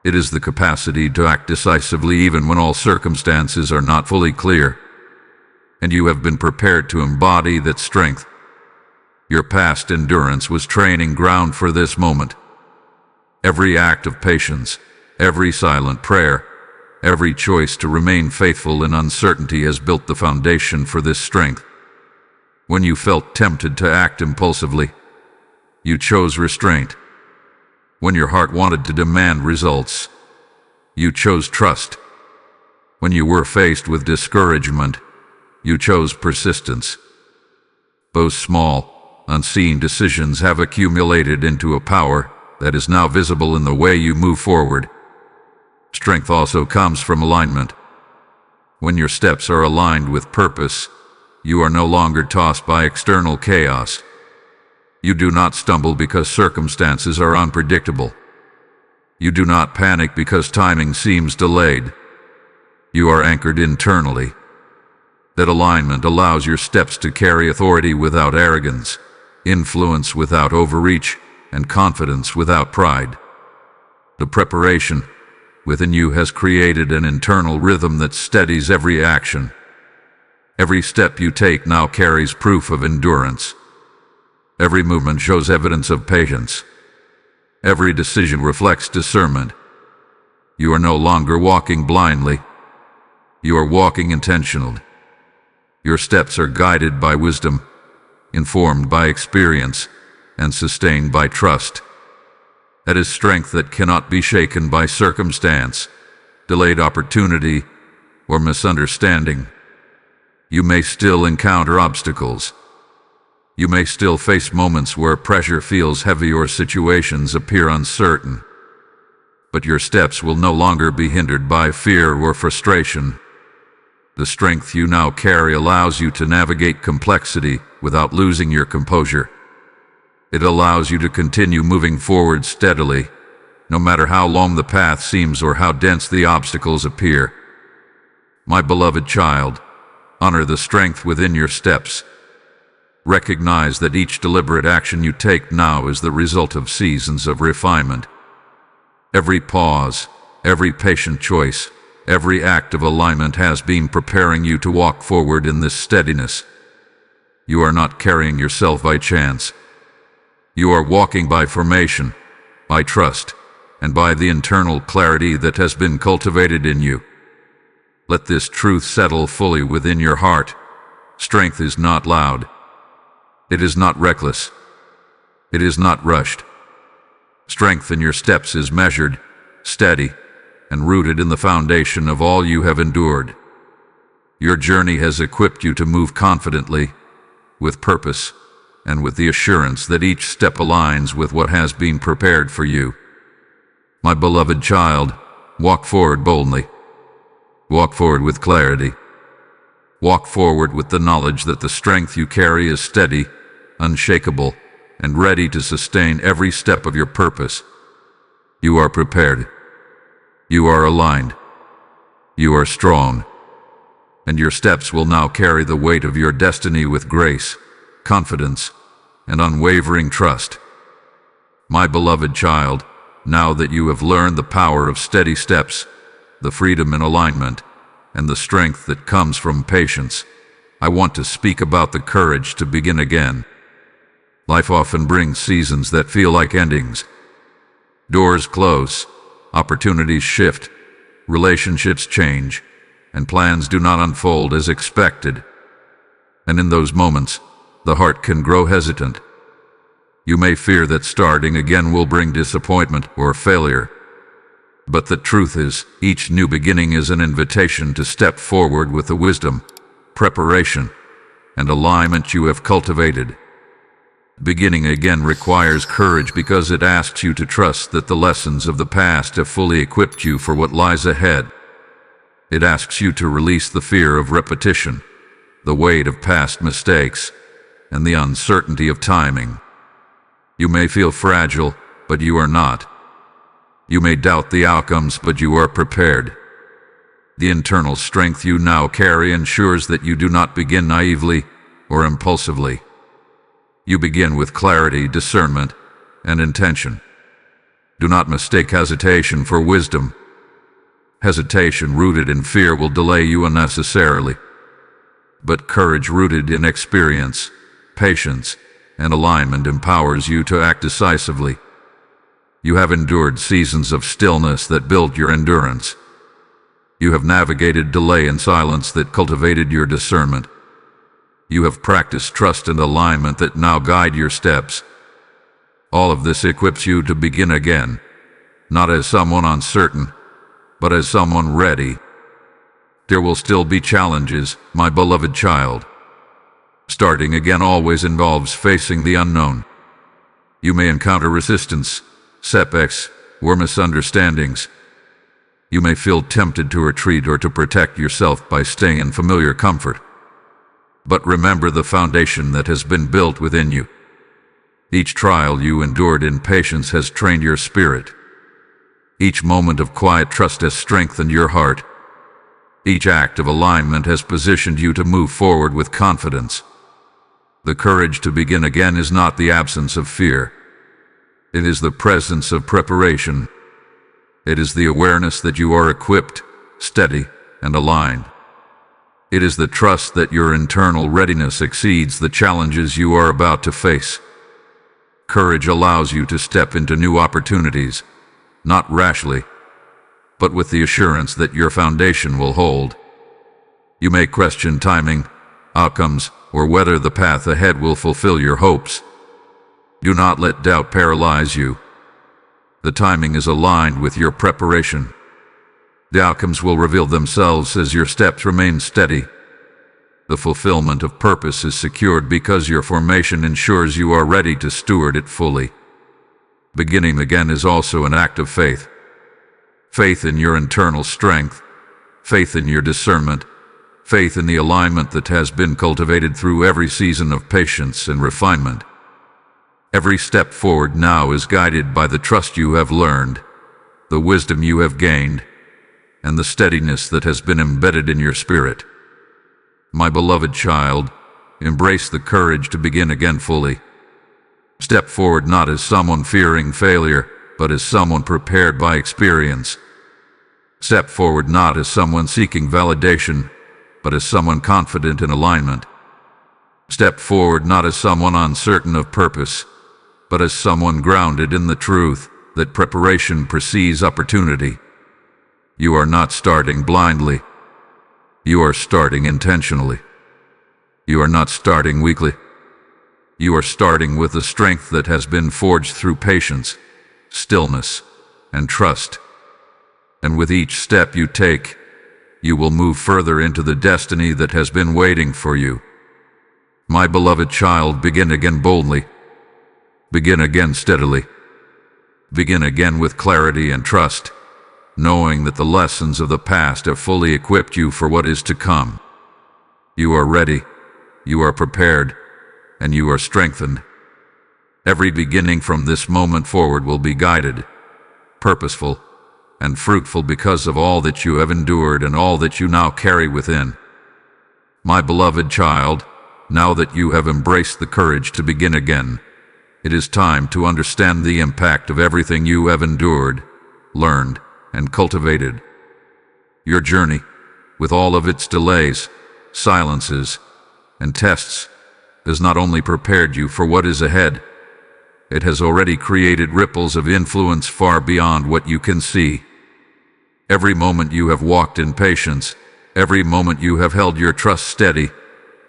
It is the capacity to act decisively even when all circumstances are not fully clear. And you have been prepared to embody that strength. Your past endurance was training ground for this moment. Every act of patience, every silent prayer, every choice to remain faithful in uncertainty has built the foundation for this strength. When you felt tempted to act impulsively, you chose restraint. When your heart wanted to demand results, you chose trust. When you were faced with discouragement, you chose persistence. Those small, unseen decisions have accumulated into a power that is now visible in the way you move forward. Strength also comes from alignment. When your steps are aligned with purpose, you are no longer tossed by external chaos. You do not stumble because circumstances are unpredictable. You do not panic because timing seems delayed. You are anchored internally. That alignment allows your steps to carry authority without arrogance, influence without overreach, and confidence without pride. The preparation within you has created an internal rhythm that steadies every action. Every step you take now carries proof of endurance. Every movement shows evidence of patience. Every decision reflects discernment. You are no longer walking blindly. You are walking intentionally. Your steps are guided by wisdom, informed by experience, and sustained by trust. That is strength that cannot be shaken by circumstance, delayed opportunity, or misunderstanding. You may still encounter obstacles. You may still face moments where pressure feels heavy or situations appear uncertain. But your steps will no longer be hindered by fear or frustration. The strength you now carry allows you to navigate complexity without losing your composure. It allows you to continue moving forward steadily, no matter how long the path seems or how dense the obstacles appear. My beloved child, honor the strength within your steps. Recognize that each deliberate action you take now is the result of seasons of refinement. Every pause, every patient choice, every act of alignment has been preparing you to walk forward in this steadiness. You are not carrying yourself by chance. You are walking by formation, by trust, and by the internal clarity that has been cultivated in you. Let this truth settle fully within your heart. Strength is not loud. It is not reckless. It is not rushed. Strength in your steps is measured, steady, and rooted in the foundation of all you have endured. Your journey has equipped you to move confidently, with purpose, and with the assurance that each step aligns with what has been prepared for you. My beloved child, walk forward boldly. Walk forward with clarity. Walk forward with the knowledge that the strength you carry is steady, unshakable, and ready to sustain every step of your purpose. You are prepared. You are aligned. You are strong. And your steps will now carry the weight of your destiny with grace, confidence, and unwavering trust. My beloved child, now that you have learned the power of steady steps, the freedom in alignment, and the strength that comes from patience, I want to speak about the courage to begin again. Life often brings seasons that feel like endings. Doors close, opportunities shift, relationships change, and plans do not unfold as expected. And in those moments, the heart can grow hesitant. You may fear that starting again will bring disappointment or failure. But the truth is, each new beginning is an invitation to step forward with the wisdom, preparation, and alignment you have cultivated. Beginning again requires courage because it asks you to trust that the lessons of the past have fully equipped you for what lies ahead. It asks you to release the fear of repetition, the weight of past mistakes, and the uncertainty of timing. You may feel fragile, but you are not. You may doubt the outcomes, but you are prepared. The internal strength you now carry ensures that you do not begin naively or impulsively. You begin with clarity, discernment, and intention. Do not mistake hesitation for wisdom. Hesitation rooted in fear will delay you unnecessarily. But courage rooted in experience, patience, and alignment empowers you to act decisively. You have endured seasons of stillness that built your endurance. You have navigated delay and silence that cultivated your discernment. You have practiced trust and alignment that now guide your steps. All of this equips you to begin again, not as someone uncertain, but as someone ready. There will still be challenges, my beloved child. Starting again always involves facing the unknown. You may encounter resistance, setbacks, or misunderstandings. You may feel tempted to retreat or to protect yourself by staying in familiar comfort. But remember the foundation that has been built within you. Each trial you endured in patience has trained your spirit. Each moment of quiet trust has strengthened your heart. Each act of alignment has positioned you to move forward with confidence. The courage to begin again is not the absence of fear. It is the presence of preparation. It is the awareness that you are equipped, steady, and aligned. It is the trust that your internal readiness exceeds the challenges you are about to face. Courage allows you to step into new opportunities, not rashly, but with the assurance that your foundation will hold. You may question timing, outcomes, or whether the path ahead will fulfill your hopes. Do not let doubt paralyze you. The timing is aligned with your preparation. The outcomes will reveal themselves as your steps remain steady. The fulfillment of purpose is secured because your formation ensures you are ready to steward it fully. Beginning again is also an act of faith. Faith in your internal strength, faith in your discernment, faith in the alignment that has been cultivated through every season of patience and refinement. Every step forward now is guided by the trust you have learned, the wisdom you have gained, and the steadiness that has been embedded in your spirit. My beloved child, embrace the courage to begin again fully. Step forward not as someone fearing failure, but as someone prepared by experience. Step forward not as someone seeking validation, but as someone confident in alignment. Step forward not as someone uncertain of purpose, but as someone grounded in the truth that preparation precedes opportunity. You are not starting blindly. You are starting intentionally. You are not starting weakly. You are starting with the strength that has been forged through patience, stillness, and trust. And with each step you take, you will move further into the destiny that has been waiting for you. My beloved child, begin again boldly. Begin again steadily. Begin again with clarity and trust, knowing that the lessons of the past have fully equipped you for what is to come. You are ready, you are prepared, and you are strengthened. Every beginning from this moment forward will be guided, purposeful, and fruitful because of all that you have endured and all that you now carry within. My beloved child, now that you have embraced the courage to begin again, it is time to understand the impact of everything you have endured, learned, and cultivated. Your journey, with all of its delays, silences, and tests, has not only prepared you for what is ahead, it has already created ripples of influence far beyond what you can see. Every moment you have walked in patience, every moment you have held your trust steady,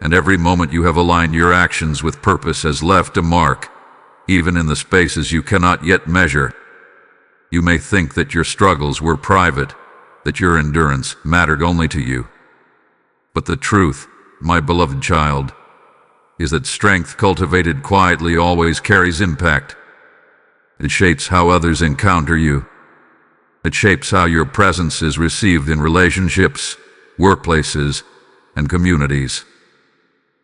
and every moment you have aligned your actions with purpose has left a mark, even in the spaces you cannot yet measure. You may think that your struggles were private, that your endurance mattered only to you. But the truth, my beloved child, is that strength cultivated quietly always carries impact. It shapes how others encounter you. It shapes how your presence is received in relationships, workplaces, and communities.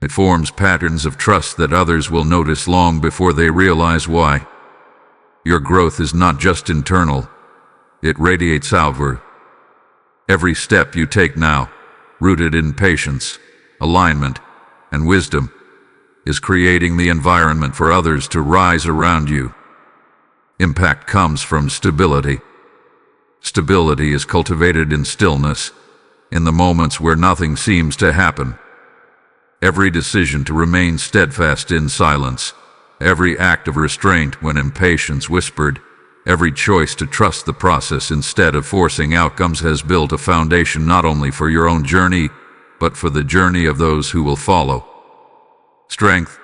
It forms patterns of trust that others will notice long before they realize why. Your growth is not just internal, it radiates outward. Every step you take now, rooted in patience, alignment, and wisdom, is creating the environment for others to rise around you. Impact comes from stability. Stability is cultivated in stillness, in the moments where nothing seems to happen. Every decision to remain steadfast in silence, every act of restraint when impatience whispered, every choice to trust the process instead of forcing outcomes has built a foundation not only for your own journey, but for the journey of those who will follow. Strength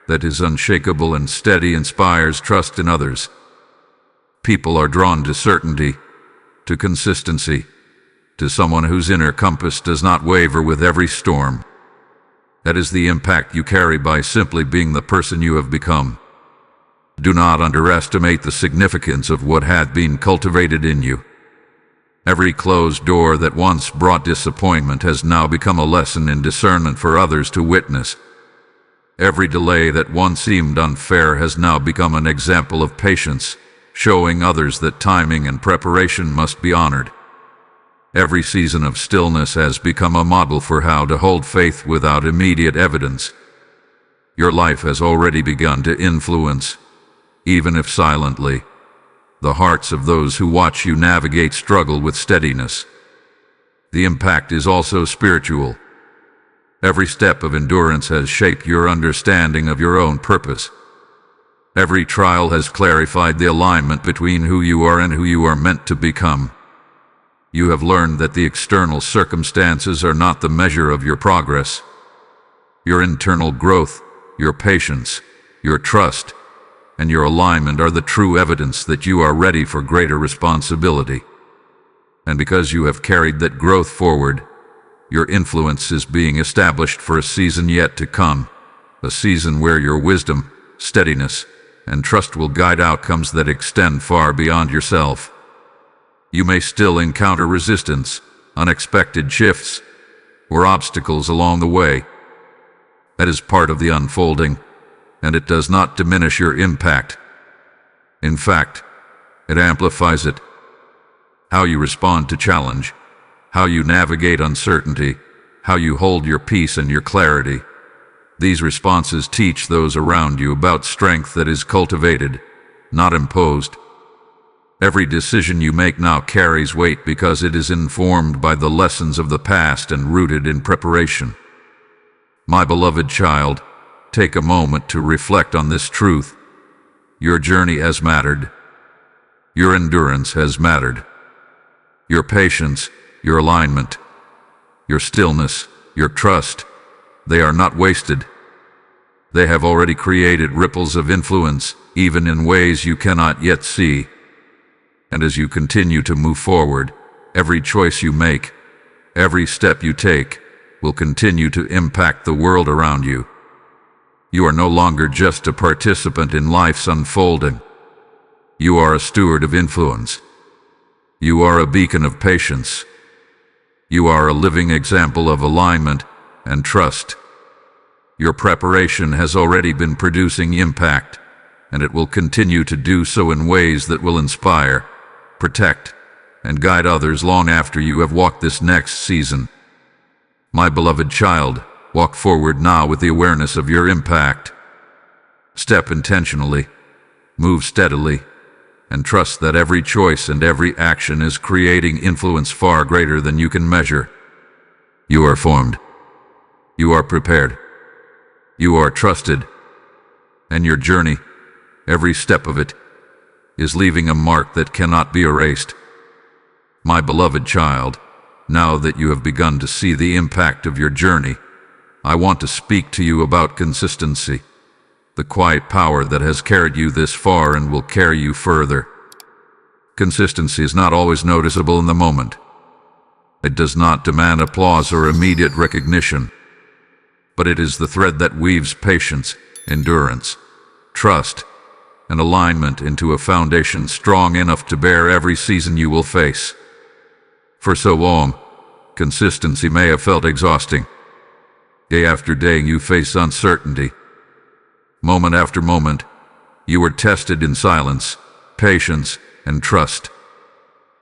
that is unshakable and steady inspires trust in others. People are drawn to certainty, to consistency, to someone whose inner compass does not waver with every storm. That is the impact you carry by simply being the person you have become. Do not underestimate the significance of what had been cultivated in you. Every closed door that once brought disappointment has now become a lesson in discernment for others to witness. Every delay that once seemed unfair has now become an example of patience, showing others that timing and preparation must be honored. Every season of stillness has become a model for how to hold faith without immediate evidence. Your life has already begun to influence, even if silently, the hearts of those who watch you navigate struggle with steadiness. The impact is also spiritual. Every step of endurance has shaped your understanding of your own purpose. Every trial has clarified the alignment between who you are and who you are meant to become. You have learned that the external circumstances are not the measure of your progress. Your internal growth, your patience, your trust, and your alignment are the true evidence that you are ready for greater responsibility. And because you have carried that growth forward, your influence is being established for a season yet to come, a season where your wisdom, steadiness, and trust will guide outcomes that extend far beyond yourself. You may still encounter resistance, unexpected shifts, or obstacles along the way. That is part of the unfolding, and it does not diminish your impact. In fact, it amplifies it. How you respond to challenge, how you navigate uncertainty, how you hold your peace and your clarity. These responses teach those around you about strength that is cultivated, not imposed. Every decision you make now carries weight because it is informed by the lessons of the past and rooted in preparation. My beloved child, take a moment to reflect on this truth. Your journey has mattered. Your endurance has mattered. Your patience, your alignment, your stillness, your trust, they are not wasted. They have already created ripples of influence, even in ways you cannot yet see. And as you continue to move forward, every choice you make, every step you take, will continue to impact the world around you. You are no longer just a participant in life's unfolding. You are a steward of influence. You are a beacon of patience. You are a living example of alignment and trust. Your preparation has already been producing impact, and it will continue to do so in ways that will inspire, protect, and guide others long after you have walked this next season. My beloved child, walk forward now with the awareness of your impact. Step intentionally, move steadily, and trust that every choice and every action is creating influence far greater than you can measure. You are formed. You are prepared. You are trusted. And your journey, every step of it, is leaving a mark that cannot be erased. My beloved child, now that you have begun to see the impact of your journey, I want to speak to you about consistency, the quiet power that has carried you this far and will carry you further. Consistency is not always noticeable in the moment. It does not demand applause or immediate recognition, but it is the thread that weaves patience, endurance, trust, and alignment into a foundation strong enough to bear every season you will face. For so long, consistency may have felt exhausting. Day after day you face uncertainty. Moment after moment, you were tested in silence, patience, and trust.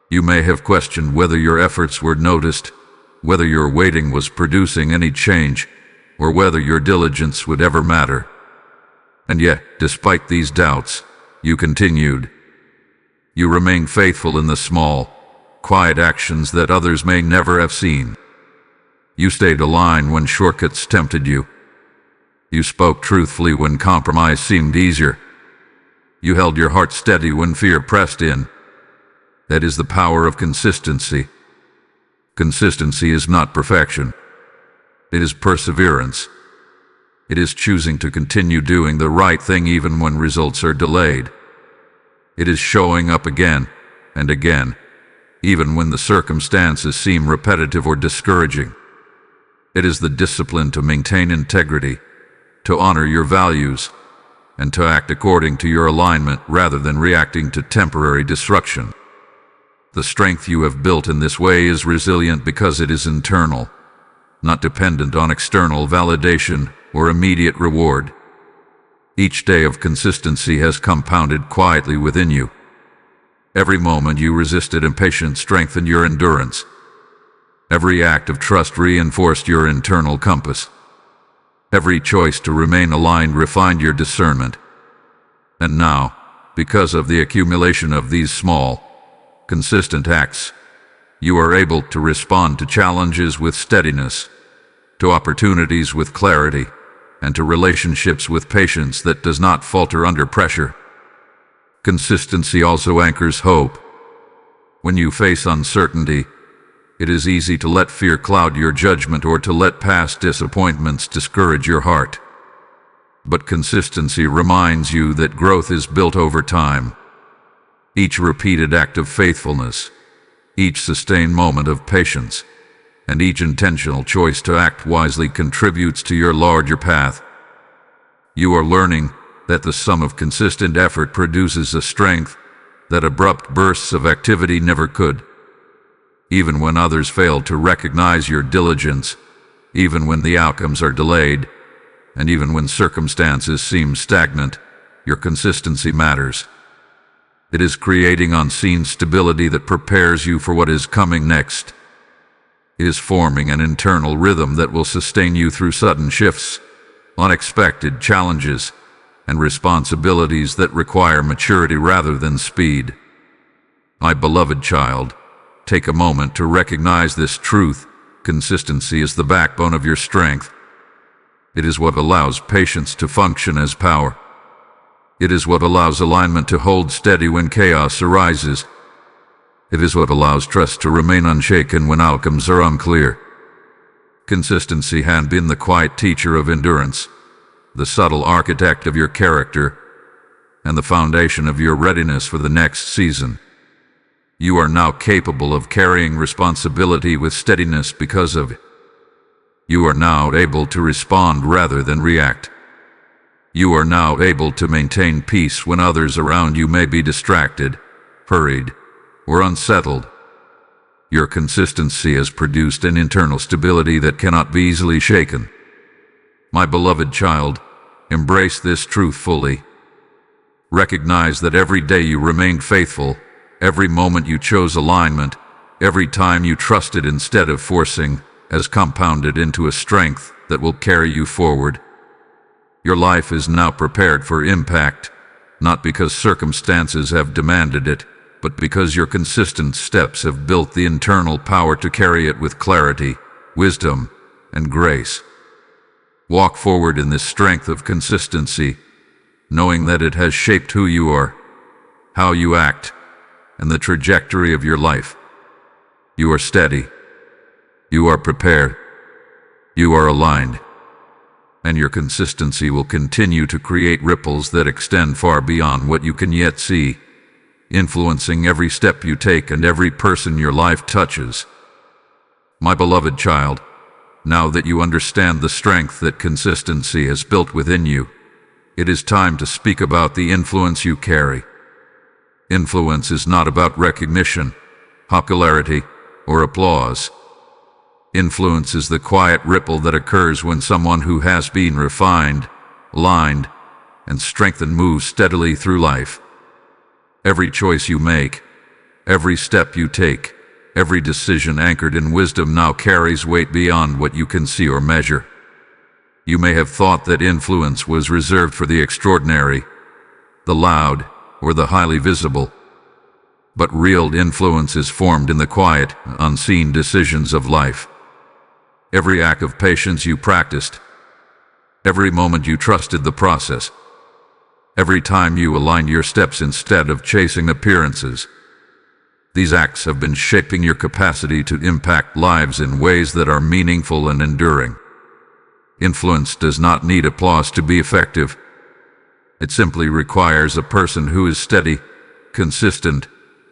You may have questioned whether your efforts were noticed, whether your waiting was producing any change, or whether your diligence would ever matter. And yet, despite these doubts, you continued. You remained faithful in the small, quiet actions that others may never have seen. You stayed aligned when shortcuts tempted you. You spoke truthfully when compromise seemed easier. You held your heart steady when fear pressed in. That is the power of consistency. Consistency is not perfection. It is perseverance. It is choosing to continue doing the right thing even when results are delayed. It is showing up again and again, even when the circumstances seem repetitive or discouraging. It is the discipline to maintain integrity, to honor your values, and to act according to your alignment rather than reacting to temporary disruption. The strength you have built in this way is resilient because it is internal, not dependent on external validation or immediate reward. Each day of consistency has compounded quietly within you. Every moment you resisted impatience strengthened your endurance. Every act of trust reinforced your internal compass. Every choice to remain aligned refined your discernment. And now, because of the accumulation of these small, consistent acts, you are able to respond to challenges with steadiness, to opportunities with clarity, and to relationships with patience that does not falter under pressure. Consistency also anchors hope. When you face uncertainty, it is easy to let fear cloud your judgment or to let past disappointments discourage your heart. But consistency reminds you that growth is built over time. Each repeated act of faithfulness, each sustained moment of patience, and each intentional choice to act wisely contributes to your larger path. You are learning that the sum of consistent effort produces a strength that abrupt bursts of activity never could. Even when others fail to recognize your diligence, even when the outcomes are delayed, and even when circumstances seem stagnant, your consistency matters. It is creating unseen stability that prepares you for what is coming next. It is forming an internal rhythm that will sustain you through sudden shifts, unexpected challenges, and responsibilities that require maturity rather than speed. My beloved child, take a moment to recognize this truth. Consistency is the backbone of your strength. It is what allows patience to function as power. It is what allows alignment to hold steady when chaos arises. It is what allows trust to remain unshaken when outcomes are unclear. Consistency has been the quiet teacher of endurance, the subtle architect of your character, and the foundation of your readiness for the next season. You are now capable of carrying responsibility with steadiness because of it. You are now able to respond rather than react. You are now able to maintain peace when others around you may be distracted, hurried, or unsettled. Your consistency has produced an internal stability that cannot be easily shaken. My beloved child, embrace this truth fully. Recognize that every day you remained faithful, every moment you chose alignment, every time you trusted instead of forcing, has compounded into a strength that will carry you forward. Your life is now prepared for impact, not because circumstances have demanded it, but because your consistent steps have built the internal power to carry it with clarity, wisdom, and grace. Walk forward in this strength of consistency, knowing that it has shaped who you are, how you act, and the trajectory of your life. You are steady. You are prepared. You are aligned. And your consistency will continue to create ripples that extend far beyond what you can yet see, influencing every step you take and every person your life touches. My beloved child, now that you understand the strength that consistency has built within you, it is time to speak about the influence you carry. Influence is not about recognition, popularity, or applause. Influence is the quiet ripple that occurs when someone who has been refined, aligned, and strengthened moves steadily through life. Every choice you make, every step you take, every decision anchored in wisdom now carries weight beyond what you can see or measure. You may have thought that influence was reserved for the extraordinary, the loud, or the highly visible. But real influence is formed in the quiet, unseen decisions of life. Every act of patience you practiced, every moment you trusted the process, every time you aligned your steps instead of chasing appearances. These acts have been shaping your capacity to impact lives in ways that are meaningful and enduring. Influence does not need applause to be effective. It simply requires a person who is steady, consistent,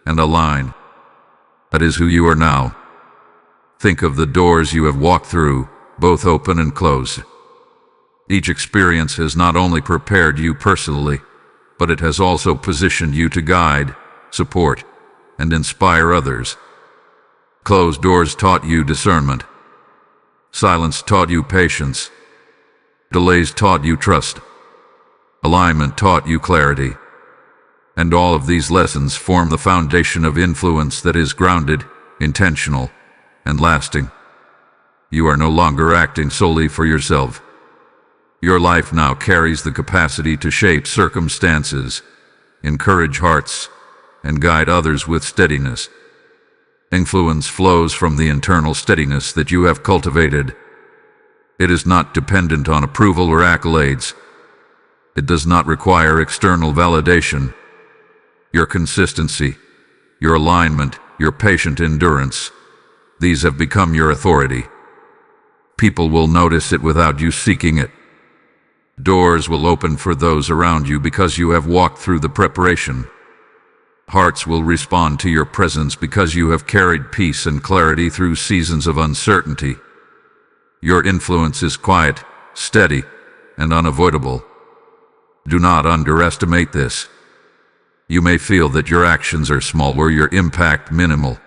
and aligned. That is who you are now. Think of the doors you have walked through, both open and closed. Each experience has not only prepared you personally, but it has also positioned you to guide, support, and inspire others. Closed doors taught you discernment. Silence taught you patience. Delays taught you trust. Alignment taught you clarity. And all of these lessons form the foundation of influence that is grounded, intentional, and lasting. You are no longer acting solely for yourself. Your life now carries the capacity to shape circumstances, encourage hearts, and guide others with steadiness. Influence flows from the internal steadiness that you have cultivated. It is not dependent on approval or accolades. It does not require external validation. Your consistency, your alignment, your patient endurance, these have become your authority. People will notice it without you seeking it. Doors will open for those around you because you have walked through the preparation. Hearts will respond to your presence because you have carried peace and clarity through seasons of uncertainty. Your influence is quiet, steady, and unavoidable. Do not underestimate this. You may feel that your actions are small or your impact minimal.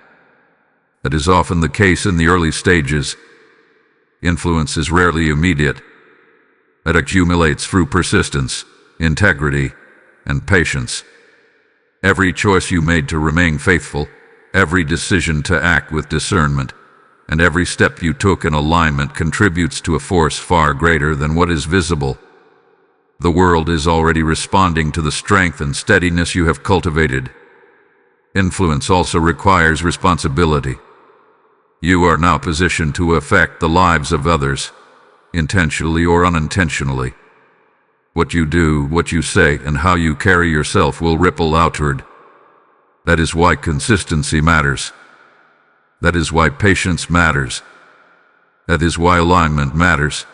That is often the case in the early stages. Influence is rarely immediate. It accumulates through persistence, integrity, and patience. Every choice you made to remain faithful, every decision to act with discernment, and every step you took in alignment contributes to a force far greater than what is visible. The world is already responding to the strength and steadiness you have cultivated. Influence also requires responsibility. You are now positioned to affect the lives of others, intentionally or unintentionally. What you do, what you say, and how you carry yourself will ripple outward. That is why consistency matters. That is why patience matters. That is why alignment matters.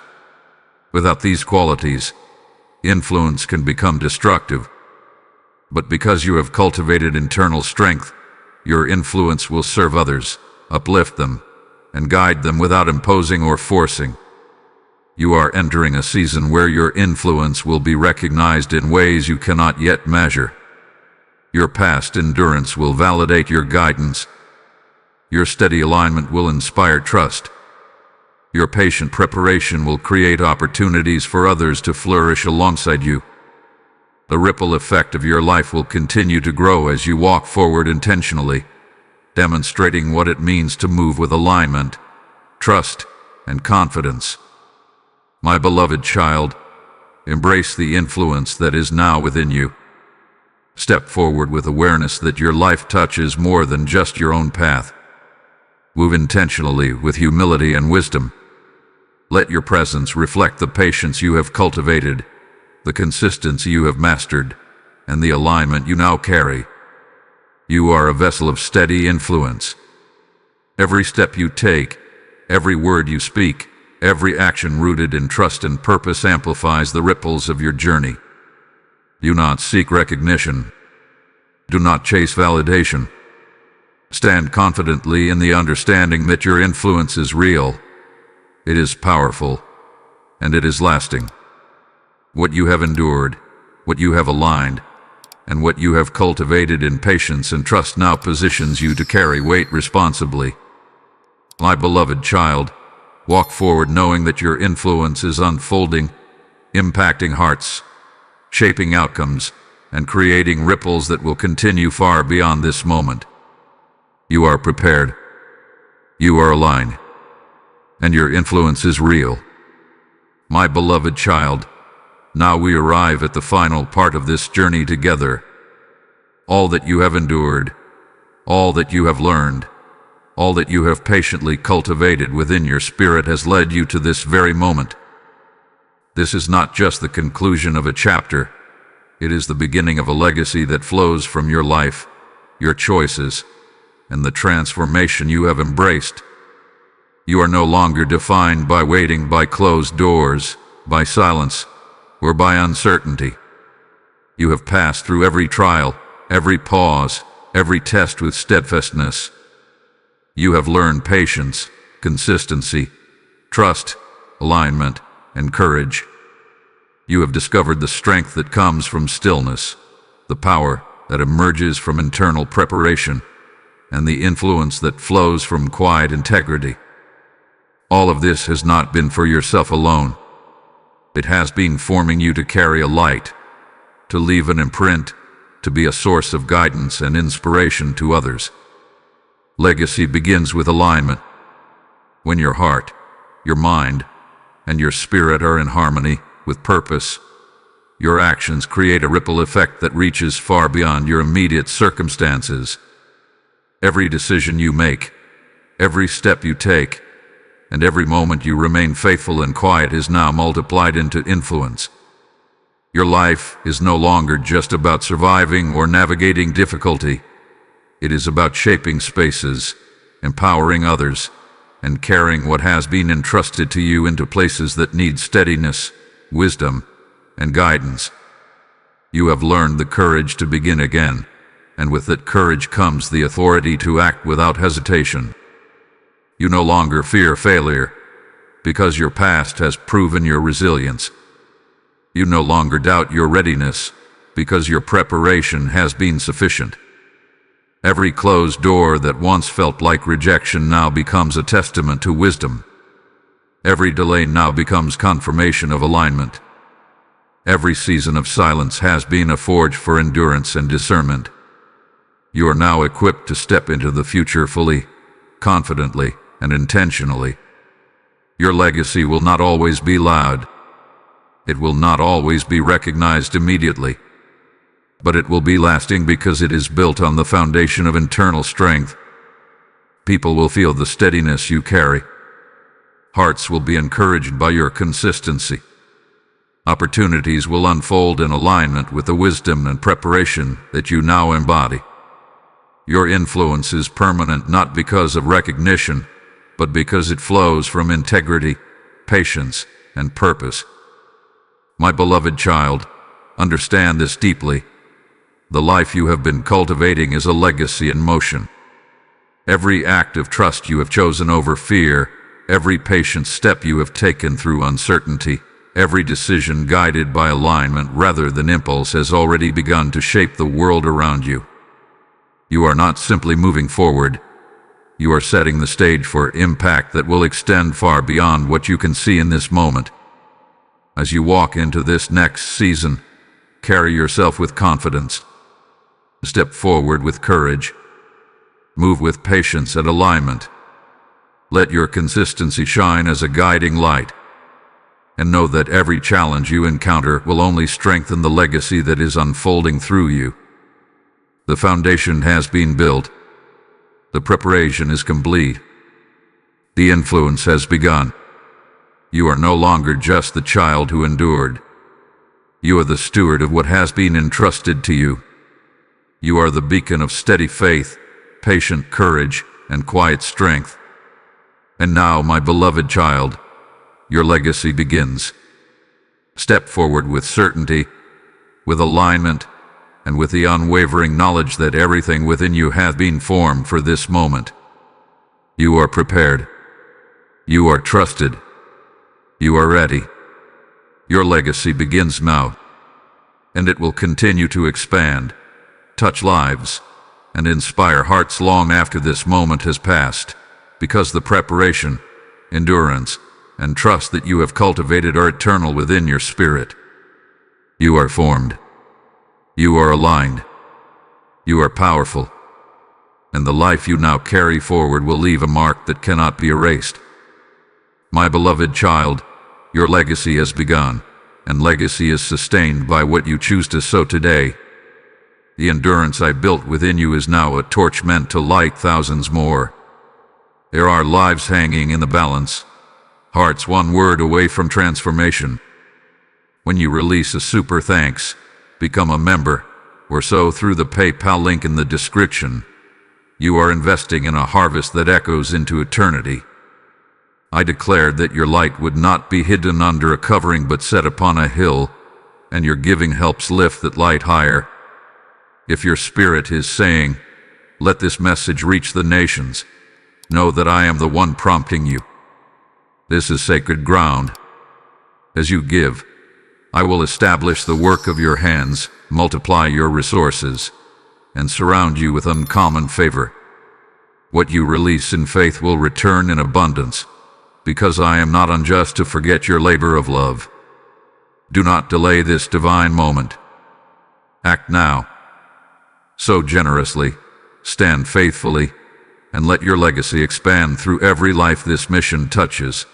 Without these qualities, influence can become destructive. But because you have cultivated internal strength, your influence will serve others, uplift them, and guide them without imposing or forcing. You are entering a season where your influence will be recognized in ways you cannot yet measure. Your past endurance will validate your guidance. Your steady alignment will inspire trust. Your patient preparation will create opportunities for others to flourish alongside you. The ripple effect of your life will continue to grow as you walk forward intentionally, demonstrating what it means to move with alignment, trust, and confidence. My beloved child, embrace the influence that is now within you. Step forward with awareness that your life touches more than just your own path. Move intentionally with humility and wisdom. Let your presence reflect the patience you have cultivated, the consistency you have mastered, and the alignment you now carry. You are a vessel of steady influence. Every step you take, every word you speak, every action rooted in trust and purpose amplifies the ripples of your journey. Do not seek recognition. Do not chase validation. Stand confidently in the understanding that your influence is real. It is powerful, and it is lasting. What you have endured, what you have aligned, and what you have cultivated in patience and trust now positions you to carry weight responsibly. My beloved child, walk forward knowing that your influence is unfolding, impacting hearts, shaping outcomes, and creating ripples that will continue far beyond this moment. You are prepared. You are aligned. And your influence is real. My beloved child, now we arrive at the final part of this journey together. All that you have endured, all that you have learned, all that you have patiently cultivated within your spirit has led you to this very moment. This is not just the conclusion of a chapter. It is the beginning of a legacy that flows from your life, your choices, and the transformation you have embraced. You are no longer defined by waiting by closed doors, by silence, or by uncertainty. You have passed through every trial, every pause, every test with steadfastness. You have learned patience, consistency, trust, alignment, and courage. You have discovered the strength that comes from stillness, the power that emerges from internal preparation, and the influence that flows from quiet integrity. All of this has not been for yourself alone. It has been forming you to carry a light, to leave an imprint, to be a source of guidance and inspiration to others. Legacy begins with alignment. When your heart, your mind, and your spirit are in harmony with purpose, your actions create a ripple effect that reaches far beyond your immediate circumstances. Every decision you make, every step you take, and every moment you remain faithful and quiet is now multiplied into influence. Your life is no longer just about surviving or navigating difficulty. It is about shaping spaces, empowering others, and carrying what has been entrusted to you into places that need steadiness, wisdom, and guidance. You have learned the courage to begin again, and with that courage comes the authority to act without hesitation. You no longer fear failure, because your past has proven your resilience. You no longer doubt your readiness, because your preparation has been sufficient. Every closed door that once felt like rejection now becomes a testament to wisdom. Every delay now becomes confirmation of alignment. Every season of silence has been a forge for endurance and discernment. You are now equipped to step into the future fully, confidently, and intentionally. Your legacy will not always be loud. It will not always be recognized immediately. But it will be lasting because it is built on the foundation of internal strength. People will feel the steadiness you carry. Hearts will be encouraged by your consistency. Opportunities will unfold in alignment with the wisdom and preparation that you now embody. Your influence is permanent not because of recognition, but because it flows from integrity, patience, and purpose. My beloved child, understand this deeply. The life you have been cultivating is a legacy in motion. Every act of trust you have chosen over fear, every patient step you have taken through uncertainty, every decision guided by alignment rather than impulse has already begun to shape the world around you. You are not simply moving forward. You are setting the stage for impact that will extend far beyond what you can see in this moment. As you walk into this next season, carry yourself with confidence. Step forward with courage. Move with patience and alignment. Let your consistency shine as a guiding light. And know that every challenge you encounter will only strengthen the legacy that is unfolding through you. The foundation has been built. The preparation is complete. The influence has begun. You are no longer just the child who endured. You are the steward of what has been entrusted to you. You are the beacon of steady faith, patient courage, and quiet strength. And now, my beloved child, your legacy begins. Step forward with certainty, with alignment, and with the unwavering knowledge that everything within you hath been formed for this moment. You are prepared. You are trusted. You are ready. Your legacy begins now, and it will continue to expand, touch lives, and inspire hearts long after this moment has passed, because the preparation, endurance, and trust that you have cultivated are eternal within your spirit. You are formed. You are aligned. You are powerful. And the life you now carry forward will leave a mark that cannot be erased. My beloved child, your legacy has begun, and legacy is sustained by what you choose to sow today. The endurance I built within you is now a torch meant to light thousands more. There are lives hanging in the balance, hearts one word away from transformation. When you release a super thanks, become a member, or so through the PayPal link in the description, you are investing in a harvest that echoes into eternity. I declared that your light would not be hidden under a covering but set upon a hill, and your giving helps lift that light higher. If your spirit is saying, "Let this message reach the nations," know that I am the one prompting you. This is sacred ground. As you give, I will establish the work of your hands, multiply your resources, and surround you with uncommon favor. What you release in faith will return in abundance, because I am not unjust to forget your labor of love. Do not delay this divine moment. Act now. Sow generously, stand faithfully, and let your legacy expand through every life this mission touches.